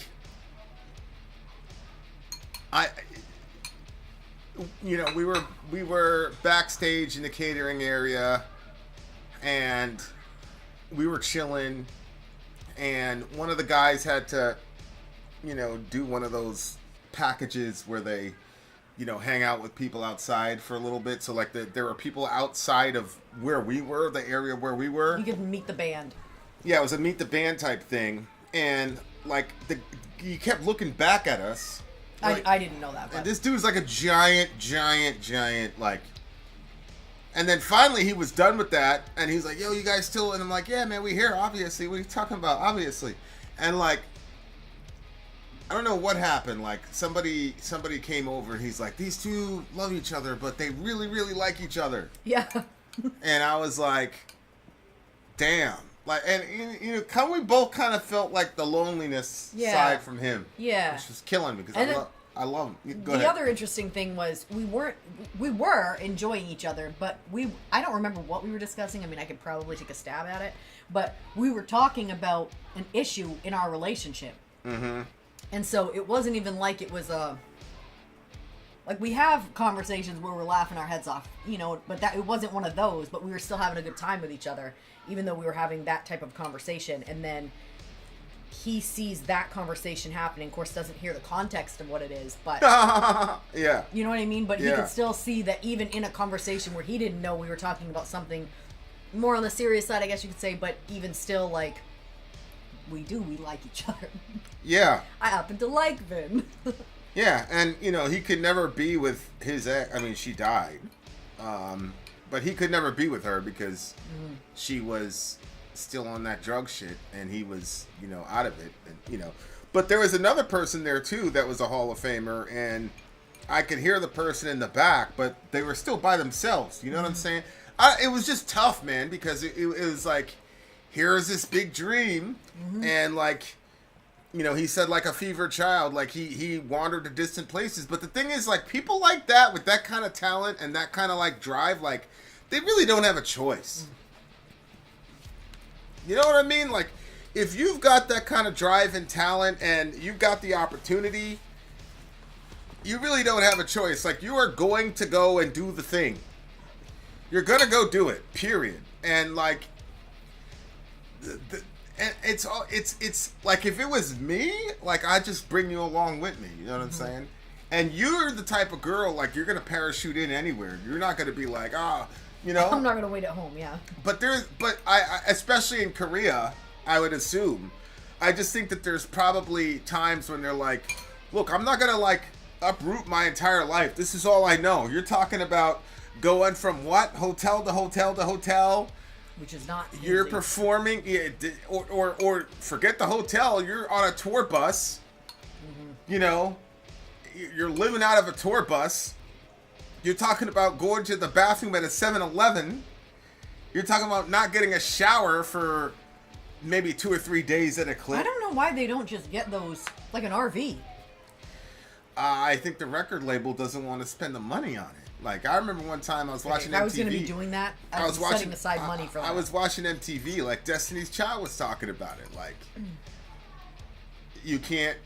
we were backstage in the catering area, and we were chilling, and one of the guys had to, do one of those packages where they, hang out with people outside for a little bit. So like there were people outside of where we were, the area where we were. You could meet the band. Yeah, it was a meet the band type thing, and like he kept looking back at us. Like, I didn't know that. But. And this dude's like a giant, like. And then finally he was done with that, and he's like, "Yo, you guys still?" And I'm like, "Yeah, man, we here, obviously. What are you talking about, obviously?" And like, I don't know what happened. Like somebody came over, and he's like, "These two love each other, but they really, really like each other." Yeah. And I was like, "Damn!" Like, and we both kind of felt like the loneliness side from him. Yeah. Which was killing me because I love him. Go ahead. The other interesting thing was we were enjoying each other, but I don't remember what we were discussing. I mean, I could probably take a stab at it, but we were talking about an issue in our relationship. Mm-hmm. And so it wasn't even like it was like we have conversations where we're laughing our heads off, but it wasn't one of those, but we were still having a good time with each other, even though we were having that type of conversation. And then he sees that conversation happening, of course doesn't hear the context of what it is, but yeah, you know what I mean? But he could still see that even in a conversation where he didn't know we were talking about something more on the serious side, I guess you could say, but even still, like, we like each other. Yeah. I happen to like Vin. Yeah, and he could never be with his ex. I mean, she died, but he could never be with her because she was still on that drug shit, and he was, out of it, and But there was another person there too that was a Hall of Famer, and I could hear the person in the back, but they were still by themselves. You know what I'm saying? It was just tough, man, because it was like, here's this big dream, and like. He said like a fevered child, like he wandered to distant places. But the thing is, like, people like that with that kind of talent and that kind of like drive, like, they really don't have a choice. You know what I mean? Like, if you've got that kind of drive and talent and you've got the opportunity, you really don't have a choice. Like, you are going to go and do the thing. You're going to go do it, period. And like, and it's like, if it was me, like, I'd just bring you along with me. You know what I'm saying? And you're the type of girl, like, you're going to parachute in anywhere. You're not going to be like, You know, I'm not gonna wait at home. Yeah. but I especially in Korea, I would assume. I just think that there's probably times when they're like, look, I'm not gonna like uproot my entire life. This is all I know. You're talking about going from what hotel to hotel to hotel, which is not easy. You're performing, or forget the hotel. You're on a tour bus. You know, you're living out of a tour bus. You're talking about going to the bathroom at a 7-Eleven. You're talking about not getting a shower for maybe 2 or 3 days at a clip. I don't know why they don't just get those like an RV. I think the record label doesn't want to spend the money on it. Like, I remember one time I was watching MTV. If I was going to be doing that, I was setting aside money for that. I was watching MTV, like Destiny's Child was talking about it. Like, you can't,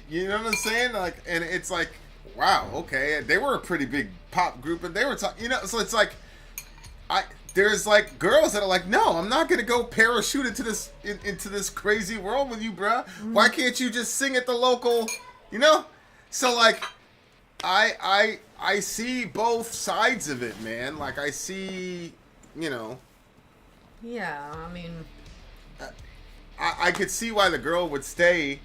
you know what I'm saying? Like, and it's like, wow, okay. They were a pretty big pop group, and they were talking, you know, so it's like, there's like girls that are like, no, I'm not going to go parachute into this crazy world with you, bruh. Why can't you just sing at the local, you know? So like, I see both sides of it, man. Like, I see, you know. Yeah, I mean. I could see why the girl would stay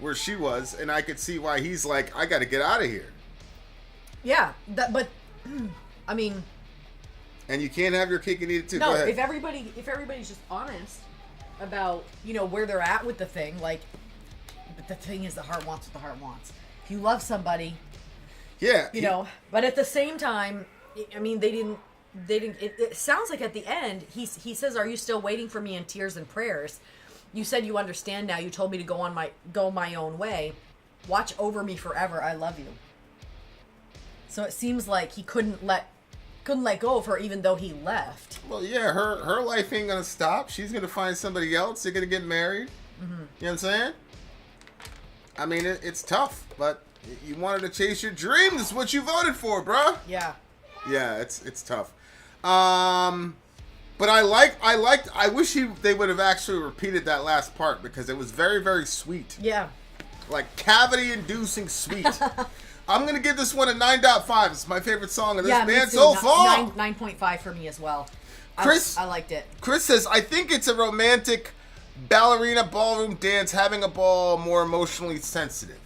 where she was, and I could see why he's like, I got to get out of here. Yeah, but, I mean. And you can't have your cake and eat it too. No, Go ahead. if everybody's just honest about, you know, where they're at with the thing, like, but the thing is the heart wants what the heart wants. If you love somebody. Yeah. You know, but at the same time, I mean, they didn't, it sounds like at the end, he says, are you still waiting for me in tears and prayers? You said you understand now. You told me to go my own way. Watch over me forever. I love you. So it seems like he couldn't let go of her even though he left. Well, yeah, her life ain't going to stop. She's going to find somebody else. They're going to get married. Mm-hmm. You know what I'm saying? I mean, it's tough, but you wanted to chase your dream. This is what you voted for, bro. Yeah. Yeah, it's tough. But I wish they would have actually repeated that last part because it was very, very sweet. Yeah. Like cavity-inducing sweet. I'm going to give this one a 9.5. It's my favorite song of this band too. so far. 9.5 for me as well. Chris, I liked it. Chris says, I think it's a romantic ballerina ballroom dance, having a ball, more emotionally sensitive.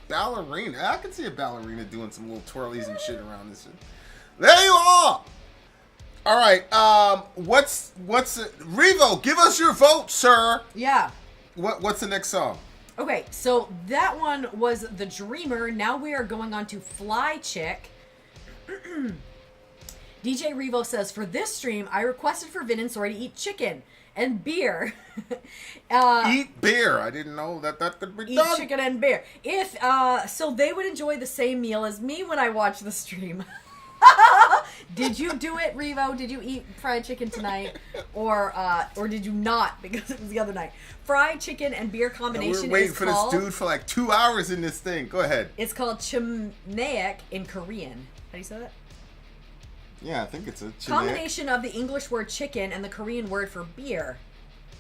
Ballerina. I can see a ballerina doing some little twirlies and shit around this. There you are. All right. What's Revo? Give us your vote, sir. Yeah. What's the next song? Okay, so that one was The Dreamer. Now we are going on to Fly Chick. DJ Revo says, for this stream, I requested for Vin and Sori to eat chicken and beer. Eat beer. I didn't know that could be done. Eat chicken and beer. So they would enjoy the same meal as me when I watch the stream. Did you do it, Revo? Did you eat fried chicken tonight, or did you not? Because it was the other night. Fried chicken and beer combination. We're waiting for this dude for like 2 hours in this thing. Go ahead. It's called chimnaic in Korean. How do you say that? Yeah, I think it's a chimnaic. Combination of the English word chicken and the Korean word for beer.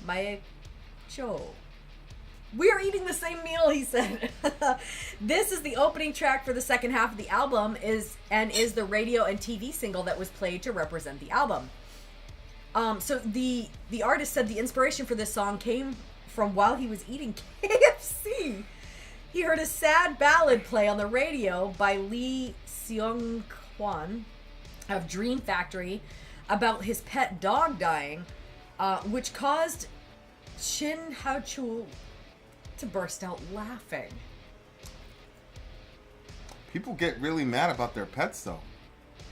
Maecho. We're eating the same meal, he said. This is the opening track for the second half of the album, is the radio and TV single that was played to represent the album. So the artist said the inspiration for this song came from while he was eating KFC. He heard a sad ballad play on the radio by Lee Seung-kwan of Dream Factory about his pet dog dying, which caused Shin HaeChul to burst out laughing. People get really mad about their pets, though.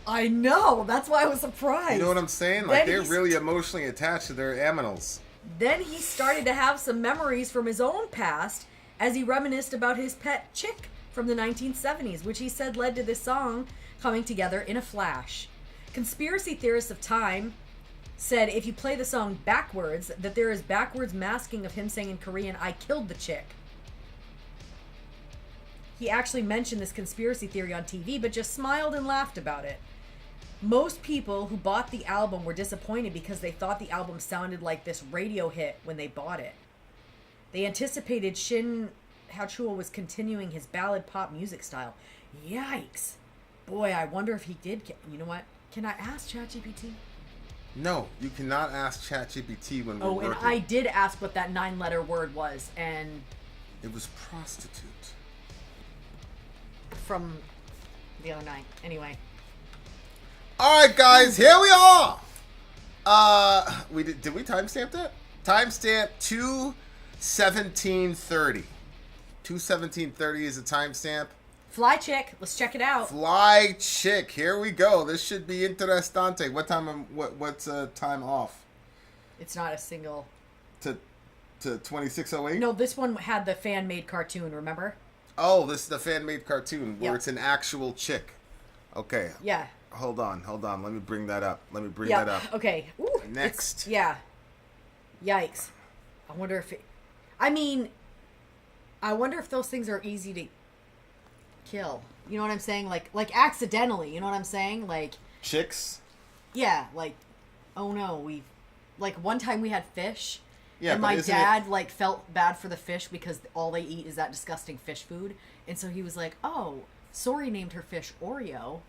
I know. That's why I was surprised. You know what I'm saying? Like, they're really emotionally attached to their aminals. Then he started to have some memories from his own past as he reminisced about his pet chick from the 1970s, which he said led to this song coming together in a flash. Conspiracy theorists of time said if you play the song backwards, that there is backwards masking of him saying in Korean, I killed the chick. He actually mentioned this conspiracy theory on TV, but just smiled and laughed about it. Most people who bought the album were disappointed because they thought the album sounded like this radio hit when they bought it. They anticipated Shin HaeChul was continuing his ballad pop music style. Yikes. Boy, I wonder if he did. You know what? Can I ask ChatGPT? No, you cannot ask ChatGPT when we're Oh, working. and I did ask what that 9-letter word was, and It was prostitute. from the other night. Anyway. All right, guys, here we are. We did we timestamp that? Timestamp 2/17/30. 2/17/30 is a timestamp. Fly chick. Let's check it out. Fly chick. Here we go. This should be interessante. What time? What's time off? It's not a single. To 26:08. No, this one had the fan-made cartoon. Remember? Oh, this is the fan-made cartoon where Yep. it's an actual chick. Okay. Yeah. Hold on. Let me bring that up. Yeah. Okay. Ooh, Next. Yeah. Yikes. I wonder if I wonder if those things are easy to kill. You know what I'm saying? Like accidentally. You know what I'm saying? Like. Chicks. Yeah. Like. Oh no. One time we had fish. Yeah. And my dad felt bad for the fish because all they eat is that disgusting fish food, and so he was like, "Oh, Sori named her fish Oreo.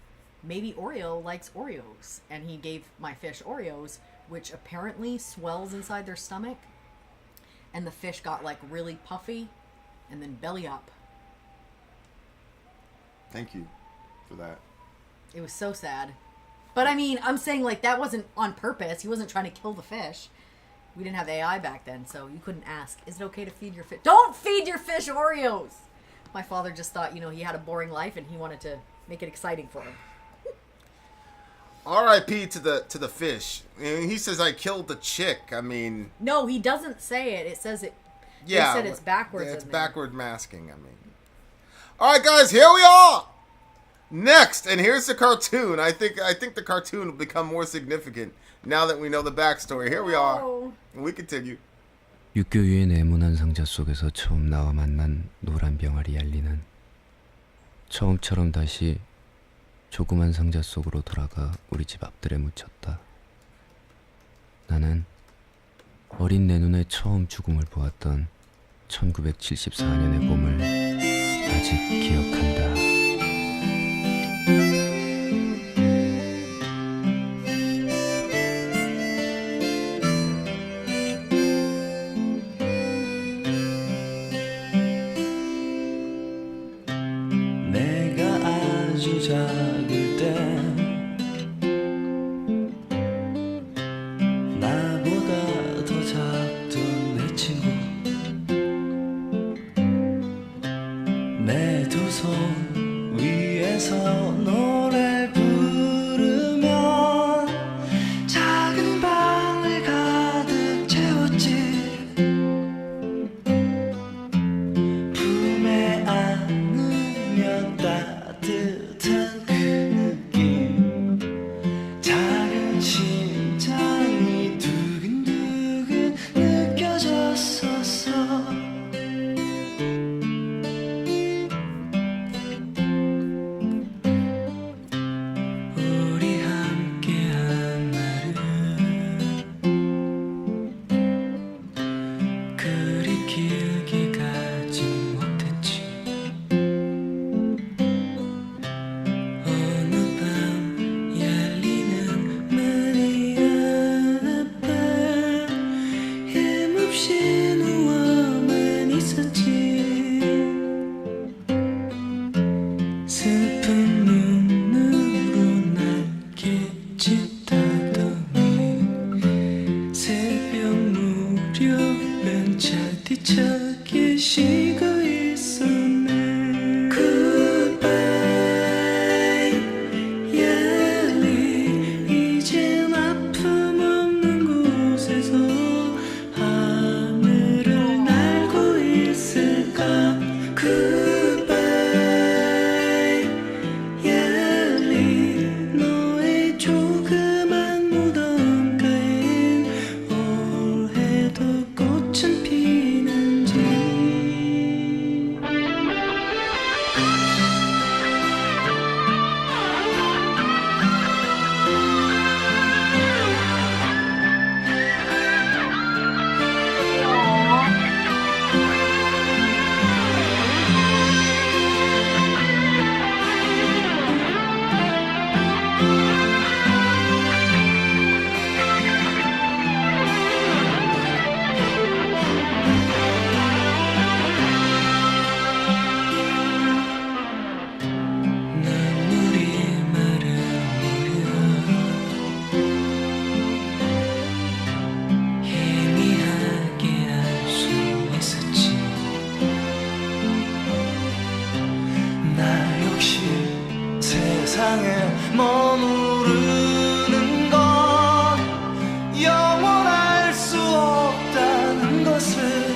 Maybe Oreo likes Oreos," and he gave my fish Oreos, which apparently swells inside their stomach, and the fish got really puffy, and then belly up. Thank you for that. It was so sad, but I'm saying that wasn't on purpose. He wasn't trying to kill the fish. We didn't have AI back then, so you couldn't ask, is it okay to feed your fish? Don't feed your fish Oreos! My father just thought, he had a boring life and he wanted to make it exciting for him. R.I.P. to the fish. And he says I killed the chick. No, he doesn't say it. It says it. Yeah, they said it's backwards. It's in there. backward masking. All right, guys, here we are. Next, and here's the cartoon. I think the cartoon will become more significant now that we know the backstory. Here we are. We continue. 육교유의 네모난 상자 속에서 처음 나와 만난 노란 병아리 얄리는 처음처럼 다시 조그만 상자 속으로 돌아가 우리 집 앞들에 묻혔다. 나는 어린 내 눈에 처음 죽음을 보았던 1974년의 봄을 아직 기억한다. 작을 때 나보다 더 작던 내 친구 내 두 손 위에서 노래 부르면 작은 방을 가득 채웠지 품에 안으면 따뜻한 그 느낌 작은 심장이 두근두근 느껴졌었어 우리 함께한 날은 그리 길게 가지 못했지 어느 밤 열리는 문이 앞에 힘없이 누워만 있었지 슬픈 눈으로 날 기침하더니 새벽 무렵 벤차 뒤척이 쉬고 있었네 Goodbye 얄리 이젠 아픔 없는 곳에서 하늘을 날고 있을까 Goodbye 얄리 너의 조그만 무덤가엔 올해도 꽃은 피는지 머무르는 건 영원할 수 없다는 것을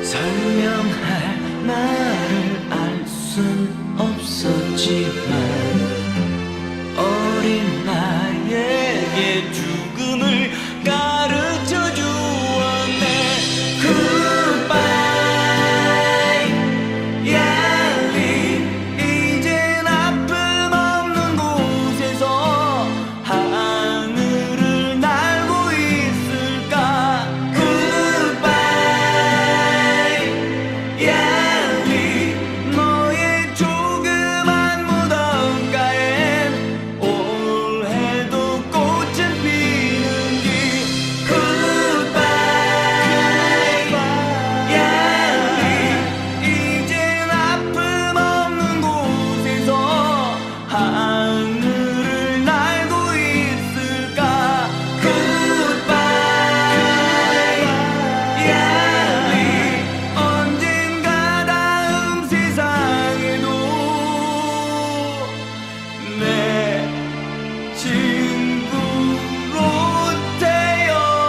설명할 말을 알 순 없었지만 어린 나에게 죽음을 가르쳐 주었네. Goodbye, 얄리. 이젠 아픔 없는 곳에서 하늘을 날고 있을까. Goodbye, 얄리. 너의 조그만 무덤가엔 올해도 꽃은 피는지. Goodbye, 얄리. 이젠 아픔 없는 곳에서 하늘을 날고 있을까. Goodbye, 얄리. 언젠가 다음 세상에도 내 친구로 태어나줘.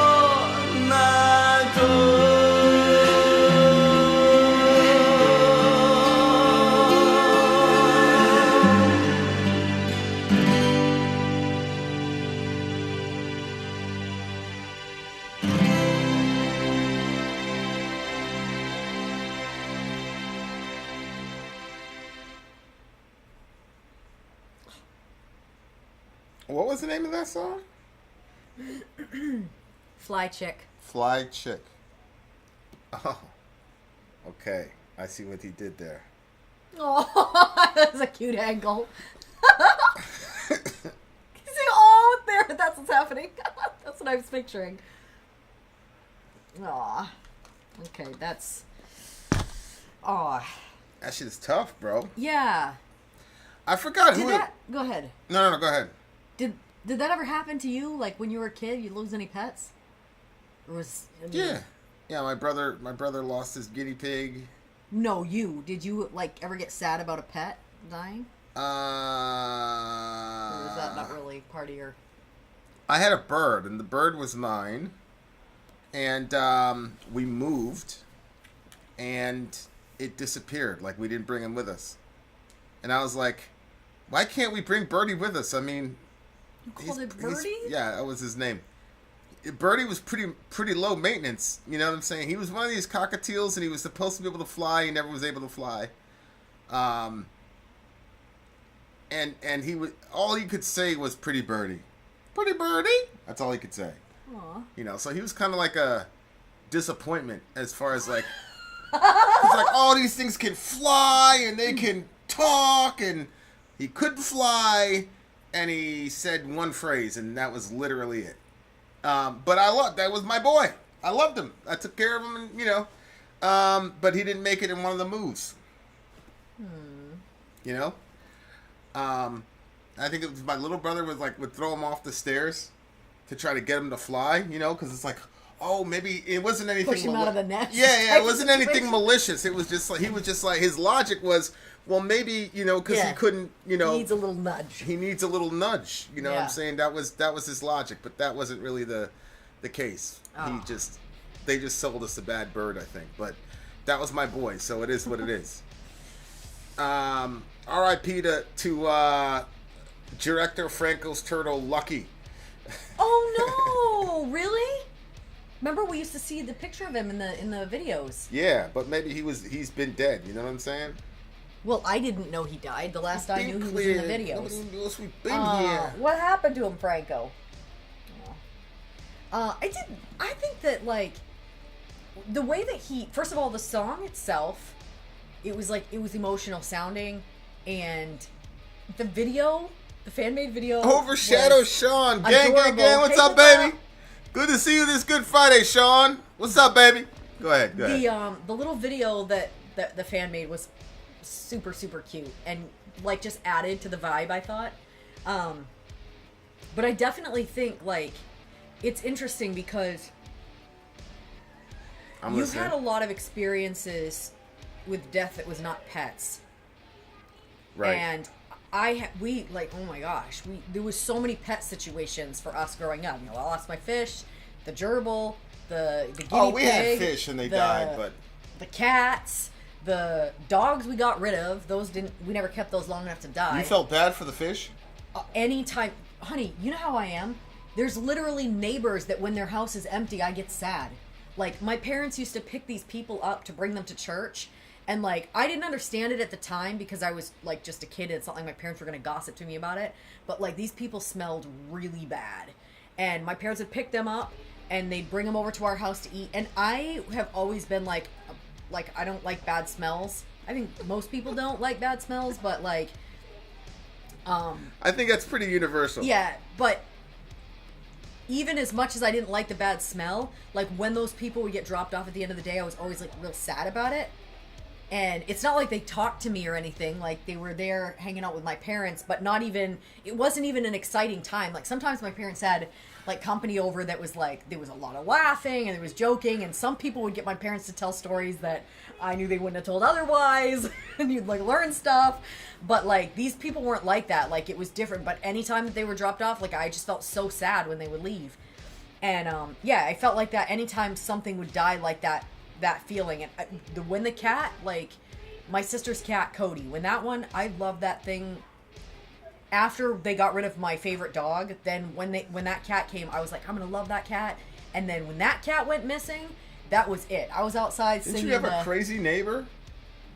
What was the name of that song? Fly chick. Fly Chick. Oh. Okay. I see what he did there. Oh, that's a cute angle. See, oh, there, that's what's happening. That's what I was picturing. Aw. Okay, that's... Aw. That shit is tough, bro. Yeah. I forgot Did who that... Go ahead. No, go ahead. Did that ever happen to you? Like, when you were a kid, you lose any pets? Or was... I mean- Yeah. Yeah, my brother lost his guinea pig. No, you. Did you, like, ever get sad about a pet dying? Or was that not really part of your... I had a bird, and the bird was mine. And we moved, and it disappeared. Like, we didn't bring him with us. And I was like, why can't we bring Birdie with us? I mean... You called it Birdie? Yeah, that was his name. Birdie was pretty low maintenance. You know what I'm saying? He was one of these cockatiels, and he was supposed to be able to fly. He never was able to fly. And he was, all he could say was "Pretty Birdie, pretty Birdie." That's all he could say. Aw. You know, so he was kind of like a disappointment as far as like, he's like, all these things can fly and they can talk, and he couldn't fly, and he said one phrase, and that was literally it. But that was my boy. I loved him. I took care of him, and you know, but he didn't make it in one of the moves. You know, I think it was my little brother would throw him off the stairs to try to get him to fly. You know, because it's like, oh, maybe it wasn't anything. Push him out of the nest. Yeah, it wasn't anything malicious. It was just like he was just like his logic was, well, maybe you know, because he couldn't, you know, He needs a little nudge. he needs a little nudge. You know what Yeah. I'm saying? That was his logic, but that wasn't really the case. Oh. They just sold us a bad bird, I think. But that was my boy, so it is what it is. R.I.P. to director Franco's turtle Lucky. Oh no! Really? Remember, we used to see the picture of him in the videos. Yeah, but maybe he's been dead. You know what I'm saying? Well, I didn't know he died. The last I knew, he was in the videos. Nobody knows we've been here. What happened to him, Franco? I think that, like, the way that first of all, the song itself, it was emotional sounding, and the video, the fan-made video, Overshadow was Sean. Gang, adorable. What's Hey, up, baby? Good to see you this Good Friday, Sean. What's up, baby? Go ahead. The little video that the fan made was super, super cute, and like just added to the vibe, I thought. But I definitely think, like, it's interesting because you've had a lot of experiences with death that was not pets. Right. And we like, oh my gosh, there was so many pet situations for us growing up. I lost my fish, the gerbil, the guinea pig. We had fish and they died, but the cats, the dogs we got rid of. We never kept those long enough to die. You felt bad for the fish? Anytime, honey, you know how I am. There's literally neighbors that when their house is empty, I get sad. Like, my parents used to pick these people up to bring them to church. And, like, I didn't understand it at the time because I was, like, just a kid. And it's not like my parents were going to gossip to me about it. But, like, these people smelled really bad. And my parents would pick them up and they'd bring them over to our house to eat. And I have always been, like, I don't like bad smells. I think most people don't like bad smells, but, like... I think that's pretty universal. Yeah, but... even as much as I didn't like the bad smell, like when those people would get dropped off at the end of the day, I was always like real sad about it. And it's not like they talked to me or anything, like they were there hanging out with my parents, but it wasn't even an exciting time. Like sometimes my parents had like company over that was like, there was a lot of laughing and there was joking, and some people would get my parents to tell stories that I knew they wouldn't have told otherwise, and you'd like learn stuff. But like these people weren't like that, like it was different. But anytime that they were dropped off, like I just felt so sad when they would leave. And yeah, I felt like that anytime something would die, like that feeling. And when the cat, like my sister's cat Cody, when that one, I loved that thing. After they got rid of my favorite dog, then when that cat came, I was like, I'm gonna love that cat. And then when that cat went missing, that was it. I was outside singing. Didn't you have a crazy neighbor?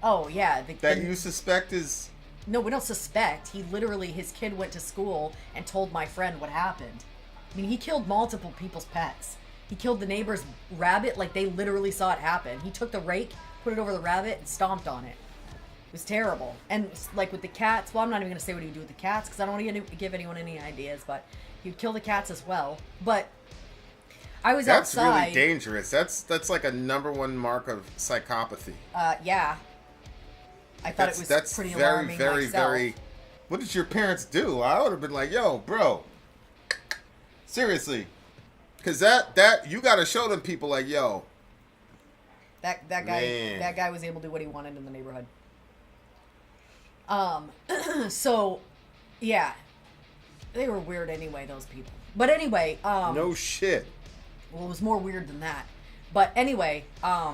Oh yeah, that you suspect is. No, we don't suspect. He literally, his kid went to school and told my friend what happened. I mean, he killed multiple people's pets. He killed the neighbor's rabbit, like they literally saw it happen. He took the rake, put it over the rabbit, and stomped on it. It was terrible. And like with the cats, well, I'm not even going to say what he would do with the cats because I don't want to give anyone any ideas, but he would kill the cats as well. But I was outside. That's really dangerous. That's like a #1 mark of psychopathy. Yeah. I thought it was pretty alarming myself. Very. What did your parents do? I would have been like, yo, bro. Seriously. Because that you got to show them people like, yo. That guy was able to do what he wanted in the neighborhood. So, yeah. They were weird anyway, those people. But anyway, no shit. Well, it was more weird than that. But anyway, I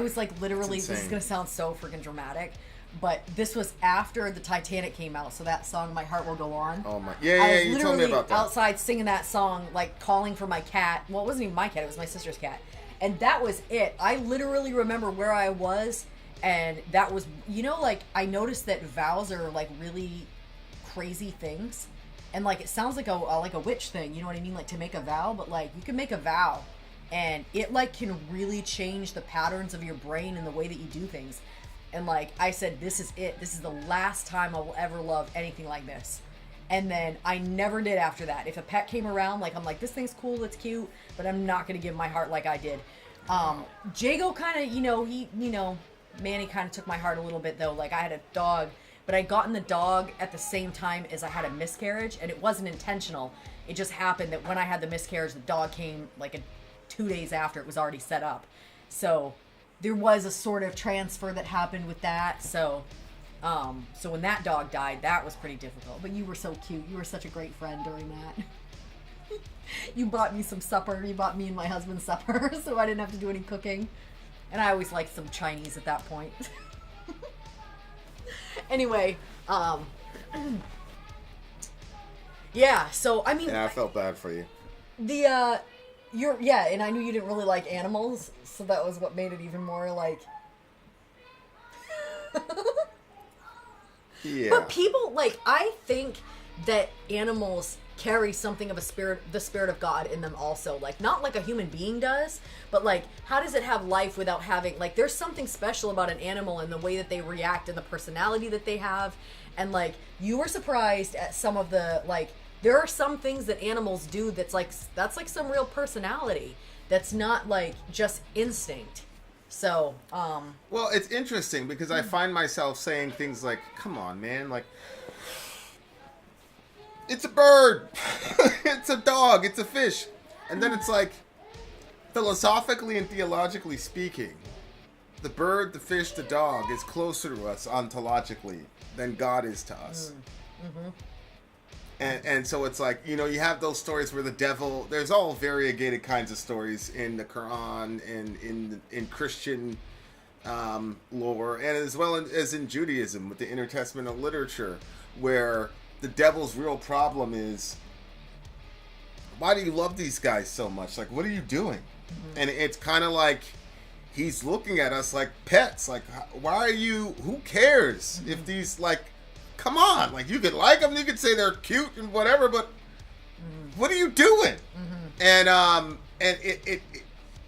was like literally, this is going to sound so freaking dramatic, but this was after the Titanic came out, so that song, My Heart Will Go On. Oh my, yeah, you told me about that. Outside singing that song, like calling for my cat. Well, it wasn't even my cat, it was my sister's cat. And that was it. I literally remember where I was, and that was, like, I noticed that vows are like really crazy things. And like, it sounds like a witch thing, you know what I mean? Like to make a vow, but like you can make a vow and it like can really change the patterns of your brain and the way that you do things. And like I said, this is it. This is the last time I will ever love anything like this. And then I never did after that. If a pet came around, like I'm like, this thing's cool, it's cute, but I'm not going to give my heart like I did. Jago kind of, Manny kind of took my heart a little bit though. Like I had a dog, but I gotten the dog at the same time as I had a miscarriage, and it wasn't intentional. It just happened that when I had the miscarriage, the dog came like 2 days after it was already set up. So there was a sort of transfer that happened with that. So when that dog died, that was pretty difficult. But you were so cute. You were such a great friend during that. You bought me some supper. You bought me and my husband supper, so I didn't have to do any cooking. And I always liked some Chinese at that point. Anyway, yeah, so I mean, yeah, I felt bad for you. And I knew you didn't really like animals, so that was what made it even more like. Yeah. But people, like, I think that animals carry something of the spirit of God in them also. Like, not like a human being does, but like, how does it have life without having, like, there's something special about an animal and the way that they react and the personality that they have. And like, you were surprised at some of the, like, there are some things that animals do that's like some real personality. That's not like just instinct. So, well, it's interesting because I find myself saying things like, come on, man, like, it's a bird, it's a dog, it's a fish. And then it's like, philosophically and theologically speaking, the bird, the fish, the dog is closer to us ontologically than God is to us. Mm-hmm. And so it's like, you know, you have those stories where the devil, there's all variegated kinds of stories in the Quran and in Christian lore, and as well as in Judaism with the intertestamental literature, where the devil's real problem is, why do you love these guys so much? Like, what are you doing? Mm-hmm. And it's kind of like he's looking at us like pets. Like, why are you, who cares if these, like, come on, like, you could like them, you could say they're cute and whatever, but what are you doing? And it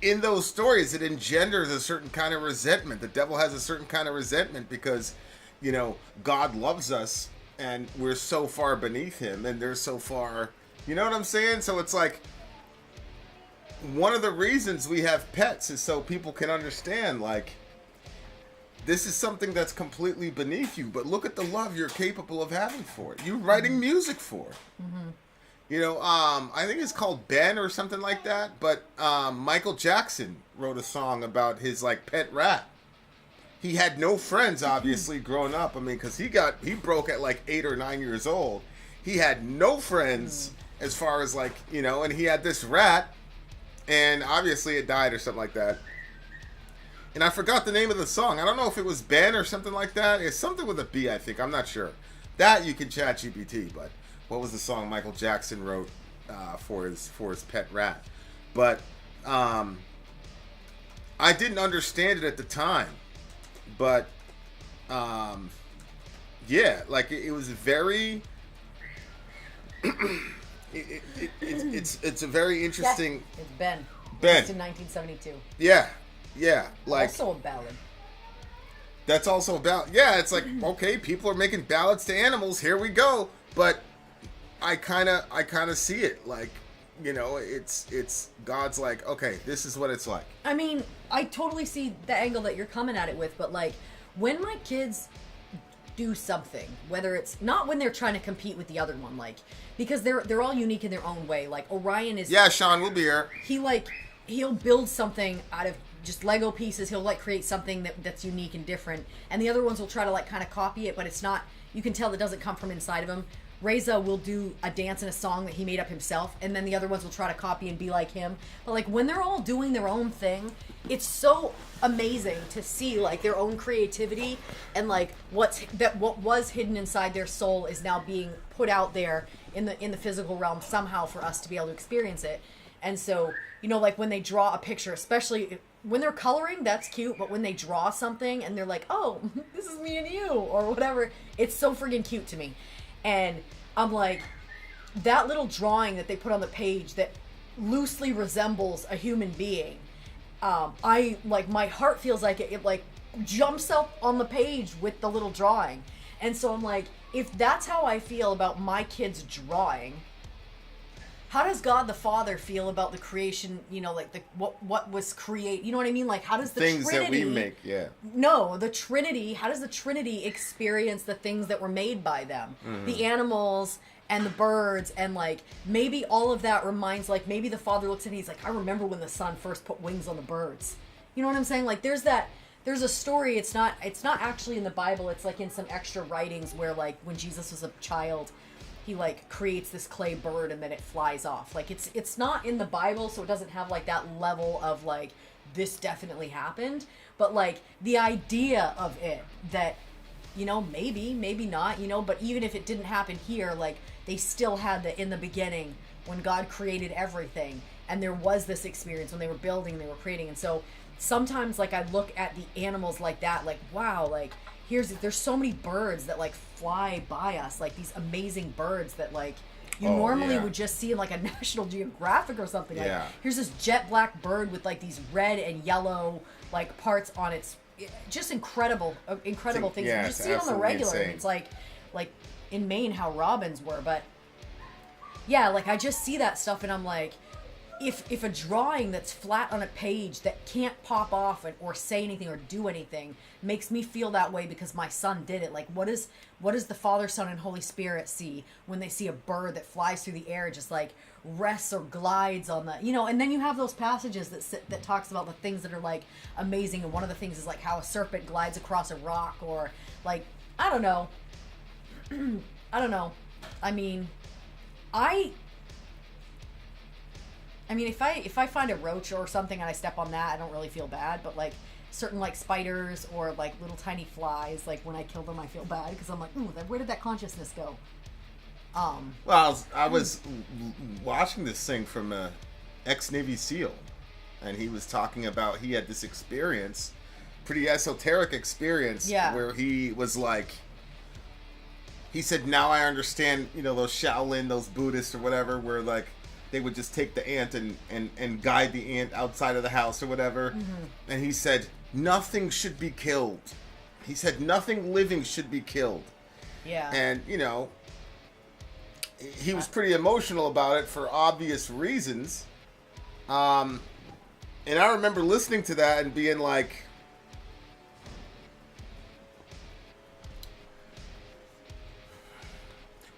in those stories, it engenders a certain kind of resentment. The devil has a certain kind of resentment because, you know, God loves us and we're so far beneath him and they're so far, you know what I'm saying? So it's like, one of the reasons we have pets is so people can understand, like, this is something that's completely beneath you, but look at the love you're capable of having for it. You're writing music for it. Mm-hmm. You know, I think it's called Ben or something like that, but Michael Jackson wrote a song about his, like, pet rat. He had no friends, obviously, growing up. I mean, because he broke at, like, 8 or 9 years old. He had no friends as far as, like, you know, and he had this rat, and obviously it died or something like that. And I forgot the name of the song. I don't know if it was Ben or something like that. It's something with a B, I think. I'm not sure. That you can chat GPT, but what was the song Michael Jackson wrote for his pet rat? But I didn't understand it at the time. But yeah, like it was very. It's a very interesting. Yeah, it's Ben. Ben. It's in 1972. Yeah. Yeah, like also a ballad. That's also about, yeah, it's like, okay, people are making ballads to animals, here we go. But I kind of see it like, you know, it's God's like, okay, this is what it's like. I mean, I totally see the angle that you're coming at it with, but like when my kids do something, whether it's not when they're trying to compete with the other one, like, because they're all unique in their own way. Like Orion is, yeah, Sean will be here. He'll build something out of just Lego pieces. He'll like create something that's unique and different, and the other ones will try to like kind of copy it, but it's not, you can tell it doesn't come from inside of him. Reza will do a dance and a song that he made up himself, and then the other ones will try to copy and be like him. But like when they're all doing their own thing, it's so amazing to see like their own creativity, and like what was hidden inside their soul is now being put out there in the physical realm somehow for us to be able to experience it. And so, you know, like when they draw a picture, especially when they're coloring, that's cute, but when they draw something and they're like, oh, this is me and you, or whatever, it's so friggin' cute to me. And I'm like, that little drawing that they put on the page that loosely resembles a human being, I, like, my heart feels like it like, jumps up on the page with the little drawing. And so I'm like, if that's how I feel about my kids drawing, how does God the Father feel about the creation, you know, like the what was created, you know what I mean? Like, how does the things Trinity, that we make, yeah. No, the Trinity, how does the Trinity experience the things that were made by them? Mm-hmm. The animals and the birds, and like, maybe all of that reminds, like, maybe the Father looks at it, he's like, I remember when the Son first put wings on the birds. You know what I'm saying? Like, there's a story, it's not actually in the Bible, it's like in some extra writings where, like, when Jesus was a child, he like creates this clay bird and then it flies off. Like it's not in the Bible, so it doesn't have like that level of like, this definitely happened, but like the idea of it, that, you know, maybe not, you know, but even if it didn't happen here, like they still had the, in the beginning when God created everything, and there was this experience when they were building, they were creating. And so sometimes like I look at the animals like that, like, wow, like there's so many birds that like fly by us, like these amazing birds that like you normally would just see in like a National Geographic or something. Like, here's this jet black bird with like these red and yellow like parts on its, just incredible things. Yeah, you just see it on the regular, insane. and it's like in Maine how robins were, but yeah, like I just see that stuff and I'm like, if a drawing that's flat on a page that can't pop off or say anything or do anything makes me feel that way because my son did it, like what does the Father, Son, and Holy Spirit see when they see a bird that flies through the air, just like rests or glides on the, and then you have those passages that talks about the things that are like amazing, and one of the things is like how a serpent glides across a rock, or like I don't know. I mean, if I find a roach or something and I step on that, I don't really feel bad. But like certain like spiders or like little tiny flies, like when I kill them, I feel bad because I'm like, ooh, where did that consciousness go? Well, I was watching this thing from a ex-Navy SEAL, and he was talking about he had this experience, pretty esoteric experience, where he was like, he said, now I understand, those Shaolin, those Buddhists or whatever, where like they would just take the ant and guide the ant outside of the house or whatever. Mm-hmm. And he said, nothing should be killed. He said, nothing living should be killed. Yeah. And, he was pretty emotional about it for obvious reasons. And I remember listening to that and being like,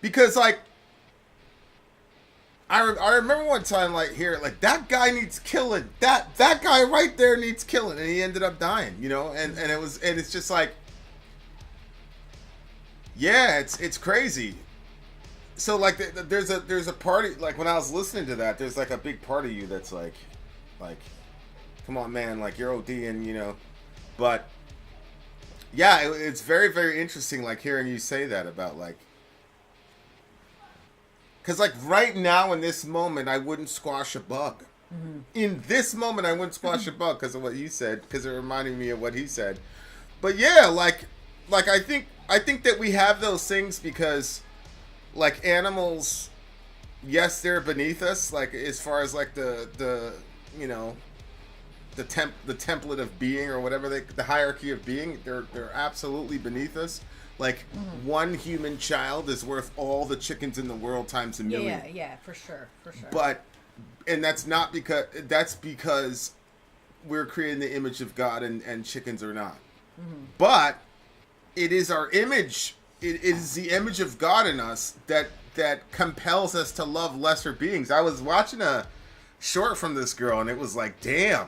because like, I remember one time like here, like that guy needs killing. That guy right there needs killing, and he ended up dying, and it's just like, yeah, it's crazy. So like there's a party, like when I was listening to that, there's like a big part of you that's like, come on man, like you're ODing, but yeah, it's very, very interesting like hearing you say that about like, because like right now in this moment I wouldn't squash a bug. Mm-hmm. In this moment I wouldn't squash a bug because of what you said, because it reminded me of what he said. But yeah, like I think that we have those things because like animals, yes, they're beneath us, like as far as like the template of being or whatever, the hierarchy of being, they're absolutely beneath us. Like one human child is worth all the chickens in the world times a million. Yeah, for sure. But, and that's because we're creating the image of God and chickens are not. Mm-hmm. But it is our image. It is the image of God in us that compels us to love lesser beings. I was watching a short from this girl and it was like, damn.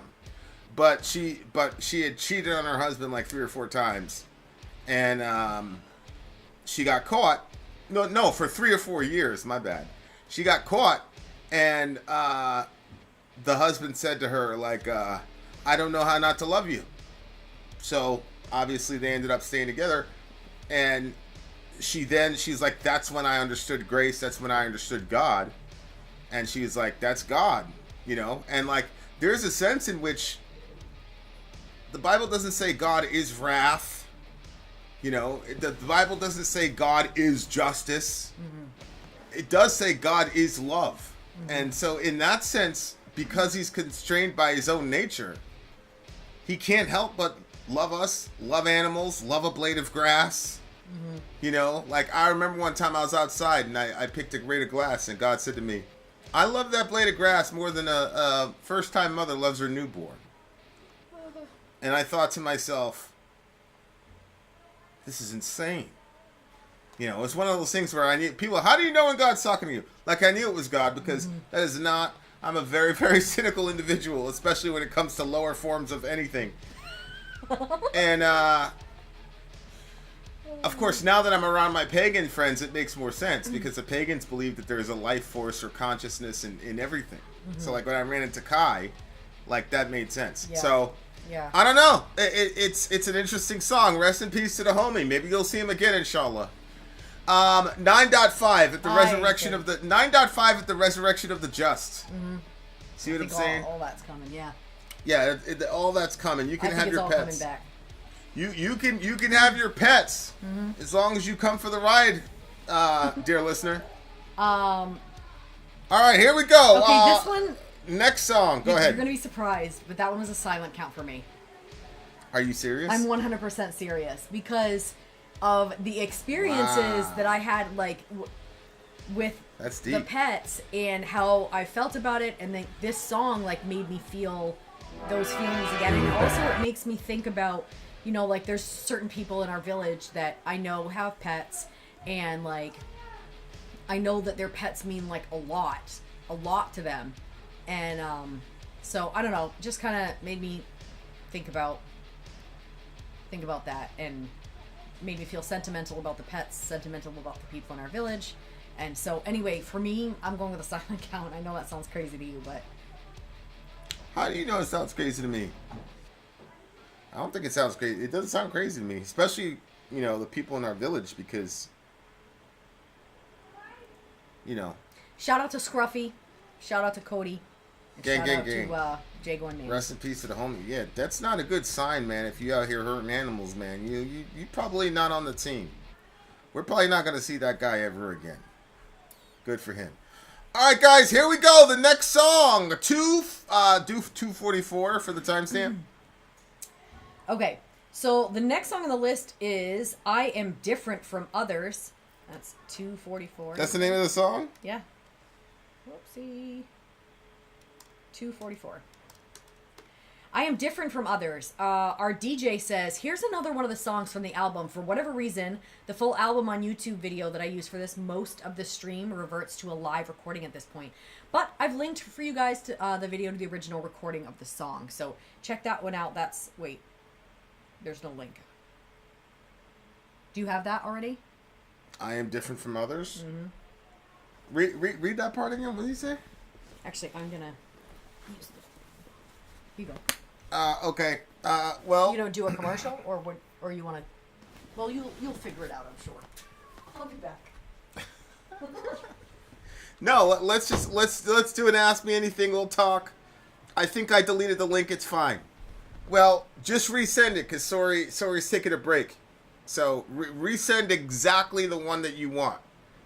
But she had cheated on her husband like 3 or 4 times. And she got caught. No, for 3 or 4 years. My bad. She got caught, and the husband said to her, like, I don't know how not to love you. So obviously they ended up staying together. And she's like, that's when I understood grace. That's when I understood God. And she's like, that's God, And like, there's a sense in which the Bible doesn't say God is wrath. The Bible doesn't say God is justice. Mm-hmm. It does say God is love. Mm-hmm. And so in that sense, because he's constrained by his own nature, he can't help but love us, love animals, love a blade of grass. Mm-hmm. Like I remember one time I was outside and I picked a blade of grass and God said to me, I love that blade of grass more than a first-time mother loves her newborn. And I thought to myself, this is insane. It's one of those things where I need people. How do you know when God's talking to you? Like I knew it was God because that is not. I'm a very, very cynical individual, especially when it comes to lower forms of anything. And of course, now that I'm around my pagan friends, it makes more sense because the pagans believe that there's a life force or consciousness in everything. Mm-hmm. So like when I ran into Kai, like that made sense. Yeah. So. Yeah. I don't know. It's an interesting song. Rest in peace to the homie. Maybe you'll see him again, inshallah. 9.5 at the resurrection of the 9.5 at the resurrection of the just. Mm-hmm. See what I'm saying? All that's coming. Yeah. Yeah, all that's coming. You can have your pets. Coming back. You can have your pets as long as you come for the ride, dear listener. All right, here we go. Okay, this one. Next song. Go ahead. You're going to be surprised, but that one was a silent count for me. Are you serious? I'm 100% serious because of the experiences that I had, like, with That's deep. the pets and how I felt about it, and then this song like made me feel those feelings again. And also it makes me think about, you know, like there's certain people in our village that I know have pets, and like I know that their pets mean like a lot to them. And so I don't know, just kind of made me think about that, and made me feel sentimental about the pets, sentimental about the people in our village. And so anyway, for me, I'm going with a silent count. I know that sounds crazy to you, but How do you know it sounds crazy to me? I don't think it sounds crazy. It doesn't sound crazy to me, especially, you know, the people in our village, because, you know. shout out to Scruffy, shout out to Cody, and Gang, shout gang, out gang. to Jago and Name. Rest in peace to the homie. Yeah, that's not a good sign, man. If you out here hurting animals, man, you probably not on the team. We're probably not gonna see that guy ever again. Good for him. All right, guys, here we go. The next song, do 244 for the timestamp. Okay, so the next song on the list is "I Am Different from Others." That's 244. That's the name of the song. Yeah. Whoopsie. 244. I Am Different from Others. Our DJ says, here's another one of the songs from the album. For whatever reason, the full album on YouTube video that I use for this, most of the stream reverts to a live recording at this point. But I've linked for you guys to the video to the original recording of the song. So check that one out. Wait, there's no link. Do you have that already? I am different from others. Mm-hmm. Read that part again. What did he say? Actually, I'm gonna use the. Here you go. Okay. Well. You don't do a commercial, or you want to? Well, you'll figure it out, I'm sure. I'll be back. No, let's do an Ask Me Anything. We'll talk. I think I deleted the link. It's fine. Well, just resend it, because Sori's taking a break. So resend exactly the one that you want,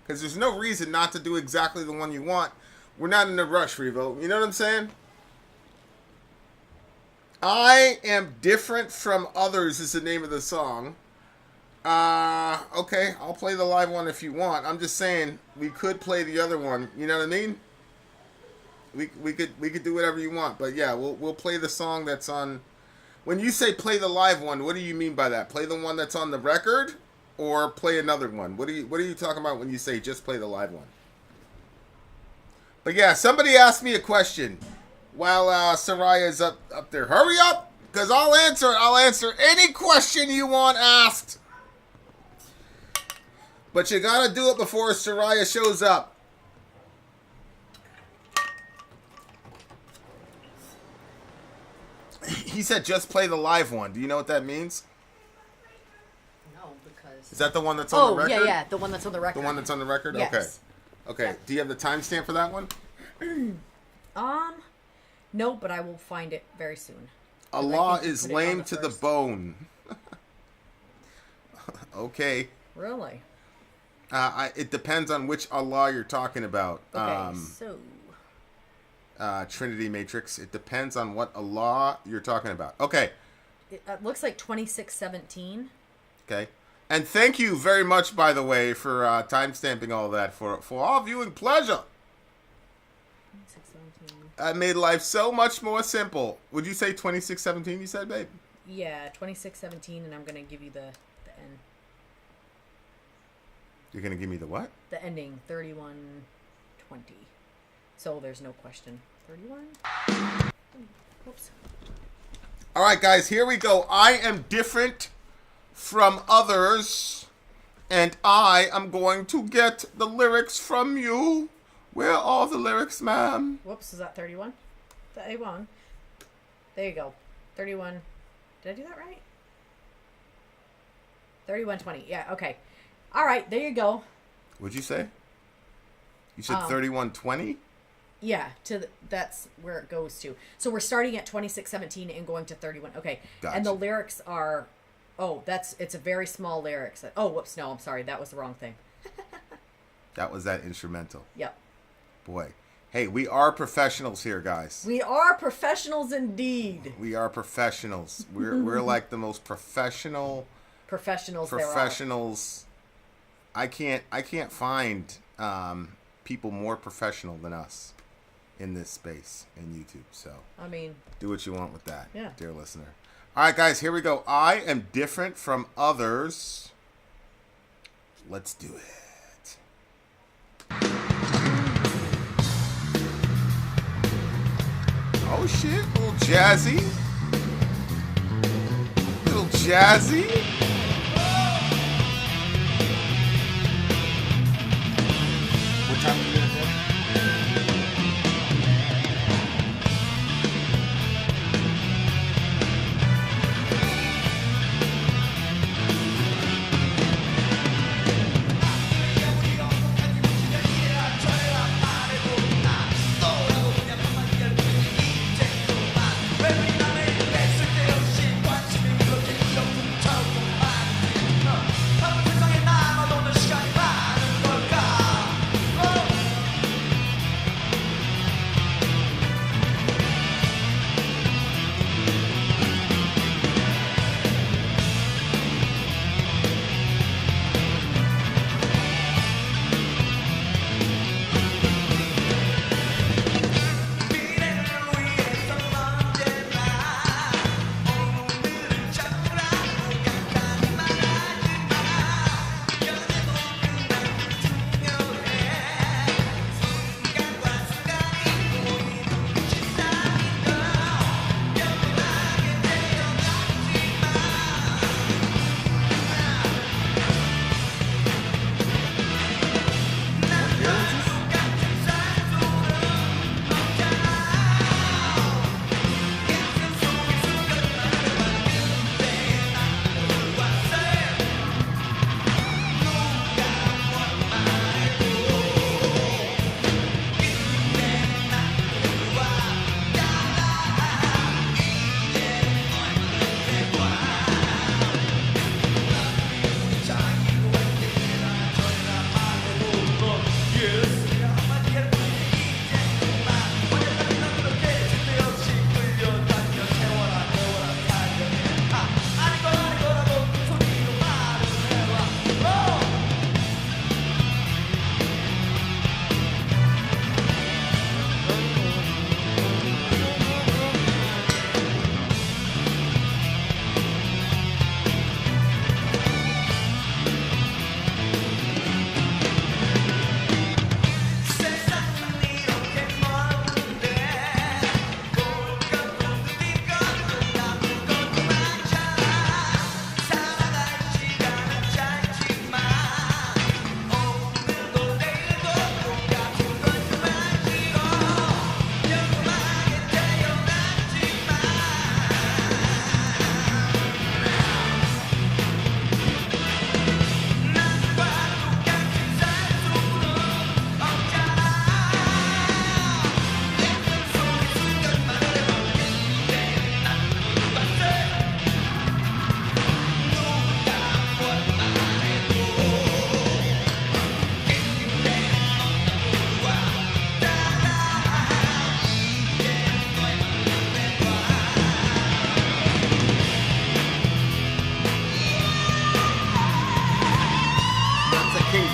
because there's no reason not to do exactly the one you want. We're not in a rush, Revo. You know what I'm saying? I Am Different from Others is the name of the song. Okay, I'll play the live one if you want. I'm just saying we could play the other one. You know what I mean? We could do whatever you want, but yeah, we'll play the song that's on. When you say play the live one, what do you mean by that? Play the one that's on the record, or play another one? What are you talking about when you say just play the live one? But yeah, somebody asked me a question while Soraya's up there. Hurry up, because I'll answer it. I'll answer any question you want asked. But you gotta do it before Soraya shows up. He said just play the live one. Do you know what that means? No, because. Is that the one that's on the record? Yeah, the one that's on the record. The one that's on the record? Yes. Okay. Okay. Do you have the timestamp for that one? No, but I will find it very soon. Allah is lame to the bone. Okay. Really? It depends on which Allah you're talking about. Okay, so. Trinity Matrix. It depends on what Allah you're talking about. Okay. It looks like 2617. Okay. And thank you very much, by the way, for timestamping all that for all viewing pleasure. 2617. That made life so much more simple. Would you say 2617, you said, babe? Yeah, 2617, and I'm going to give you the end. You're going to give me the what? The ending, 3120. So there's no question. 31? Whoops. All right, guys, here we go. I am different from others, and I am going to get the lyrics from you. Where are all the lyrics, ma'am? Whoops, is that 31? 31. There you go. 31. Did I do that right? 3120. Yeah, okay. All right, there you go. What'd you say? You said 3120? Yeah, that's where it goes to. So we're starting at 2617 and going to 31. Okay. Gotcha. And the lyrics are it's a very small lyrics. Oh, whoops, no, I'm sorry. That was the wrong thing. That was that instrumental. Yep. Boy. Hey, we are professionals here, guys. We are professionals indeed. We are professionals. We're like the most professionals there are. I can't find people more professional than us in this space in YouTube. So I mean, do what you want with that, yeah. dear listener. All right, guys, here we go. I am different from others. Let's do it. Oh shit, a little jazzy. A little jazzy. What time are you gonna do?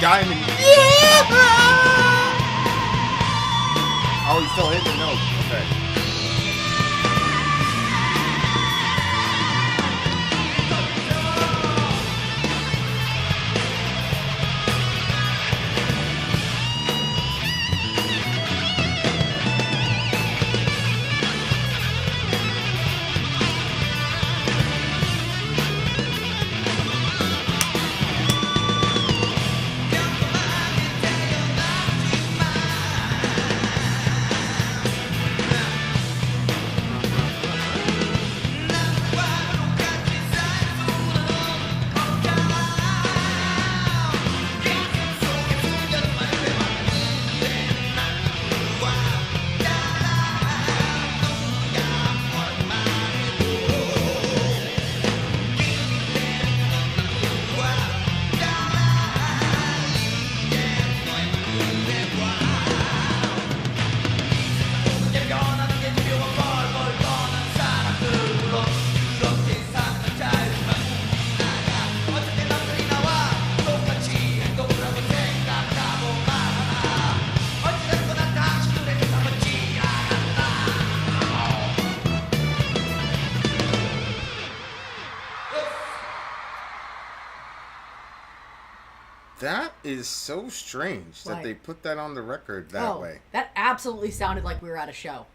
Diamond. Yeah! Oh, he's still hitting the note. Okay. That is so strange that Right. they put that on the record that way. That absolutely sounded like we were at a show.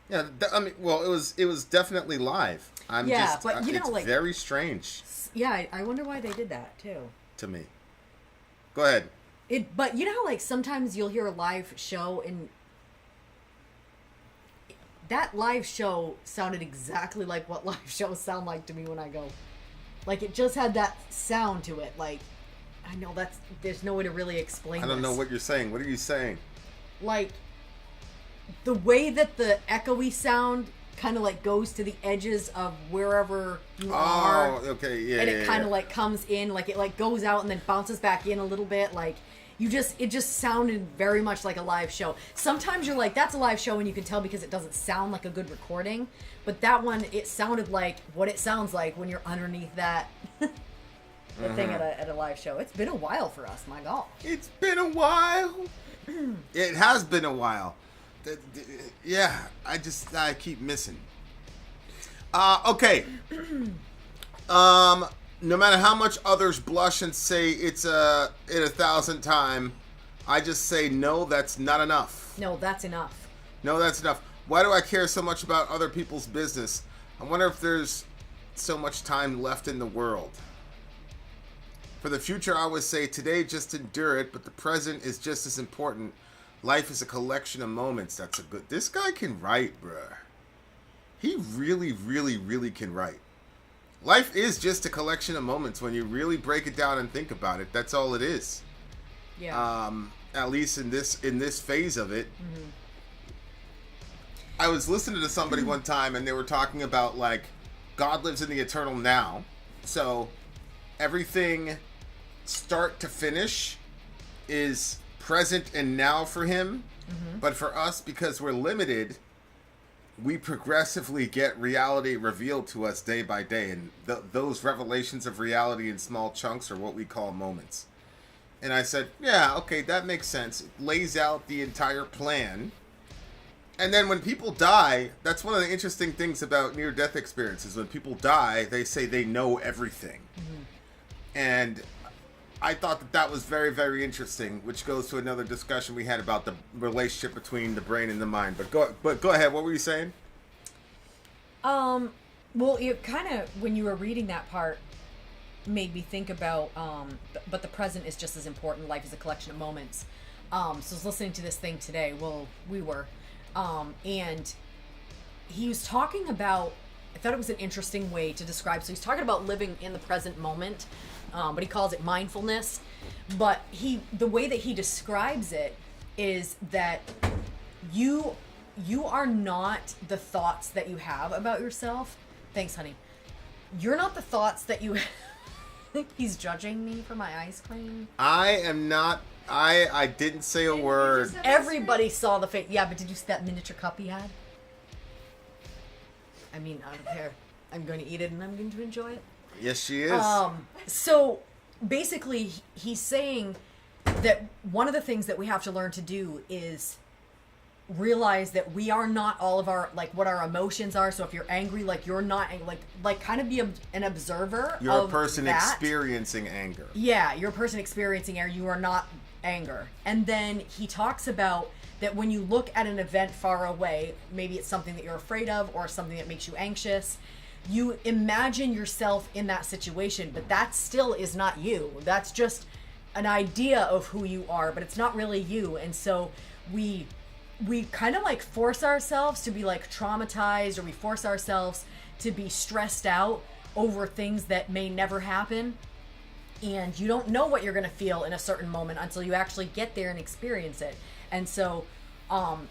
Yeah, I mean, well, it was definitely live. But you know, it's like, very strange yeah, I wonder why they did that too. to me. Go ahead. But you know how like sometimes you'll hear a live show and that live show sounded exactly like what live shows sound like to me when I go. Like it just had that sound to it. Like I know there's no way to really explain. I don't know this. what you're saying. What are you saying? Like the way that the echoey sound kind of like goes to the edges of wherever you are. Oh, okay, yeah. And it kind of like comes in, like it like goes out and then bounces back in a little bit. Like it just sounded very much like a live show. Sometimes you're like, that's a live show and you can tell because it doesn't sound like a good recording. But that one, it sounded like what it sounds like when you're underneath that thing at a live show. It's been a while for us, my God. It's been a while. It has been a while. Yeah, I keep missing. Okay. No matter how much others blush and say it's a 1,000 time, I just say no, that's not enough. No, that's enough. No, that's enough. Why do I care so much about other people's business? I wonder if there's so much time left in the world. For the future, I would say today just endure it, but the present is just as important. Life is a collection of moments. That's a good... This guy can write, bruh. He really, really, really can write. Life is just a collection of moments when you really break it down and think about it. That's all it is. Yeah. At least in this phase of it. Mm-hmm. I was listening to somebody one time and they were talking about like God lives in the eternal now. So everything start to finish is present and now for him. Mm-hmm. But for us, because we're limited, we progressively get reality revealed to us day by day. And those revelations of reality in small chunks are what we call moments. And I said, yeah, okay, that makes sense. It lays out the entire plan. And then when people die, that's one of the interesting things about near-death experiences. When people die, they say they know everything. Mm-hmm. And I thought that was very, very interesting, which goes to another discussion we had about the relationship between the brain and the mind. But go ahead. What were you saying? Well, it kind of, when you were reading that part, made me think about, but the present is just as important. Life is a collection of moments. So I was listening to this thing today. Well, we were. And he was talking about, I thought it was an interesting way to describe. So he's talking about living in the present moment, but he calls it mindfulness. But the way that he describes it is that you are not the thoughts that you have about yourself. Thanks, honey. You're not the thoughts that you He's judging me for my ice cream. I am not. I didn't say a word. Everybody saw the face. Yeah, but did you see that miniature cup he had? I mean, I don't care. I'm going to eat it and I'm going to enjoy it. Yes, she is. So basically, he's saying that one of the things that we have to learn to do is realize that we are not all of our, like, what our emotions are. So if you're angry, like, you're not, like kind of be an observer. You're of a person that. experiencing anger. Yeah, you're a person experiencing anger. You are not anger. And then he talks about that when you look at an event far away, maybe it's something that you're afraid of or something that makes you anxious, you imagine yourself in that situation, but that still is not you. That's just an idea of who you are, but it's not really you. And so we kind of like force ourselves to be like traumatized, or we force ourselves to be stressed out over things that may never happen. And you don't know what you're going to feel in a certain moment until you actually get there and experience it. And so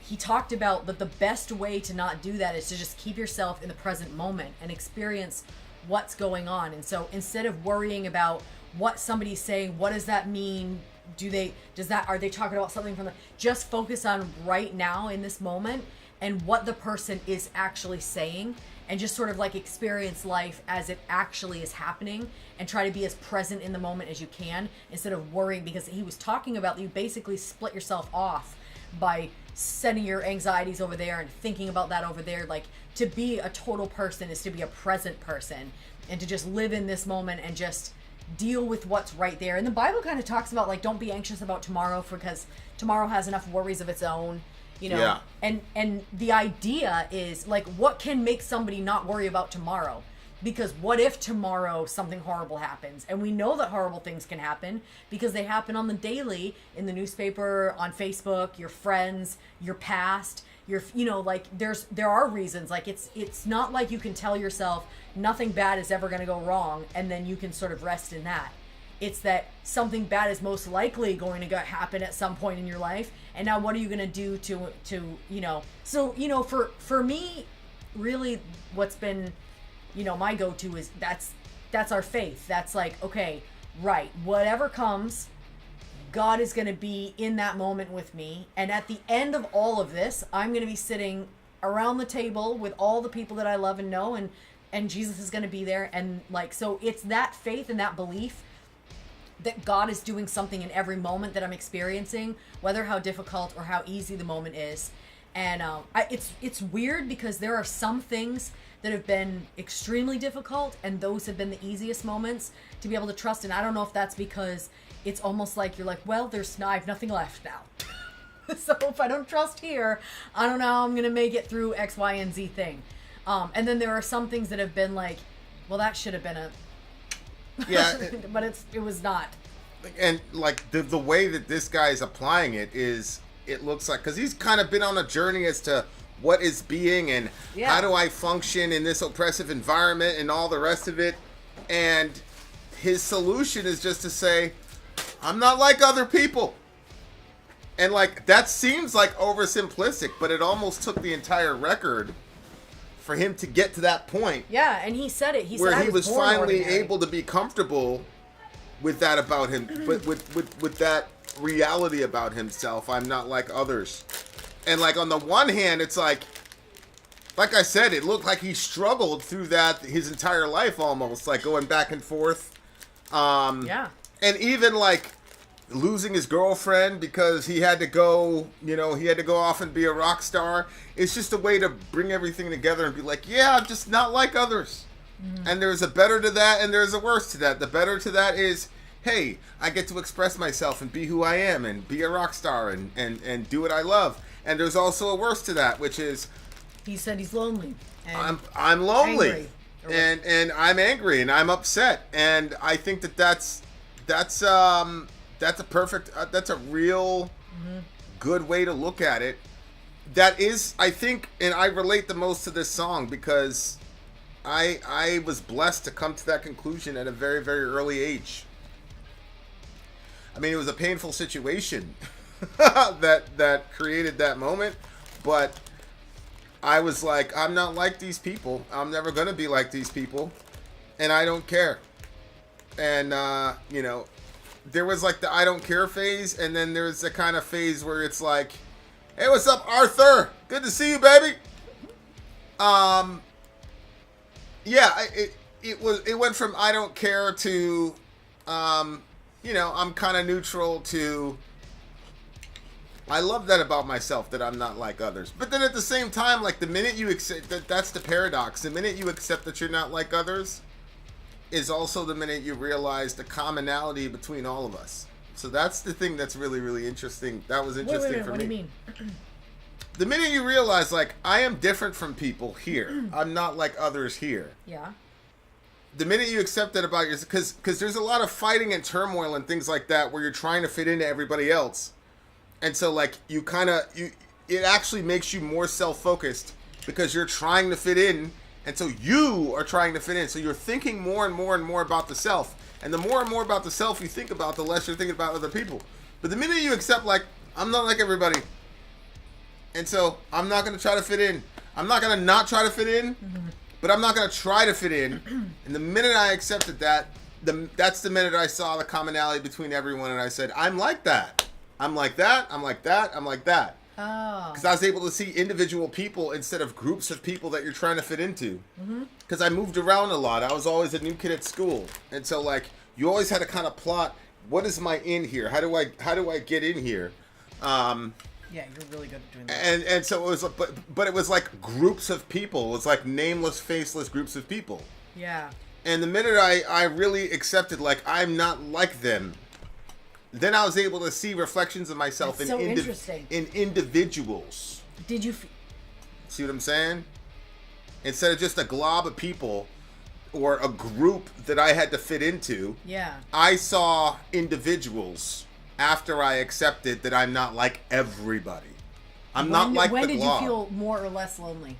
he talked about that the best way to not do that is to just keep yourself in the present moment and experience what's going on. And so instead of worrying about what somebody's saying, what does that mean? Are they talking about something from just focus on right now in this moment and what the person is actually saying, and just sort of like experience life as it actually is happening and try to be as present in the moment as you can instead of worrying, because he was talking about that you basically split yourself off by sending your anxieties over there and thinking about that over there. Like, to be a total person is to be a present person and to just live in this moment and just deal with what's right there. And the Bible kind of talks about, like, don't be anxious about tomorrow because tomorrow has enough worries of its own, you know. Yeah. And the idea is, like, what can make somebody not worry about tomorrow? Because what if tomorrow something horrible happens? And we know that horrible things can happen because they happen on the daily, in the newspaper, on Facebook, your friends, your past, your, you know, like, there are reasons. Like, it's not like you can tell yourself nothing bad is ever going to go wrong and then you can sort of rest in that. It's that something bad is most likely going to happen at some point in your life, and now what are you going to do to you know? So, you know, for me, really, what's been, you know, my go-to is that's our faith. That's like, okay, right, whatever comes, God is going to be in that moment with me, and at the end of all of this, I'm going to be sitting around the table with all the people that I love and know, and Jesus is going to be there. And, like, so it's that faith and that belief that God is doing something in every moment that I'm experiencing, whether how difficult or how easy the moment is. And it's weird because there are some things that have been extremely difficult, and those have been the easiest moments to be able to trust. And I don't know if that's because it's almost like you're like, well, I have nothing left now. So if I don't trust here, I don't know how I'm gonna make it through X, Y, and Z thing. And then there are some things that have been like, well, that should have been a but it was not. And like the way that this guy is applying it is, it looks like, because he's kind of been on a journey as to what is being and how do I function in this oppressive environment and all the rest of it. And his solution is just to say, I'm not like other people. And like, that seems like oversimplistic, but it almost took the entire record for him to get to that point. Yeah, and he said it. He where said he was finally ordinary. able to be comfortable with that about him, with that reality about himself. I'm not like others. And like, on the one hand, it's like I said, it looked like he struggled through that his entire life, almost like going back and forth. Yeah. And even like losing his girlfriend because he had to go, you know, he had to go off and be a rock star. It's just a way to bring everything together and be like, yeah, I'm just not like others. Mm-hmm. And there's a better to that and there's a worse to that. The better to that is, hey, I get to express myself and be who I am and be a rock star and do what I love. And there's also a worse to that, which is, he said he's lonely. And I'm lonely, and I'm angry and I'm upset. And I think that's a perfect, that's a real good way to look at it. That is, I think, and I relate the most to this song because I was blessed to come to that conclusion at a very, very early age. I mean, it was a painful situation that created that moment, but I was like, I'm not like these people. I'm never going to be like these people, and I don't care. And, you know, there was like the I don't care phase, and then there's the kind of phase where it's like, hey, what's up, Arthur? Good to see you, baby. Yeah, it went from I don't care to, you know, I'm kind of neutral to, I love that about myself, that I'm not like others. But then at the same time, like, the minute you accept that's the paradox. The minute you accept that you're not like others is also the minute you realize the commonality between all of us. So that's the thing that's really, really interesting. That was interesting for me. What do you mean? The minute you realize, like, I am different from people here. I'm not like others here. Yeah. The minute you accept that about yourself, because there's a lot of fighting and turmoil and things like that where you're trying to fit into everybody else. And so, like, you kind of, it actually makes you more self-focused because you're trying to fit in. And so you are trying to fit in. So you're thinking more and more and more about the self. And the more and more about the self you think about, the less you're thinking about other people. But the minute you accept, like, I'm not like everybody. And so I'm not going to try to fit in. I'm not going to not try to fit in, but I'm not going to try to fit in. And the minute I accepted that, that's the minute I saw the commonality between everyone. And I said, I'm like that. I'm like that. I'm like that. I'm like that. Oh. Because I was able to see individual people instead of groups of people that you're trying to fit into. Because I moved around a lot. I was always a new kid at school. And so, like, you always had to kind of plot, what is my in here? How do I get in here? Yeah, you're really good at doing that. And so it was, but it was like groups of people. It was like nameless, faceless groups of people. Yeah. And the minute I really accepted, like, I'm not like them, then I was able to see reflections of myself That's so interesting. in individuals. Did you... See what I'm saying? Instead of just a glob of people or a group that I had to fit into, Yeah. I saw individuals after I accepted that I'm not like everybody. I'm not like the glob. When did you feel more or less lonely?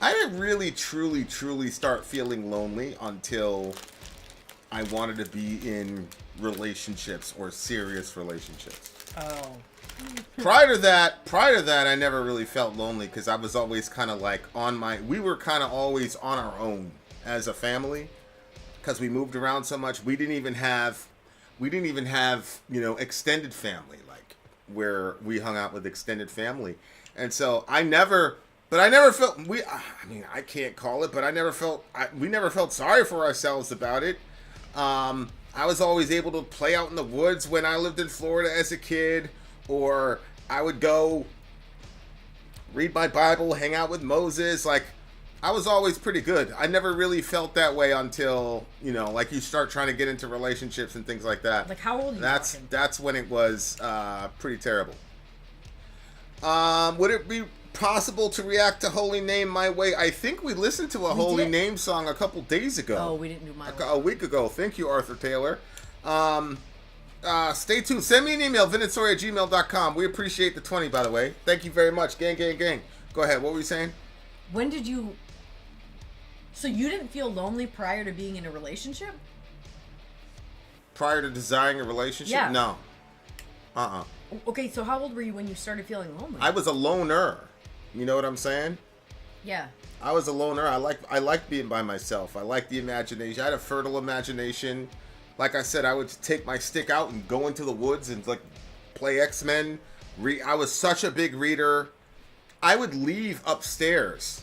I didn't really, truly start feeling lonely until I wanted to be in relationships or serious relationships. Oh. Prior to that, I never really felt lonely because I was always kind of like we were kind of always on our own as a family because we moved around so much. We didn't even have, extended family, like where we hung out with extended family. And so I never felt, I can't call it, but we never felt sorry for ourselves about it. I was always able to play out in the woods when I lived in Florida as a kid, or I would go read my Bible, hang out with Moses. Like, I was always pretty good. I never really felt that way until, like you start trying to get into relationships and things like that. Like, how old are you talking? That's when it was pretty terrible. Would it be possible to react to Holy Name My Way? I think we listened to a Holy Name song a couple days ago. Oh, we didn't do My Way. A week ago. Thank you, Arthur Taylor. Stay tuned. Send me an email, vinandsori@gmail.com. We appreciate the 20, by the way. Thank you very much. Gang, gang, gang. Go ahead. What were you saying? When did you... So you didn't feel lonely prior to being in a relationship? Prior to desiring a relationship? Yeah. No. Okay, so how old were you when you started feeling lonely? I was a loner. You know what I'm saying? Yeah. I was a loner. I liked being by myself. I liked the imagination. I had a fertile imagination. Like I said, I would take my stick out and go into the woods and like play X-Men. I was such a big reader. I would leave upstairs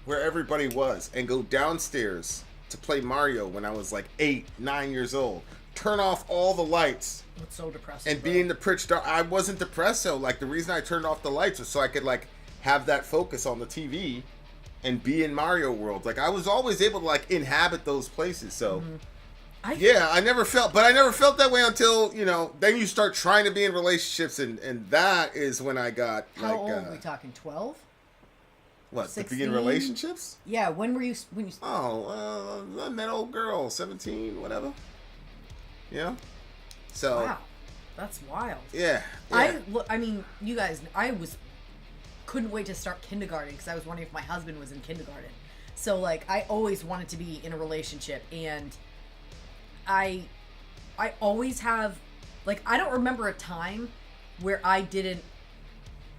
where everybody was and go downstairs to play Mario when I was like 8, 9 years old. Turn off all the lights. It's so depressing. And be in the pitch dark. I wasn't depressed though. Like, the reason I turned off the lights was so I could like have that focus on the TV and be in Mario World. Like, I was always able to like inhabit those places. So I never felt that way until, then you start trying to be in relationships, and that is when I got How old are we talking? 12? What, 16? to be in relationships? Yeah, when you I met old girl, 17, whatever. Yeah. So. Wow, that's wild. Yeah. I mean, you guys, couldn't wait to start kindergarten because I was wondering if my husband was in kindergarten. So like, I always wanted to be in a relationship, and I always have, like, I don't remember a time where I didn't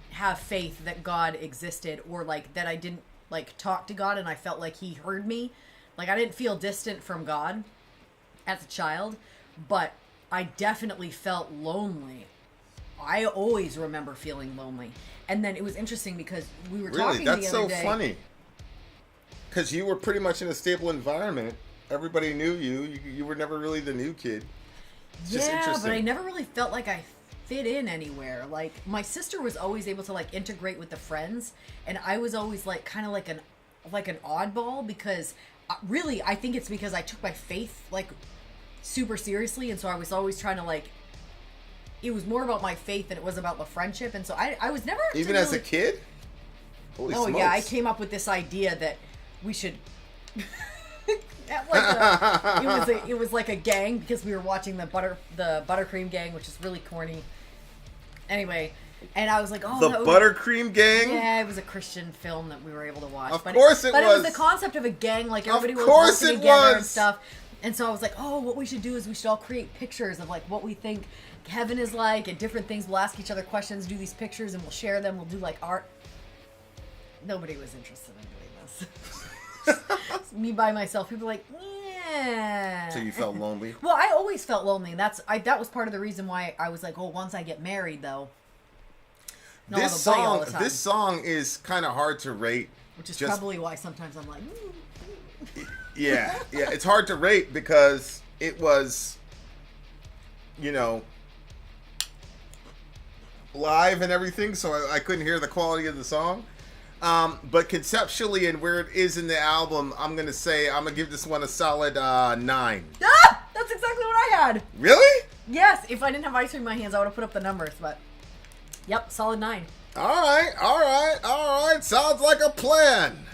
have faith that God existed, or like that I didn't like talk to God and I felt like he heard me. Like, I didn't feel distant from God as a child, but I definitely felt lonely. I always remember feeling lonely. And then it was interesting because we were talking the other day. That's so funny. Because you were pretty much in a stable environment. Everybody knew you. You were never really the new kid. It's just interesting. But I never really felt like I fit in anywhere. Like, my sister was always able to like integrate with the friends, and I was always like kind of like an oddball, because really I think it's because I took my faith like super seriously, and so I was always trying to like, it was more about my faith than it was about the friendship. And so I was never even as a kid. Holy smokes. Yeah, I came up with this idea that we should it was like a gang, because we were watching the Buttercream Gang, which is really corny. Anyway, and I was like, oh, the Buttercream Gang? Yeah, it was a Christian film that we were able to watch. But it was. But it was the concept of a gang, like everybody was working together and stuff. And so I was like, oh, what we should do is we should all create pictures of like what we think heaven is like and different things. We'll ask each other questions, do these pictures, and we'll share them. We'll do like art. Nobody was interested in doing this. Me by myself. People were like, yeah. So you felt lonely? Well, I always felt lonely, and that was part of the reason why I was like, oh, once I get married, though. This song is kind of hard to rate. Which is probably why sometimes I'm like, Yeah, it's hard to rate because it was, live and everything, so I couldn't hear the quality of the song. But conceptually and where it is in the album, I'm gonna give this one a solid 9. Ah! That's exactly what I had. Really? Yes, if I didn't have ice cream in my hands, I would have put up the numbers, but yep, solid 9. All right. Sounds like a plan.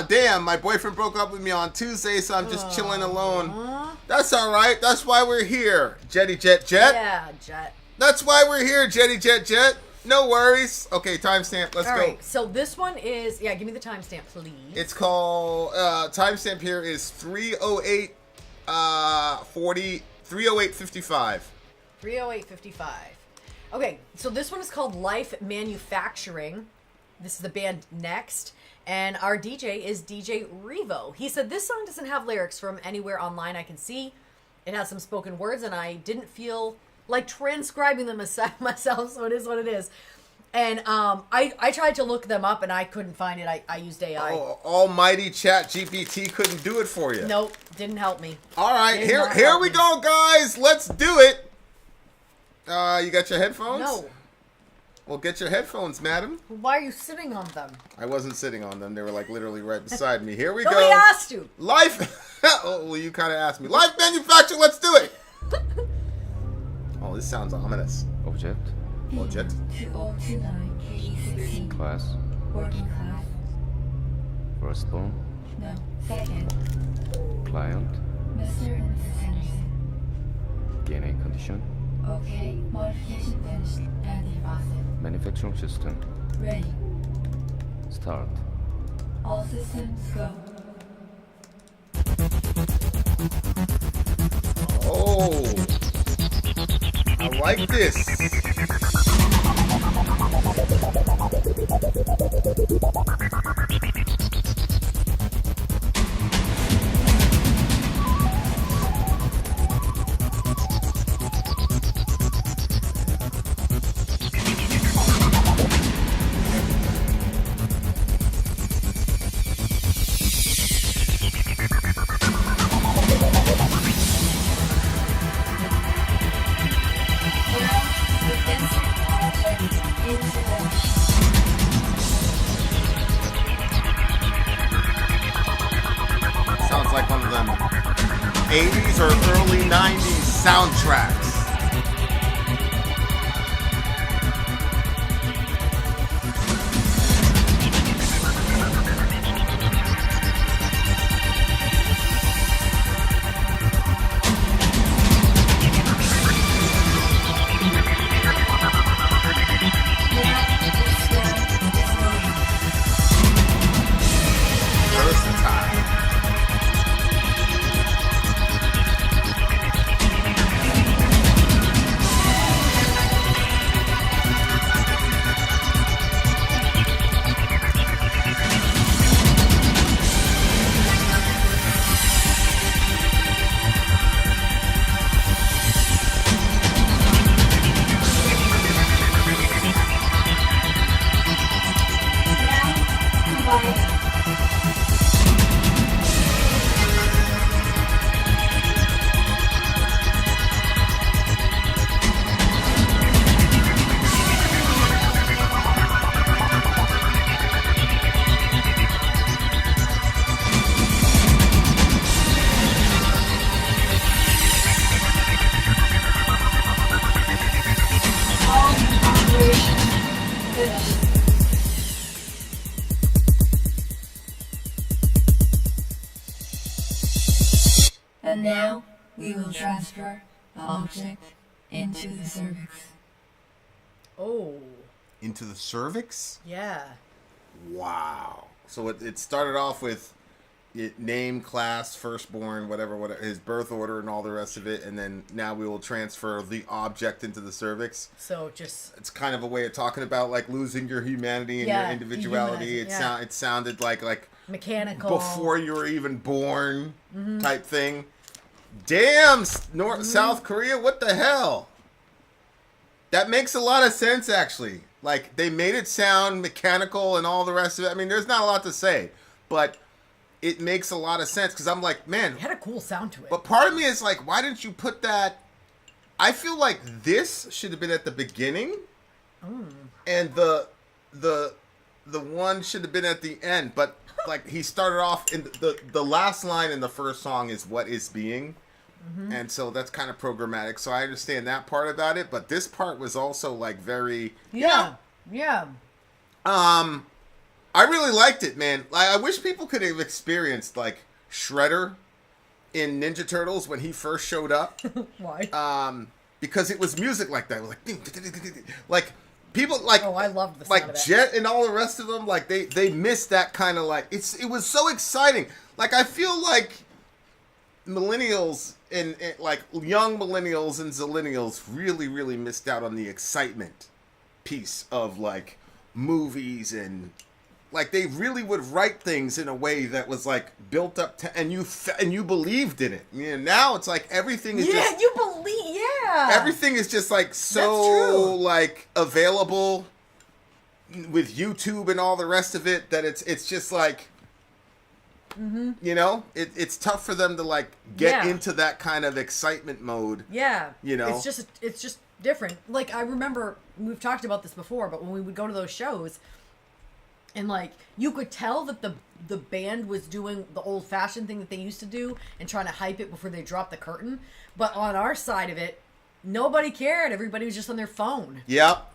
Damn, my boyfriend broke up with me on Tuesday, so I'm just chilling alone. That's all right. That's why we're here, Jetty Jet Jet. Yeah, Jet. That's why we're here, Jetty Jet Jet. No worries. Okay, timestamp. Let's All go. right, so this one is, give me the timestamp, please. It's called, timestamp here is 308, 308.55. 308.55. Okay, so this one is called Life Manufacturing. This is the band N.E.X.T. And our DJ is DJ Revo. He said, this song doesn't have lyrics from anywhere online I can see. It has some spoken words, and I didn't feel like transcribing them myself, so it is what it is. And I tried to look them up, and I couldn't find it. I used AI. Oh, almighty Chat GPT couldn't do it for you. Nope, didn't help me. All right, here we go, guys. Let's do it. You got your headphones? No. Well, get your headphones, madam. Why are you sitting on them? I wasn't sitting on them. They were like literally right beside me. Here we Nobody go. asked you. Life. Oh, well, you kind of asked me. Life manufacturing. Let's do it. Oh, this sounds ominous. Object. Object. Class. Working class. Firstborn. No. Second. Client. Mr. and Mrs. Henderson. DNA condition. Okay. Modification finished. And defrosted. Manufacturing system. Ready. Start. All systems go. Oh, I like this. Sounds like one of them 80s or early 90s soundtracks. Versatile. And now we will transfer the object into the cervix. Oh, Into the cervix? yeah. Wow. So it started off with name, class, firstborn, whatever, his birth order and all the rest of it, and then now we will transfer the object into the cervix. So just It's kind of a way of talking about like losing your humanity and Yeah, your individuality. dehumanizing, yeah. It sounded like mechanical. before you were even born type thing. Damn, South Korea, what the hell? That makes a lot of sense, actually. Like, they made it sound mechanical and all the rest of it. I mean, there's not a lot to say, but it makes a lot of sense because I'm like, man. It had a cool sound to it. But part of me is like, why didn't you put that? I feel like this should have been at the beginning And the one should have been at the end, but like he started off in the last line in the first song is what is being. And so that's kind of programmatic. So I understand that part about it, but this part was also like very Yeah. I really liked it, man. Like, I wish people could have experienced like Shredder in Ninja Turtles when he first showed up. Why? Because it was music like that. It was like people like I loved the sound like of it. Jet and all the rest of them. Like they missed that kind of like it was so exciting. Like I feel like millennials and like young millennials and zillennials really missed out on the excitement piece of like movies, and like they really would write things in a way that was like built up to, and you believed in it. You know, now it's like everything is just you believe, everything is just like so like available with YouTube and all the rest of it that it's just like you know, it's tough for them to like get into that kind of excitement mode. Yeah. You know, it's just different. Like I remember we've talked about this before, but when we would go to those shows, and like you could tell that the band was doing the old fashioned thing that they used to do and trying to hype it before they dropped the curtain. But on our side of it, nobody cared. Everybody was just on their phone. Yep.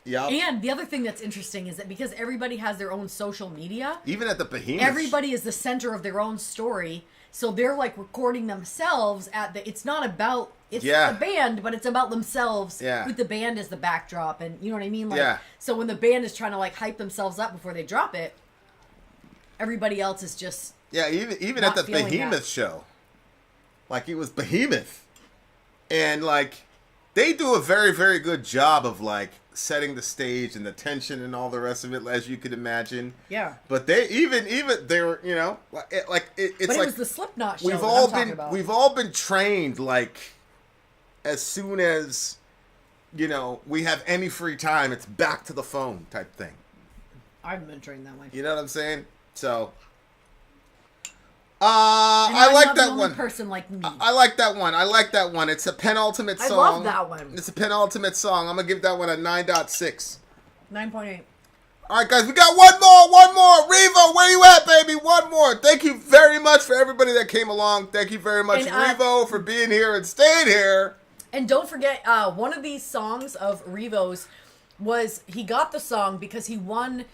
And the other thing that's interesting is that because everybody has their own social media, even at the Behemoth, everybody is the center of their own story. So they're like recording themselves it's not about the band, but it's about themselves with the band as the backdrop, and you know what I mean? Like so when the band is trying to like hype themselves up before they drop it, everybody else is just even at the Behemoth show. Like it was Behemoth. And like they do a very good job of like setting the stage and the tension and all the rest of it, as you could imagine. Yeah. But they even they were, you know, it's but like it was the Slipknot show. We've all been trained like as soon as you know we have any free time, it's back to the phone type thing. I've been trained that way. You know what I'm saying? So I like that one. Person like me. I like that one. I like that one. It's a penultimate song. I love that one. It's a penultimate song. I'm gonna give that one a 9.6. 9.8. All right, guys, we got one more. Revo, where you at, baby? One more. Thank you very much for everybody that came along. Thank you very much, Revo, for being here and staying here. And don't forget, one of these songs of Revo's was he got the song because he won.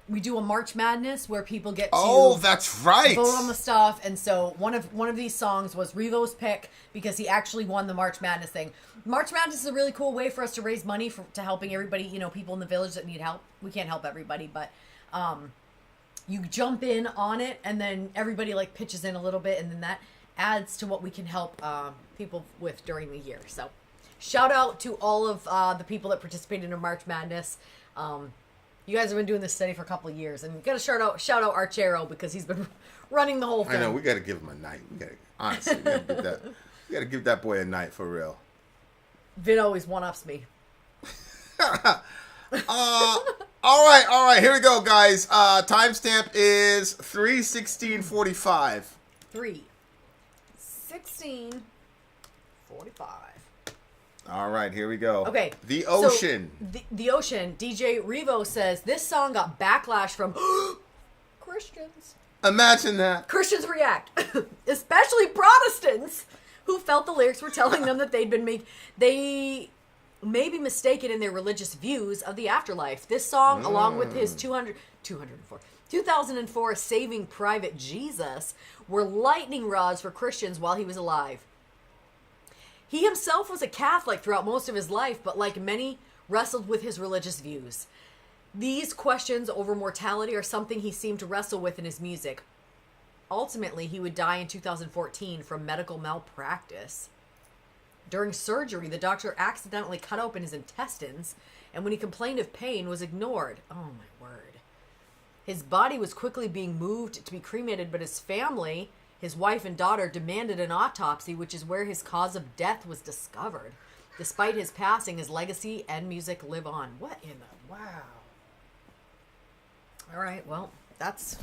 We do a March Madness where people get to that's right, vote on the stuff, and so one of these songs was Revo's pick because he actually won the March Madness thing. March Madness is a really cool way for us to raise money to helping everybody, you know, people in the village that need help. We can't help everybody, but you jump in on it, and then everybody like pitches in a little bit, and then that adds to what we can help people with during the year. So shout out to all of the people that participated in March Madness. You guys have been doing this study for a couple of years, and you got to shout out Archero because he's been running the whole thing. I know, we got to give him a night. Honestly, we got to give that boy a night for real. Vin always one-ups me. All right, here we go, guys. Timestamp is 3/16/45. 3/16/45. All right, here we go. Okay. The Ocean. So, the Ocean. DJ Revo says this song got backlash from Christians. Imagine that. Christians react, especially Protestants, who felt the lyrics were telling them that they may be mistaken in their religious views of the afterlife. This song, along with his 2004 Saving Private Jesus, were lightning rods for Christians while he was alive. He himself was a Catholic throughout most of his life, but like many, wrestled with his religious views. These questions over mortality are something he seemed to wrestle with in his music. Ultimately, he would die in 2014 from medical malpractice. During surgery, the doctor accidentally cut open his intestines, and when he complained of pain, was ignored. Oh my word. His body was quickly being moved to be cremated, but his family, his wife and daughter, demanded an autopsy, which is where his cause of death was discovered. Despite his passing, his legacy and music live on. What in the... Wow. All right, well, that's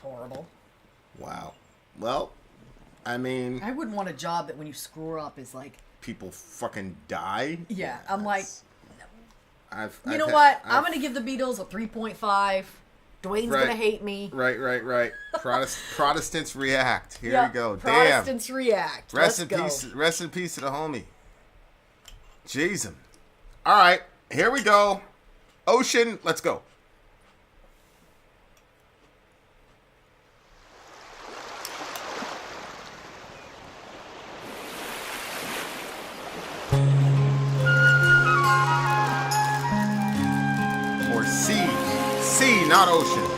horrible. Wow. Well, I mean... I wouldn't want a job that when you screw up is like... people fucking die? Yeah, I'm like... You know what? I'm going to give the Beatles a 3.5. Dwayne's Right. going to hate me. Right. Protestants react. Here Yep, we go. Protestants react. Rest in Let's peace. go. Rest in peace to the homie. Jeez. All right, here we go. Ocean, let's go. Or sea. Sea, not ocean.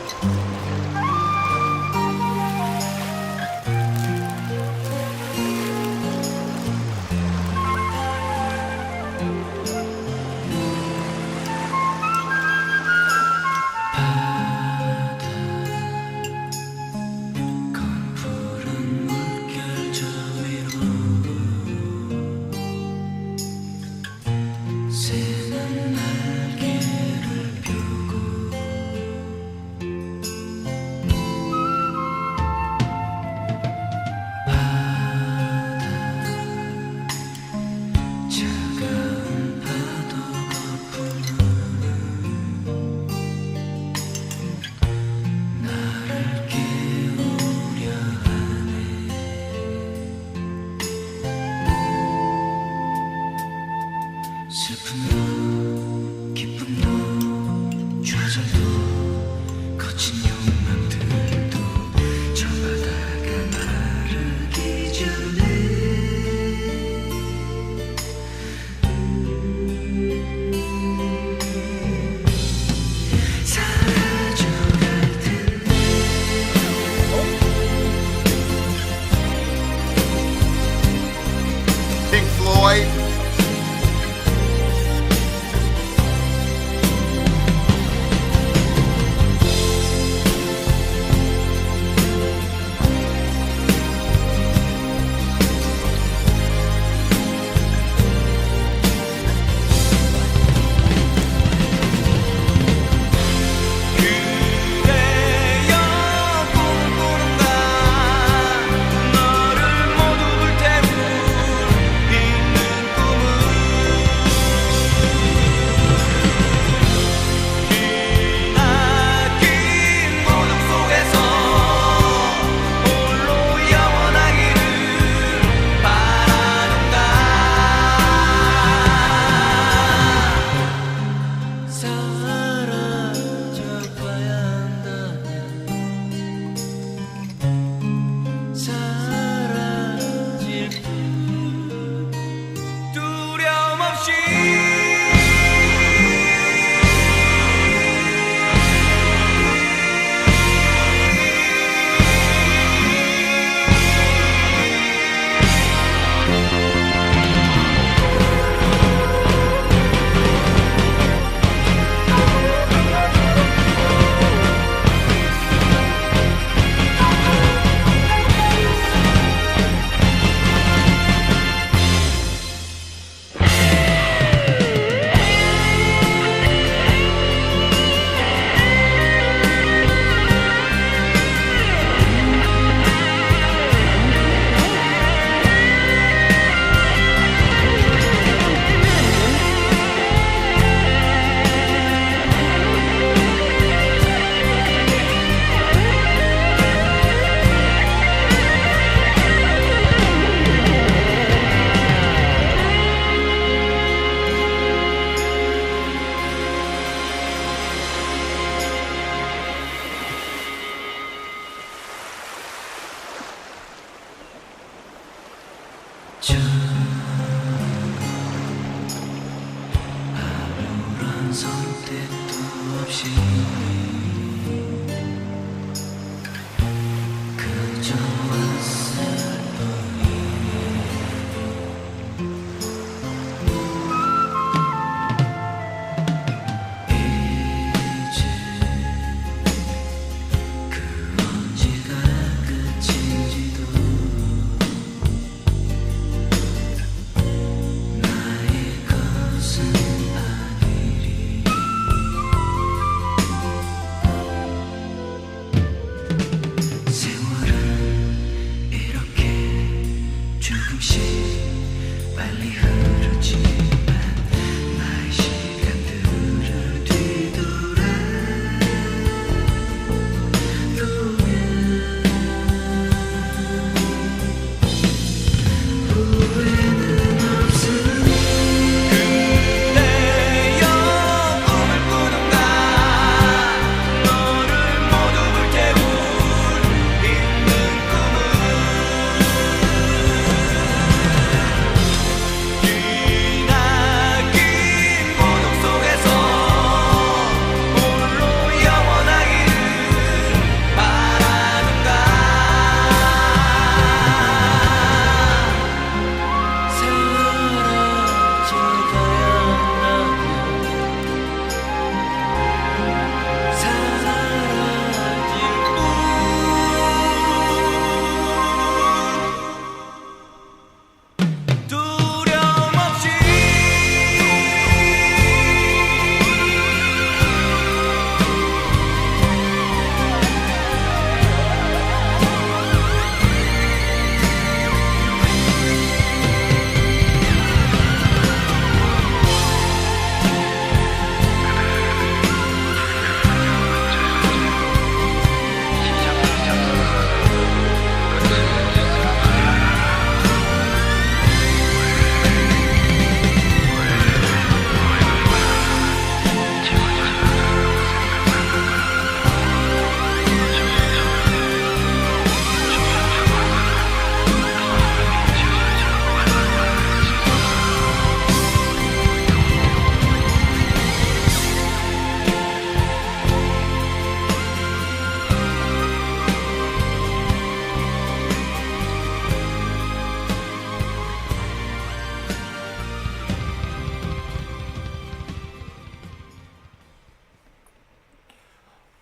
Pink Floyd.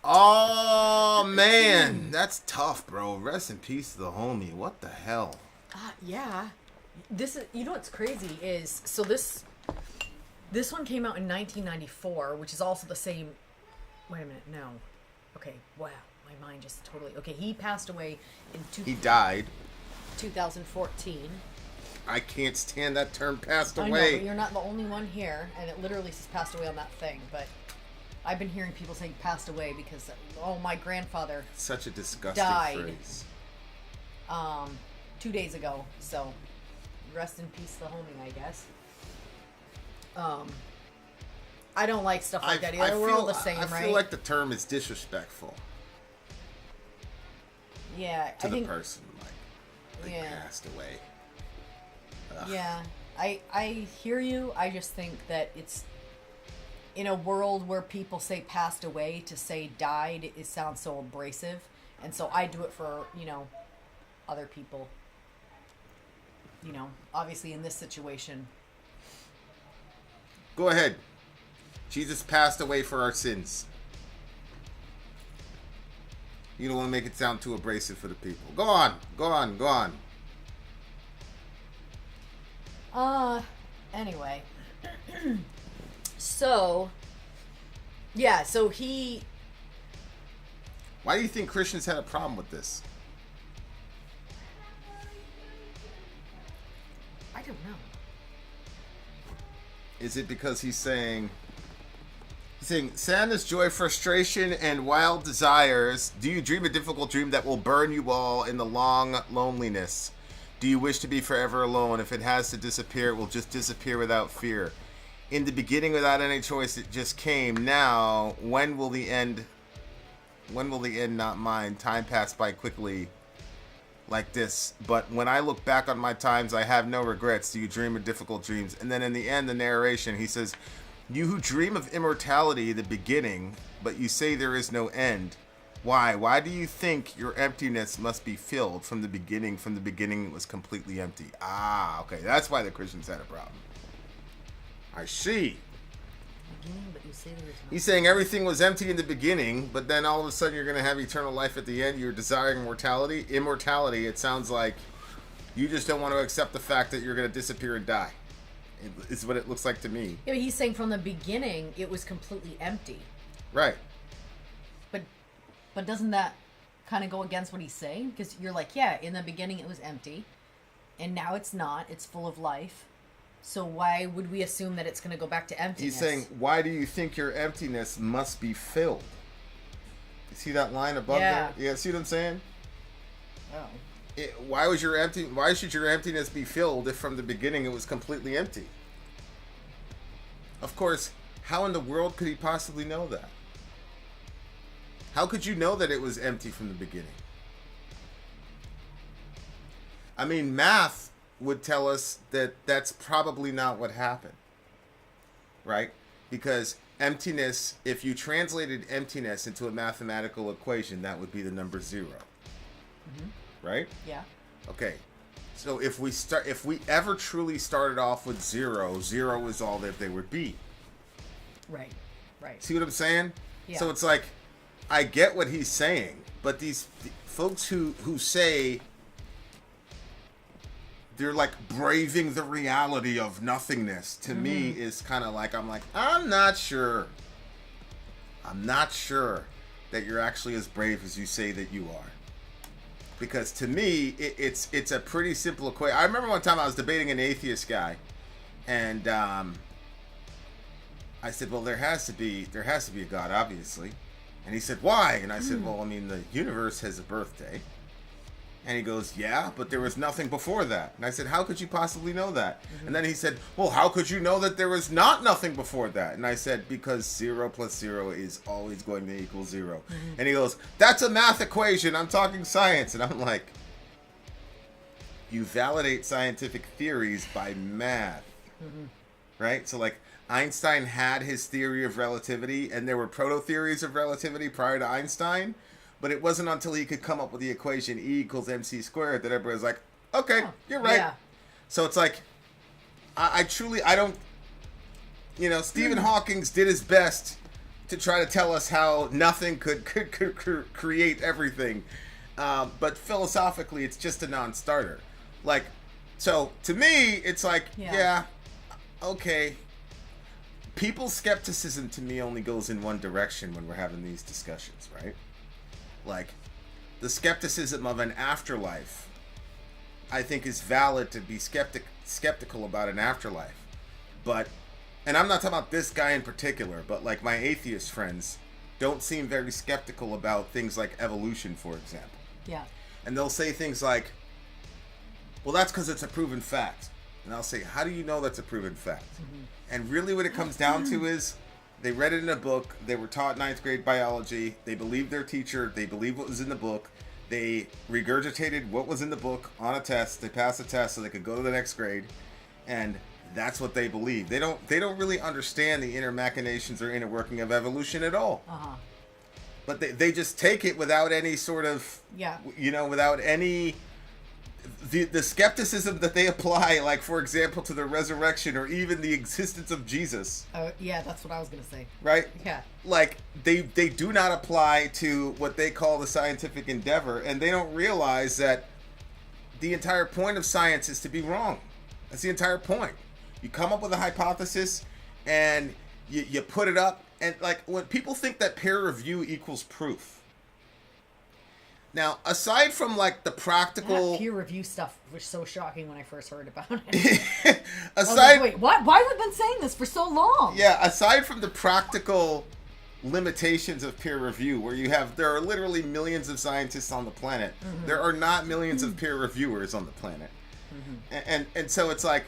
Oh, man. That's tough, bro. Rest in peace to the homie. What the hell? Yeah. This is, you know what's crazy is, so this one came out in 1994, which is also the same, wait a minute, no. Okay, wow. My mind just totally, okay, he passed away in He died. 2014. I can't stand that term, passed I know, away. but you're not the only one here, and it literally says passed away on that thing, but I've been hearing people saying passed away because, oh, my grandfather Such a disgusting died. phrase. 2 days ago, so rest in peace the homie, I guess. I don't like stuff like that either. We're all the same, right? I feel like the term is disrespectful yeah, to I the think, person. Like, they yeah. passed away. Ugh. Yeah, I hear you. I just think that it's in a world where people say passed away, to say died, it sounds so abrasive. And so I do it for, other people. Obviously in this situation. Go ahead. Jesus passed away for our sins. You don't want to make it sound too abrasive for the people. Go on. Go on. Go on. Anyway. So, yeah, so he... Why do you think Christians had a problem with this? I don't know. Is it because he's saying sadness, joy, frustration, and wild desires? Do you dream a difficult dream that will burn you all in the long loneliness? Do you wish to be forever alone? If it has to disappear, it will just disappear without fear. In the beginning, without any choice, it just came. Now, when will the end not mine? Time passed by quickly like this. But when I look back on my times, I have no regrets. Do you dream of difficult dreams? And then in the end, the narration, he says, you who dream of immortality, the beginning, but you say there is no end. Why? Why do you think your emptiness must be filled from the beginning? From the beginning, it was completely empty. Ah, okay. That's why the Christians had a problem. I see. He's saying everything was empty in the beginning, but then all of a sudden you're going to have eternal life at the end. You're desiring immortality. It sounds like you just don't want to accept the fact that you're going to disappear and die. It's what it looks like to me. Yeah, but he's saying from the beginning it was completely empty. Right. But doesn't that kind of go against what he's saying? Because you're like, yeah, in the beginning it was empty, and now it's not. It's full of life. So why would we assume that it's going to go back to emptiness? He's saying, why do you think your emptiness must be filled? You see that line above there? Yeah, see what I'm saying? Oh. Why should your emptiness be filled if from the beginning it was completely empty? Of course, how in the world could he possibly know that? How could you know that it was empty from the beginning? I mean, math would tell us that that's probably not what happened, right? Because emptiness, if you translated emptiness into a mathematical equation, that would be the number 0. Mm-hmm. Right? Yeah. Okay. So if we ever truly started off with 0, 0 is all that there would be. Right. See what I'm saying? Yeah. So it's like, I get what he's saying, but these folks who say they're like braving the reality of nothingness, to me is kind of like, I'm not sure that you're actually as brave as you say that you are. Because to me, it's a pretty simple equation. I remember one time I was debating an atheist guy, and I said, well, there has to be a God, obviously. And he said, why? And I said, well, I mean, the universe has a birthday. And he goes, yeah, but there was nothing before that. And I said, how could you possibly know that? Mm-hmm. And then he said, well, how could you know that there was nothing before that? And I said, because 0 plus 0 is always going to equal 0. Mm-hmm. And he goes, that's a math equation. I'm talking science. And I'm like, you validate scientific theories by math. Mm-hmm. Right? So like Einstein had his theory of relativity, and there were proto-theories of relativity prior to Einstein. But it wasn't until he could come up with the equation E equals mc squared that everybody was like, okay, you're right. Yeah. So it's like, I don't, Stephen Hawking did his best to try to tell us how nothing could create everything. But philosophically, it's just a non-starter. Like, so to me, it's like, yeah, okay. People's skepticism to me only goes in one direction when we're having these discussions, right? Like, the skepticism of an afterlife, I think, is valid to be skeptical about an afterlife. But, and I'm not talking about this guy in particular, but like my atheist friends don't seem very skeptical about things like evolution, for example. Yeah. And they'll say things like, well, that's because it's a proven fact. And I'll say, how do you know that's a proven fact? Mm-hmm. And really what it comes down to is they read it in a book. They were taught 9th grade biology. They believed their teacher. They believed what was in the book. They regurgitated what was in the book on a test. They passed the test so they could go to the next grade. And that's what they believe. They don't really understand the inner machinations or inner working of evolution at all. Uh-huh. But they just take it without any sort of, without any... The skepticism that they apply, like, for example, to the resurrection or even the existence of Jesus. Oh, yeah, that's what I was going to say. Right? Yeah. Like, they do not apply to what they call the scientific endeavor, and they don't realize that the entire point of science is to be wrong. That's the entire point. You come up with a hypothesis, and you put it up, and, like, when people think that peer review equals proof, now, aside from, like, the practical... That peer review stuff was so shocking when I first heard about it. Aside... Wait, why have we been saying this for so long? Yeah, aside from the practical limitations of peer review, where there are literally millions of scientists on the planet, there are not millions of peer reviewers on the planet. And so it's like...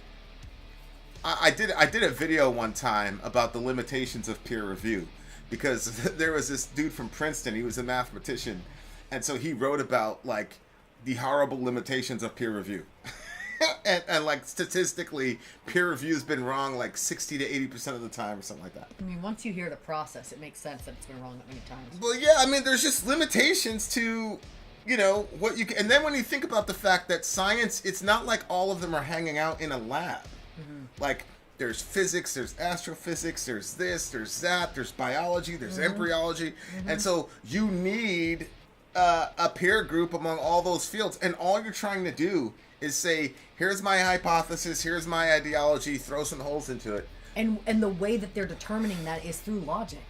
I did a video one time about the limitations of peer review, because there was this dude from Princeton, he was a mathematician, and so he wrote about, like, the horrible limitations of peer review. and like, statistically, peer review's been wrong, like, 60 to 80% of the time or something like that. I mean, once you hear the process, it makes sense that it's been wrong that many times. Well, yeah, I mean, there's just limitations to, what you can... And then when you think about the fact that science, it's not like all of them are hanging out in a lab. Like, there's physics, there's astrophysics, there's this, there's that, there's biology, there's embryology. And so you need... a peer group among all those fields, and all you're trying to do is say, here's my hypothesis, here's my ideology, throw some holes into it. And the way that they're determining that is through logic.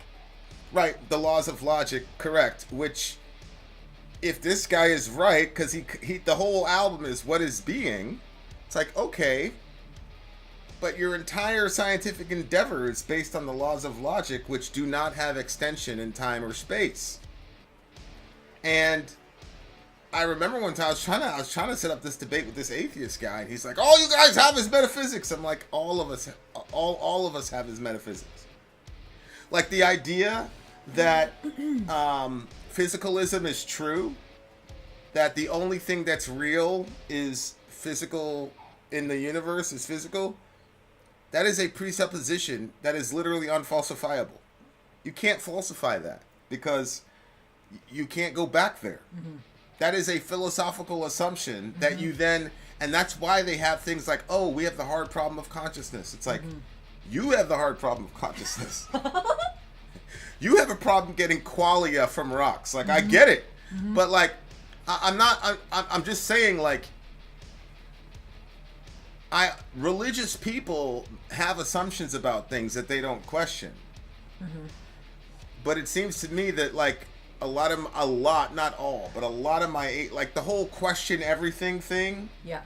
Right, the laws of logic, correct. Which, if this guy is right, because he the whole album is What Is Being, it's like, okay, but your entire scientific endeavor is based on the laws of logic, which do not have extension in time or space. And I remember one time I was trying to set up this debate with this atheist guy, and he's like, "All you guys have is metaphysics." I'm like, all of us have is metaphysics. Like, the idea that physicalism is true, that the only thing that's real is physical in the universe is physical. That is a presupposition that is literally unfalsifiable. You can't falsify that because you can't go back there. That is a philosophical assumption that you then, and that's why they have things like, oh, we have the hard problem of consciousness. It's like, you have the hard problem of consciousness. You have a problem getting qualia from rocks. Like, I get it. But, like, I'm just saying, like, religious people have assumptions about things that they don't question. But it seems to me that, like, a lot, not all, but a lot of my, like, the whole question everything thing. Yeah.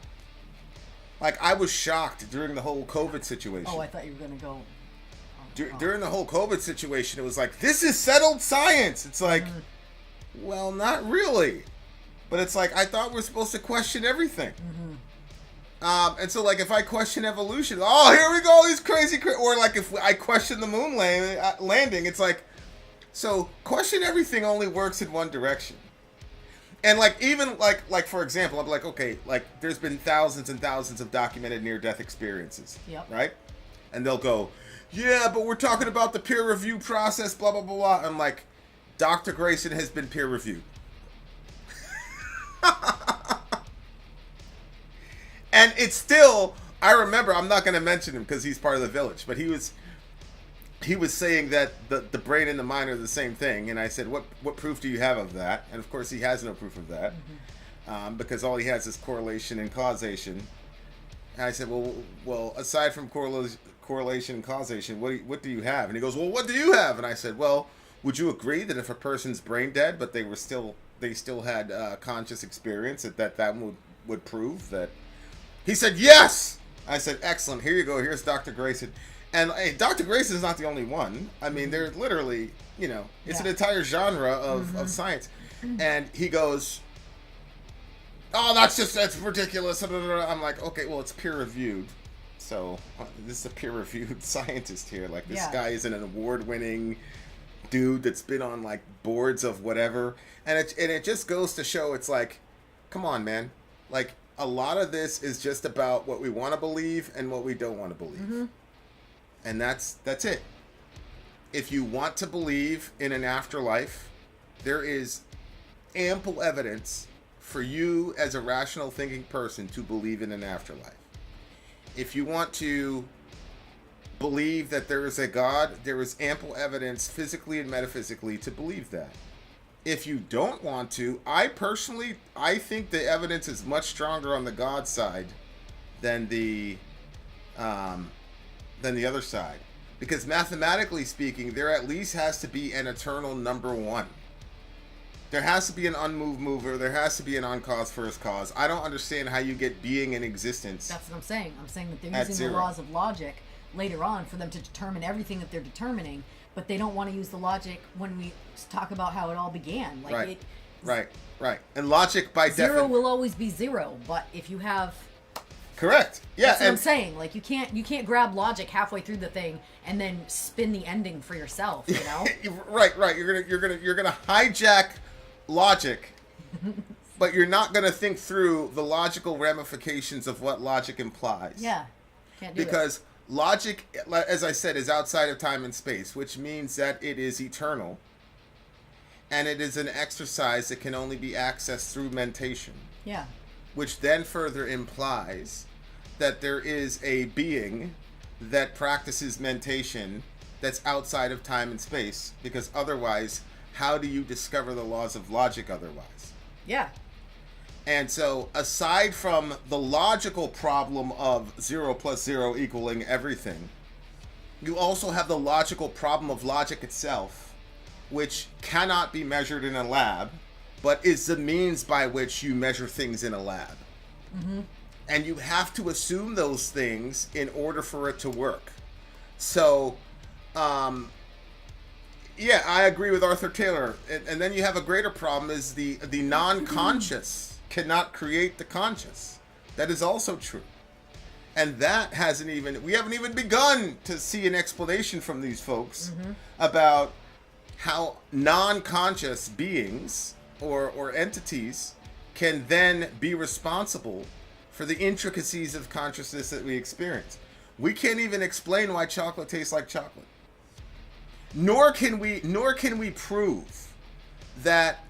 Like, I was shocked during the whole COVID situation. Oh, I thought you were going to go. During the whole COVID situation, it was like, this is settled science. It's like, well, not really. But it's like, I thought we're supposed to question everything. And so, like, if I question evolution, oh, here we go, these crazy, or like if I question the moon landing, it's like, so question everything only works in one direction. And, like, even like for example, I'm like, okay, like, there's been thousands and thousands of documented near-death experiences, right? And they'll go, yeah, but we're talking about the peer review process, blah, blah, blah, blah. I'm like, Dr. Grayson has been peer reviewed. And it's still, I remember, I'm not going to mention him because he's part of the village, but he was, he was saying that the brain and the mind are the same thing, and I said, what proof do you have of that? And of course, he has no proof of that, because all he has is correlation and causation. And I said, well, aside from correlation and causation, what do you have? And he goes, well, what do you have? And I said, well, would you agree that if a person's brain dead, but they still had conscious experience, that would prove that? He said, yes. I said, excellent. Here you go. Here's Dr. Grayson. And hey, Dr. Grayson is not the only one. I mean, they're literally, it's an entire genre of science. And he goes, oh, that's ridiculous. I'm like, okay, well, it's peer reviewed. So this is a peer reviewed scientist here. Like, this guy is an award-winning dude that's been on like boards of whatever. And it just goes to show, it's like, come on, man. Like, a lot of this is just about what we want to believe and what we don't want to believe. And that's it. If you want to believe in an afterlife, there is ample evidence for you as a rational thinking person to believe in an afterlife. If you want to believe that there is a God, there is ample evidence physically and metaphysically to believe that. If you don't want to, I think the evidence is much stronger on the God side than the other side. Because mathematically speaking, there at least has to be an eternal number one. There has to be an unmoved mover. There has to be an on-cause, first cause. I don't understand how you get being in existence. That's what I'm saying. I'm saying that they're using the laws of logic later on for them to determine everything that they're determining, but they don't want to use the logic when we talk about how it all began. Like Right. And logic by definition. Zero will always be zero, but if you have... Correct. Yeah, that's what I'm saying. Like, you can't grab logic halfway through the thing and then spin the ending for yourself. You know. Right. You're gonna hijack logic, but you're not gonna think through the logical ramifications of what logic implies. Yeah. Can't do because logic, as I said, is outside of time and space, which means that it is eternal, and it is an exercise that can only be accessed through mentation. Yeah. Which then further implies that there is a being that practices mentation that's outside of time and space, because otherwise, how do you discover the laws of logic otherwise? Yeah. And so, aside from the logical problem of 0 plus 0 equaling everything, you also have the logical problem of logic itself, which cannot be measured in a lab, but is the means by which you measure things in a lab. And you have to assume those things in order for it to work. So, yeah, I agree with Arthur Taylor. And then you have a greater problem is the non-conscious cannot create the conscious. That is also true. And that we haven't even begun to see an explanation from these folks about how non-conscious beings or entities can then be responsible for the intricacies of consciousness that we experience. We can't even explain why chocolate tastes like chocolate. Nor can we prove that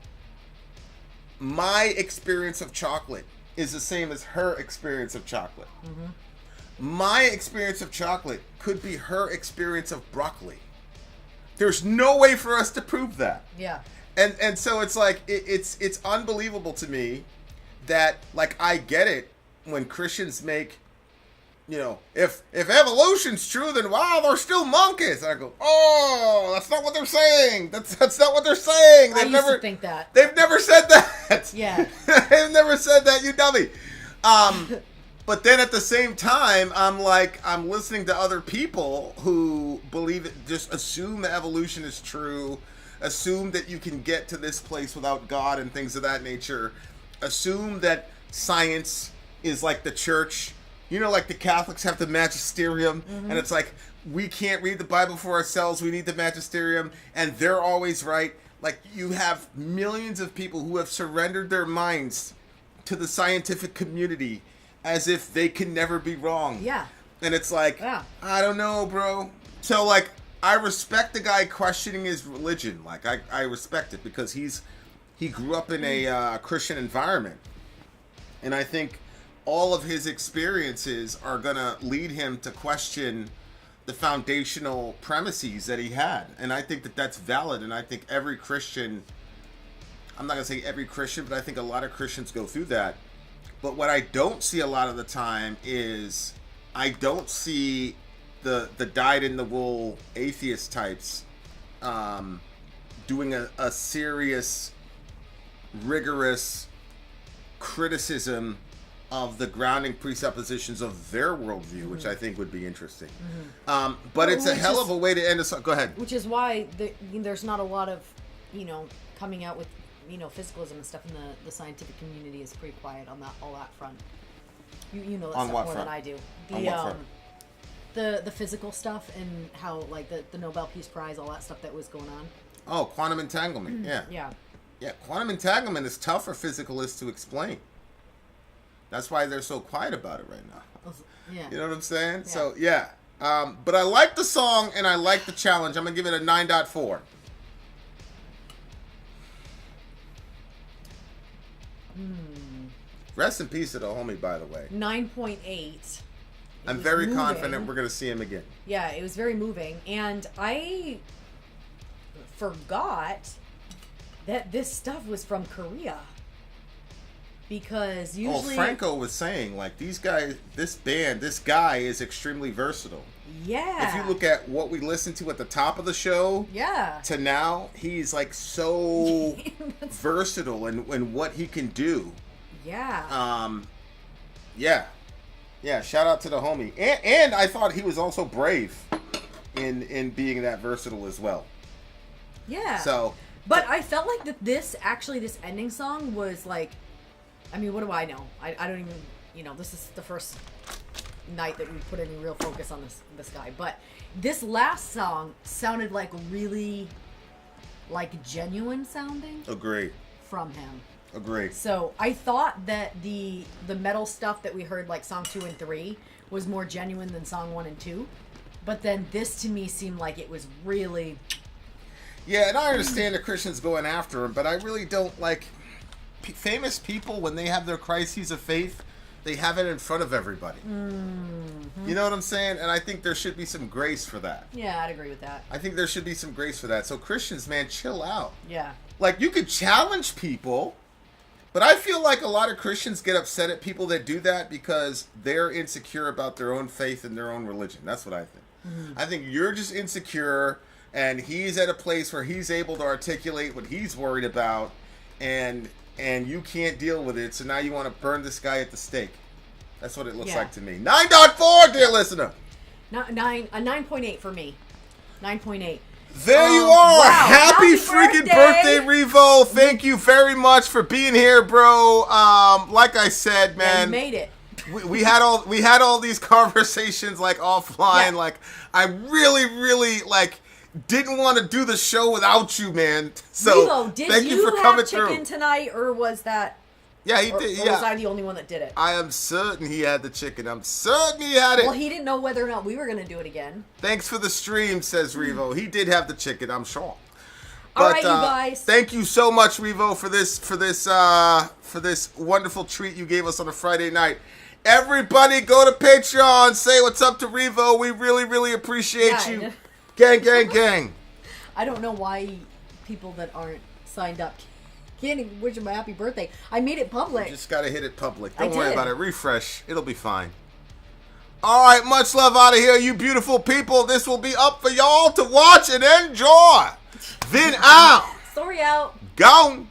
my experience of chocolate is the same as her experience of chocolate. My experience of chocolate could be her experience of broccoli. There's no way for us to prove that. Yeah. And so it's like it's unbelievable to me that, like, I get it when Christians make, if evolution's true, then wow, they're still monkeys. And I go, oh, that's not what they're saying. That's not what they're saying. I used to think that. They've never said that. Yeah. They've never said that, you dummy. But then at the same time, I'm listening to other people who believe it, just assume that evolution is true, assume that you can get to this place without God and things of that nature, assume that science is like the church. Like the Catholics have the magisterium, and it's like, we can't read the Bible for ourselves, we need the magisterium, and they're always right. Like, you have millions of people who have surrendered their minds to the scientific community as if they can never be wrong. Yeah. And it's like, I don't know, bro. So, like, I respect the guy questioning his religion. Like, I respect it because he grew up in a Christian environment. And I think all of his experiences are going to lead him to question the foundational premises that he had. And I think that that's valid. And I think every Christian, I'm not going to say every Christian, but I think a lot of Christians go through that. But what I don't see a lot of the time is I don't see the dyed-in-the-wool atheist types doing a serious, rigorous criticism of the grounding presuppositions of their worldview, which I think would be interesting. But it's a hell of a way to end a song. Go ahead. Which is why there's not a lot of, coming out with, physicalism and stuff in the scientific community is pretty quiet on all that front. You know that On stuff what more front? than I do. On what front? The physical stuff and how like the Nobel Peace Prize, all that stuff that was going on. Oh, quantum entanglement. Yeah. Quantum entanglement is tough for physicalists to explain. That's why they're so quiet about it right now. Yeah. You know what I'm saying? Yeah. So, yeah. But I like the song and I like the challenge. I'm going to give it a 9.4. Rest in peace to the homie, by the way. 9.8. I'm very moving. confident we're going to see him again. Yeah, it was very moving. And I forgot that this stuff was from Korea. Because usually... Franco was saying, like, these guys, this guy is extremely versatile. Yeah. If you look at what we listened to at the top of the show to now, he's, so versatile in what he can do. Yeah. Yeah, shout out to the homie. And I thought he was also brave in being that versatile as well. Yeah. So... But I felt like this ending song was like... I mean, what do I know? I don't even... this is the first night that we put any real focus on this guy. But this last song sounded like really... genuine sounding. Agree. From him. Agree. So I thought that the metal stuff that we heard, like song 2 and 3, was more genuine than song 1 and 2. But then this to me seemed like it was really... Yeah, and I understand the Christians going after him, but I really don't like... famous people, when they have their crises of faith, they have it in front of everybody. Mm-hmm. You know what I'm saying? And I think there should be some grace for that. Yeah, I'd agree with that. I think there should be some grace for that. So Christians, man, chill out. Yeah. You could challenge people, but I feel like a lot of Christians get upset at people that do that because they're insecure about their own faith and their own religion. That's what I think. Mm-hmm. I think you're just insecure, and he's at a place where he's able to articulate what he's worried about, and you can't deal with it, so now you want to burn this guy at the stake. That's what it looks like to me. 9.4, dear listener. A 9.8 for me. 9.8. There you are. Wow. Happy freaking birthday, Revo. Thank you very much for being here, bro. Like I said, man. Yeah, you made it. We had all these conversations offline. Yeah. I really didn't want to do the show without you, man. So Revo, did thank you for coming through. chicken tonight, or was that? Yeah, he did. Or was I the only one that did it? I am certain he had the chicken. I'm certain he had it. Well, he didn't know whether or not we were going to do it again. Thanks for the stream, says Revo. He did have the chicken, I'm sure. All right, you guys. Thank you so much, Revo, for this wonderful treat you gave us on a Friday night. Everybody, go to Patreon. Say what's up to Revo. We really appreciate you. Gang. I don't know why people that aren't signed up can't even wish him a happy birthday. I made it public. You just gotta hit it public. I Don't worry did. about it. Refresh. It'll be fine. All right, much love out of here, you beautiful people. This will be up for y'all to watch and enjoy. Vin out. Sorry out. Gone.